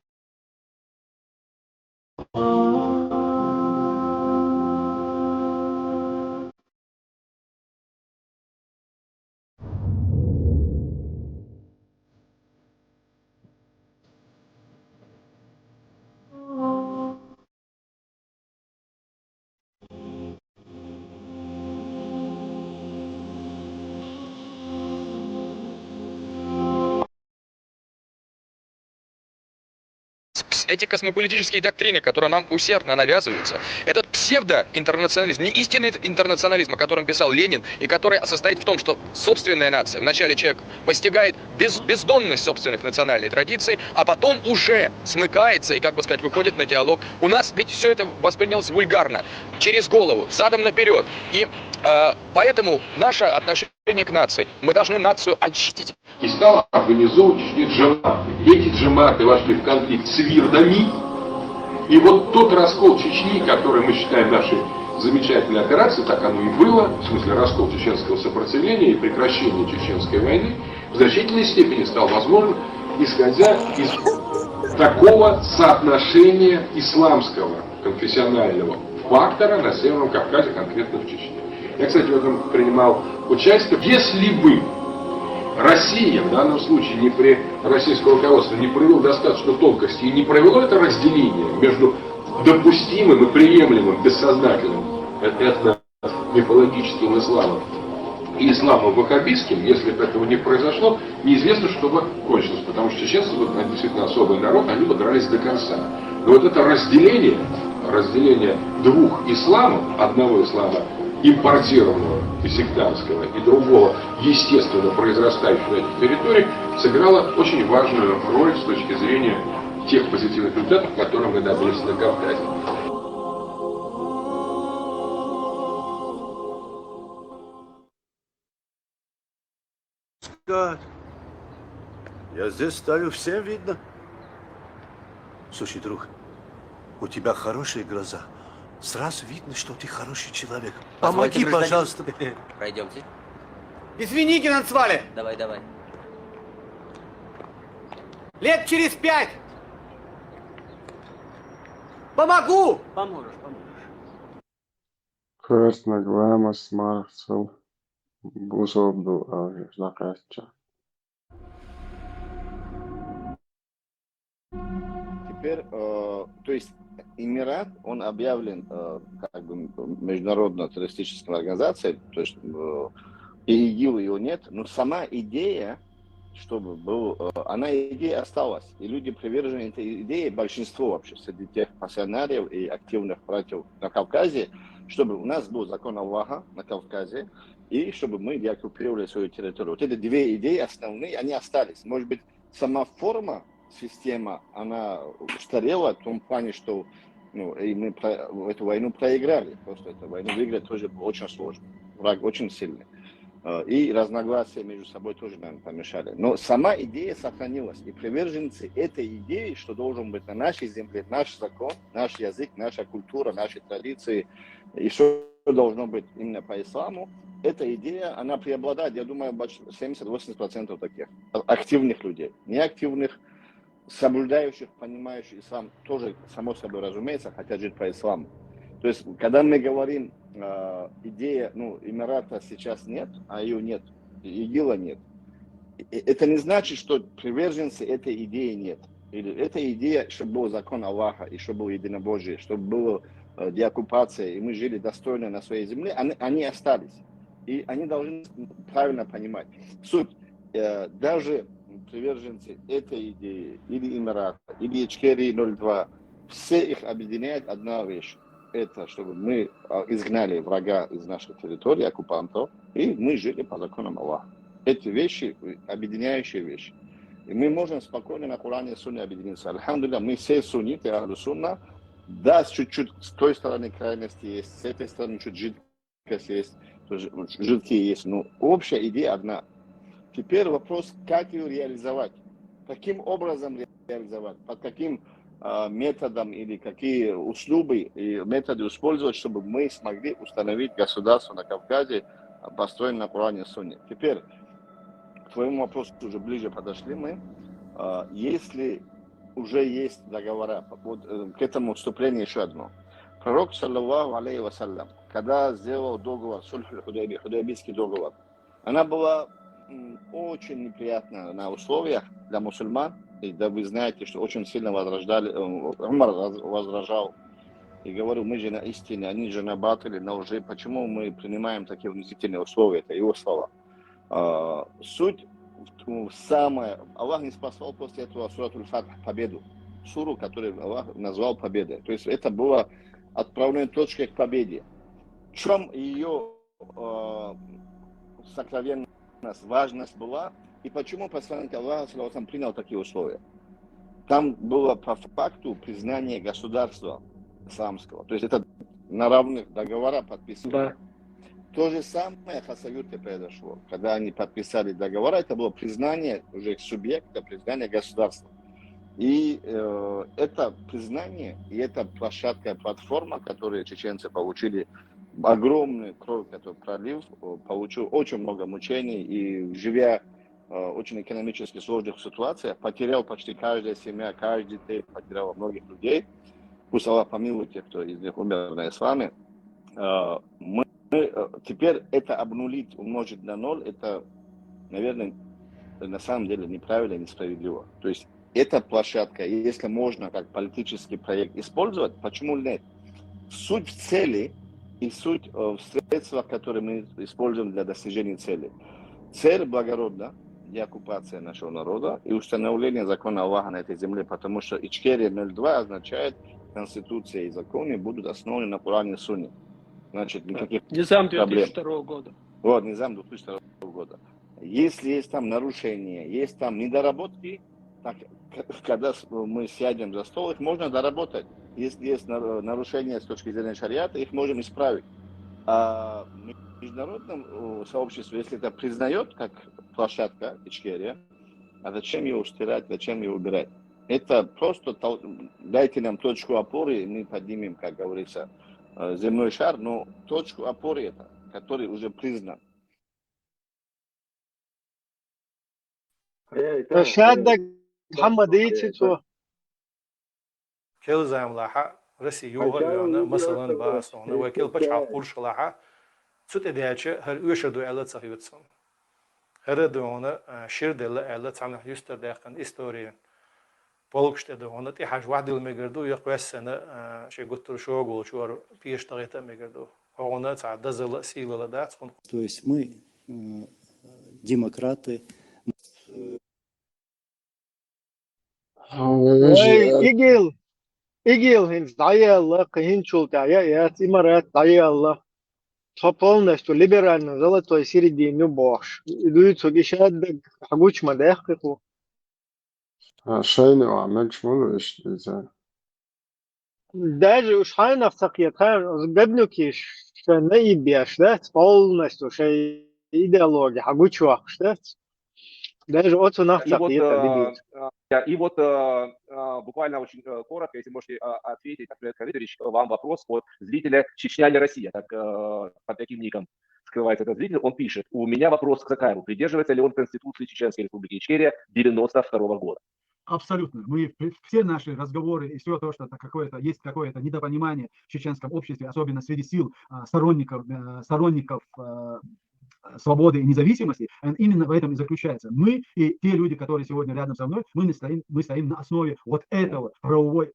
Эти космополитические доктрины, которые нам усердно навязываются, этот псевдоинтернационализм, не истинный интернационализм, о котором писал Ленин, и который состоит в том, что собственная нация, вначале человек постигает бездонность собственных национальных традиций, а потом уже смыкается и, как бы сказать, выходит на диалог. У нас ведь все это воспринялось вульгарно, через голову, задом наперед. И поэтому наше отношение к нации, мы должны нацию очистить. И стал организовывать джаматы. Эти джаматы вошли в конфликт с вирдами. И вот тот раскол Чечни, который мы считаем нашей замечательной операцией, так оно и было, в смысле раскол чеченского сопротивления и прекращение чеченской войны, в значительной степени стал возможен, исходя из такого соотношения исламского конфессионального фактора на Северном Кавказе, конкретно в Чечне. Я, кстати, в этом принимал участие. Если бы Россия, в данном случае не при российском руководстве, не провело достаточно тонкости и не провело это разделение между допустимым и приемлемым бессознательным этно-мифологическим исламом исламом ваххабитским, если бы этого не произошло, неизвестно, что бы кончилось. Потому что чеченцы, вот, они действительно особый народ, они бы дрались до конца. Но вот это разделение двух исламов, одного ислама импортированного и сектантского, и другого, естественно, произрастающего на этих территориях, сыграло очень важную роль с точки зрения тех позитивных результатов, которые мы добились на Кавказе. Я здесь стою, всем видно. Слушай, друг, у тебя хорошие глаза. Сразу видно, что ты хороший человек. Помоги, пожалуйста. Пройдемте. Извините, Нацвали. Давай. Лет через 5. Помогу. Поможешь. Körsnäglämas Marcel Бузовду Жакача. Теперь, то есть Эмират, он объявлен как бы международной террористической организацией, то есть и ИГИЛ его нет, но сама идея, чтобы был, идея осталась, и люди привержены этой идее, большинство вообще среди тех пассионариев и активных братьев на Кавказе, чтобы у нас был закон Аллаха на Кавказе, и чтобы мы деоккупировали свою территорию. Вот эти две идеи основные, они остались. Может быть, сама форма, система, она устарела в том плане, что и мы эту войну проиграли. Просто эту войну выиграть тоже было очень сложно. Враг очень сильный. И разногласия между собой тоже, наверное, помешали. Но сама идея сохранилась. И приверженцы этой идеи, что должен быть на нашей земле наш закон, наш язык, наша культура, наши традиции, и что должно быть именно по исламу, эта идея, она преобладает, я думаю, 70-80% таких активных людей. Неактивных, соблюдающих, понимающих ислам, тоже, само собой разумеется, хотят жить по исламу. То есть, когда мы говорим, идея, Эмирата сейчас нет, а ее нет, ИГИЛа нет, это не значит, что приверженцы этой идеи нет. Или эта идея, чтобы был закон Аллаха, и чтобы было единобожие, чтобы была деоккупация, и мы жили достойно на своей земле, они остались. И они должны правильно понимать. Суть, даже приверженцы этой идеи, или Эмирата, или Ичкерии 02, все их объединяет одна вещь. Это чтобы мы изгнали врага из нашей территории, оккупантов, и мы жили по законам Аллаха. Эти вещи, объединяющие вещи. И мы можем спокойно на Коране и Сунне объединиться. Альхамдулилля, мы все сунниты, ахлу сунна. Да, чуть-чуть с той стороны крайности есть, с этой стороны чуть жидкость есть, жидкие есть, но общая идея одна. Теперь вопрос, как ее реализовать, каким образом реализовать, под каким методом или какие услуги и методы использовать, чтобы мы смогли установить государство на Кавказе, построенное на Коране и Сунне. Теперь к твоему вопросу уже ближе подошли мы. Если уже есть договора, вот к этому вступлению еще одно. Пророк, саллаллаху алейхи вассалям, когда сделал договор, Худайбийский договор, она была очень неприятна на условиях для мусульман. И да, вы знаете, что очень сильно Умар возражал и говорил, мы же на истине, они же на батиле, на лжи. Почему мы принимаем такие унизительные условия? Это его слова. Суть самая... Аллах не спасал после этого суратуль Фатх, победу. Суру, которую Аллах назвал победой. То есть это была отправной точкой к победе. В чем ее сокровенность, важность была? И почему посланник Аллаха принял такие условия? Там было по факту признание государства исламского. То есть это на равных договора подписаны. Да. То же самое в Хасавюрте произошло. Когда они подписали договора, это было признание уже субъекта, признание государства. И это признание, и эта площадка, платформа, которую чеченцы получили, огромный кровь, который пролив, получил очень много мучений, и живя очень экономически сложных ситуациях, потерял почти каждая семья, каждый день потерял многих людей. Пусть Аллах помилует тех, кто из них умер на исламе. Мы теперь это обнулить, умножить на 0, это, наверное, на самом деле неправильно и несправедливо. То есть эта площадка, если можно как политический проект использовать, почему нет? Суть в цели и суть в средствах, которые мы используем для достижения цели. Цель благородна, деоккупация нашего народа и установление закона Аллаха на этой земле, потому что Ичкерия 02 означает, Конституция и законы будут основаны на Коране и Сунне. Значит, никаких Низам проблем. 2002 года. Вот, Низам 2002 года. Если есть там нарушения, есть там недоработки, так, когда мы сядем за стол, их можно доработать. Если есть нарушения с точки зрения шариата, их можем исправить. А в международном сообществе, если это признает как площадка Ичкерия, а зачем его стирать, зачем его убирать? Это просто дайте нам точку опоры, и мы поднимем, как говорится, земной шар, но точку опоры это, который уже признан. شادك محمد يتشو كل زعم لاحا رسي يوغا يعني مثلا باس أنا وكل بتشع قرش لاحا سوت إدياتش هر يشردو على صحيفتهم هر دونا شرد على تعمل يستر داخل إستوريا بولكشت دونا تي حاج واحد اللي مقدرو يقوس سنة شيء قلت شغل شو فيش طريقة مقدرو هونا تعد زل سيلة لدات. То есть мы демократы. إيجيل هنز دعية الله قهين شول تعيات إمارات دعية الله полностью либерально золотой середине баш. Идут сюда шадок حقوش مداخله. شيء ما عملش ملو إيش إذا Даже уж хайна в такие габнюки что не бьешь, да, полностью что идеология حقوش вахш, да. Даже от нас И вот буквально очень коротко, если можете ответить, Ахмед Халидович, вам вопрос от зрителя «Чечня или Россия», так, под таким ником скрывается этот зритель, он пишет: у меня вопрос к Закаеву, придерживается ли он Конституции Чеченской Республики Ичкерия 92 года? Абсолютно. Мы все наши разговоры и все то, что есть какое-то недопонимание в чеченском обществе, особенно среди сил сторонников свободы и независимости, именно в этом и заключается. Мы и те люди, которые сегодня рядом со мной, мы стоим на основе вот этого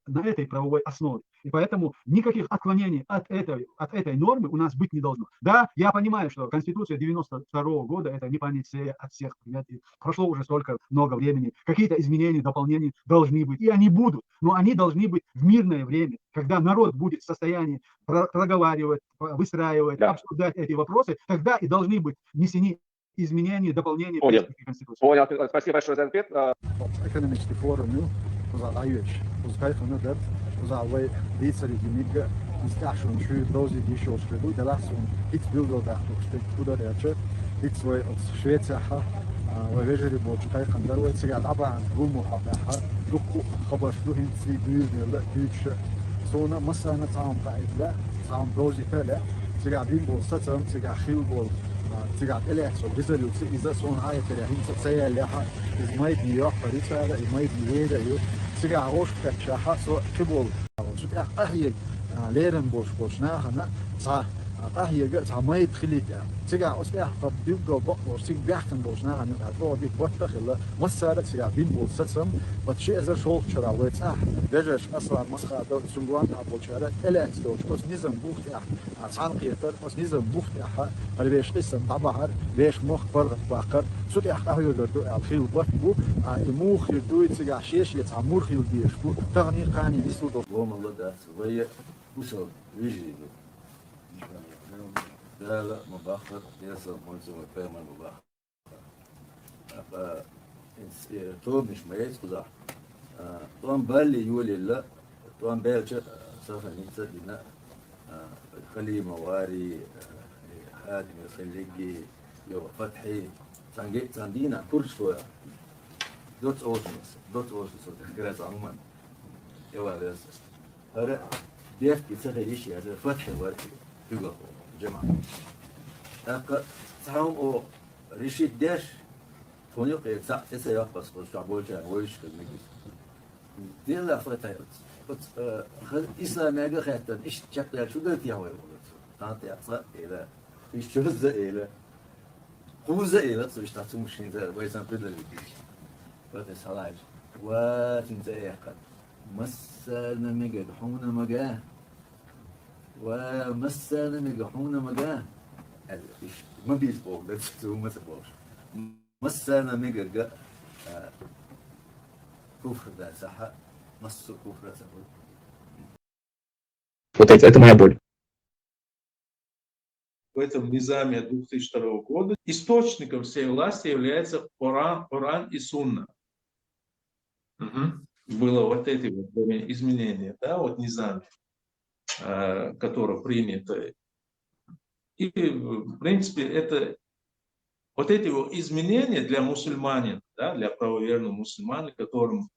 на этой правовой основе. И поэтому никаких отклонений от этой нормы у нас быть не должно. Да, я понимаю, что Конституция 92 года это не панацея от всех понятий. Прошло уже столько много времени. Какие-то изменения, дополнения должны быть. И они будут. Но они должны быть в мирное время, когда народ будет в состоянии проговаривать, выстраивать, обсуждать эти вопросы, тогда и должны быть внесены изменения, дополнения в Конституцию. Понял. Спасибо большое за ответ. Экономический форум, uzalay lietsari dimiga istashun shu dozi disho shredu delasun it bildo da xte kudarecha it svoy od Швеция ha وجري بوجهي خندر وتسجع طبعا قوموا حبها لقوا خبر شلون في بيوت لا بيوت صونا مثلا تعام بعيد لا تعام دوزي فلا تسجع بين بوسط تسجع خيل بول تسجع إليكسو بيزلوا إذا صون هاي تريحين تسيا لها إذا ما يدي يروح فريسة إذا ما يدي ويدا يو تسجع روش كتشاحة سو كبول شو أهيل ليرن بوش ناخنا صح أهيل جت ما يدخلي تسجع أسبوع فبيبقى بقى سيج بيحكم بوش ناخنا أتوقع بيك وتدخل مسارة تسجع بين بوسط وتشي إذا شغل شرا ويتسح بيجش أصلا مسخة دو سنجوان أبو شرا إليكس دوش بس نظام بوخت عن قيتر بس نظام بوخت اللي بيش قسم طبعا بيش مخ فرق باقر سوت أهيل دو الخيل بو الموخ يدو تسجع شيش يتعمر خيل بيش بو تغني قاني بيسود قوم الله ده وهي وصل يجري لا لا مباخر يصل منزل الفهم المباخر توم مش ميز كذا توم بالي يولي لا توم بالش سافر نيتنا خلي مواري هادي خليجي يو فتحي ساندينا كل شويه دوت اوسنس كراس عموما يو هذا هذا ديف كيسخي شيء هذا فتحي وركي يقول جماعه أك سام أو رشيد داش فونيو قيد ساعة تسعة بس كل شعبول جا ويش كمية دي لا فتاة بس إسلام يجا خاتن إيش شكل شو ده تياوي تانت يعصى إلى إيش شو ذا إلى هو ذا إلى سويش تاسو مشين ذا ويسان بدل بيجي بس هلاج واتن ذا يأكل مثلا مجد حونا مجا ومسانا مجحونا مجان ما بيسبوك ده ما سبوش مسانا مجا كفر ده صح مصر كفر سبب. Вот это моя боль. В этом низаме 2002 года источником всей власти является Коран и Сунна. Было вот эти вот изменения, да, вот низаме, которые приняты. И, в принципе, это вот эти вот изменения для мусульманина, да, для правоверного мусульмана, которым,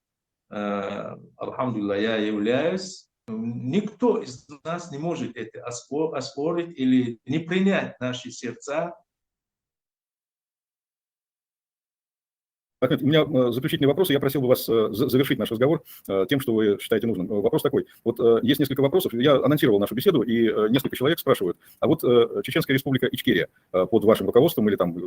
алхамдулилlah, я являюсь, никто из нас не может это оспорить или не принять наши сердца. Ахмед, у меня заключительный вопрос, и я просил бы вас завершить наш разговор тем, что вы считаете нужным. Вопрос такой. Вот есть несколько вопросов. Я анонсировал нашу беседу, и несколько человек спрашивают. А вот Чеченская республика Ичкерия под вашим руководством, или там,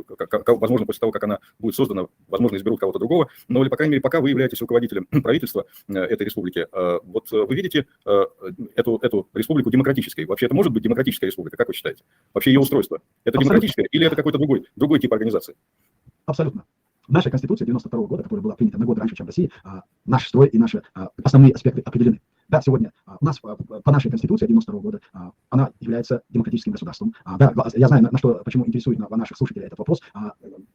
возможно, после того, как она будет создана, возможно, изберут кого-то другого, но или, по крайней мере, пока вы являетесь руководителем правительства этой республики, вот вы видите эту республику демократической? Вообще это может быть демократическая республика? Как вы считаете? Вообще ее устройство? Это демократическое или это какой-то другой тип организации? Абсолютно. Наша Конституция 92 года, которая была принята на год раньше, чем в России, наш строй и наши основные аспекты определены. Да, сегодня у нас по нашей Конституции 92 года она является демократическим государством. Да, я знаю, почему интересует наших слушателей этот вопрос.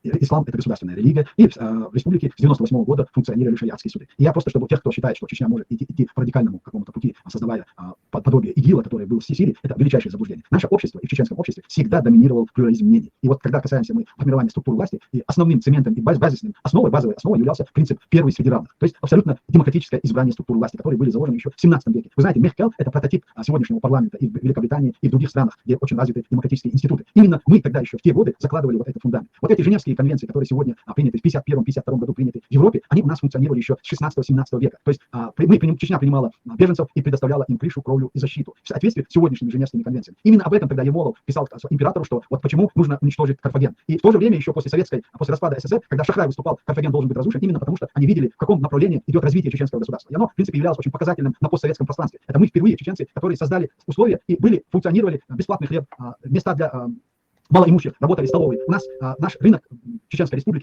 Ислам — это государственная религия, и в республике с 98 года функционировали шариатские суды. И я просто, чтобы тех, кто считает, что Чечня может идти по радикальному какому-то пути, создавая подобие ИГИЛа, который был в Сирии, это величайшее заблуждение. Наше общество и в чеченском обществе всегда доминировал плюрализм мнений. И вот когда касаемся мы формирования структур власти, и основным цементом и базовой основой являлся принцип первый среди равных. То есть абсолютно демократическое избрание структур власти, которые были заложены еще в 17 веке. Вы знаете, Мехкел — это прототип сегодняшнего парламента и в Великобритании, и в других странах, где очень развиты демократические институты. Именно мы тогда еще в те годы закладывали вот этот фундамент. Вот эти Женевские конвенции, которые сегодня приняты в 51-52 году приняты в Европе, они у нас функционировали еще с 16-17 века. То есть Чечня принимала беженцев и предоставляла им крышу, кровлю и защиту в соответствии с сегодняшними Женевскими конвенциями. Именно об этом тогда Ермолов писал императору, что вот почему нужно уничтожить Карфаген. И в то же время еще после распада СССР, когда Шахрай выступал, Карфаген должен быть разрушен, именно потому что они видели, в каком направлении идет развитие чеченского государства. И оно, в принципе, являлось очень показательным на постсоветском пространстве. Это мы впервые, чеченцы, которые создали условия и функционировали бесплатный хлеб, места для малоимущих, работали столовые. У нас наш рынок Чеченской республики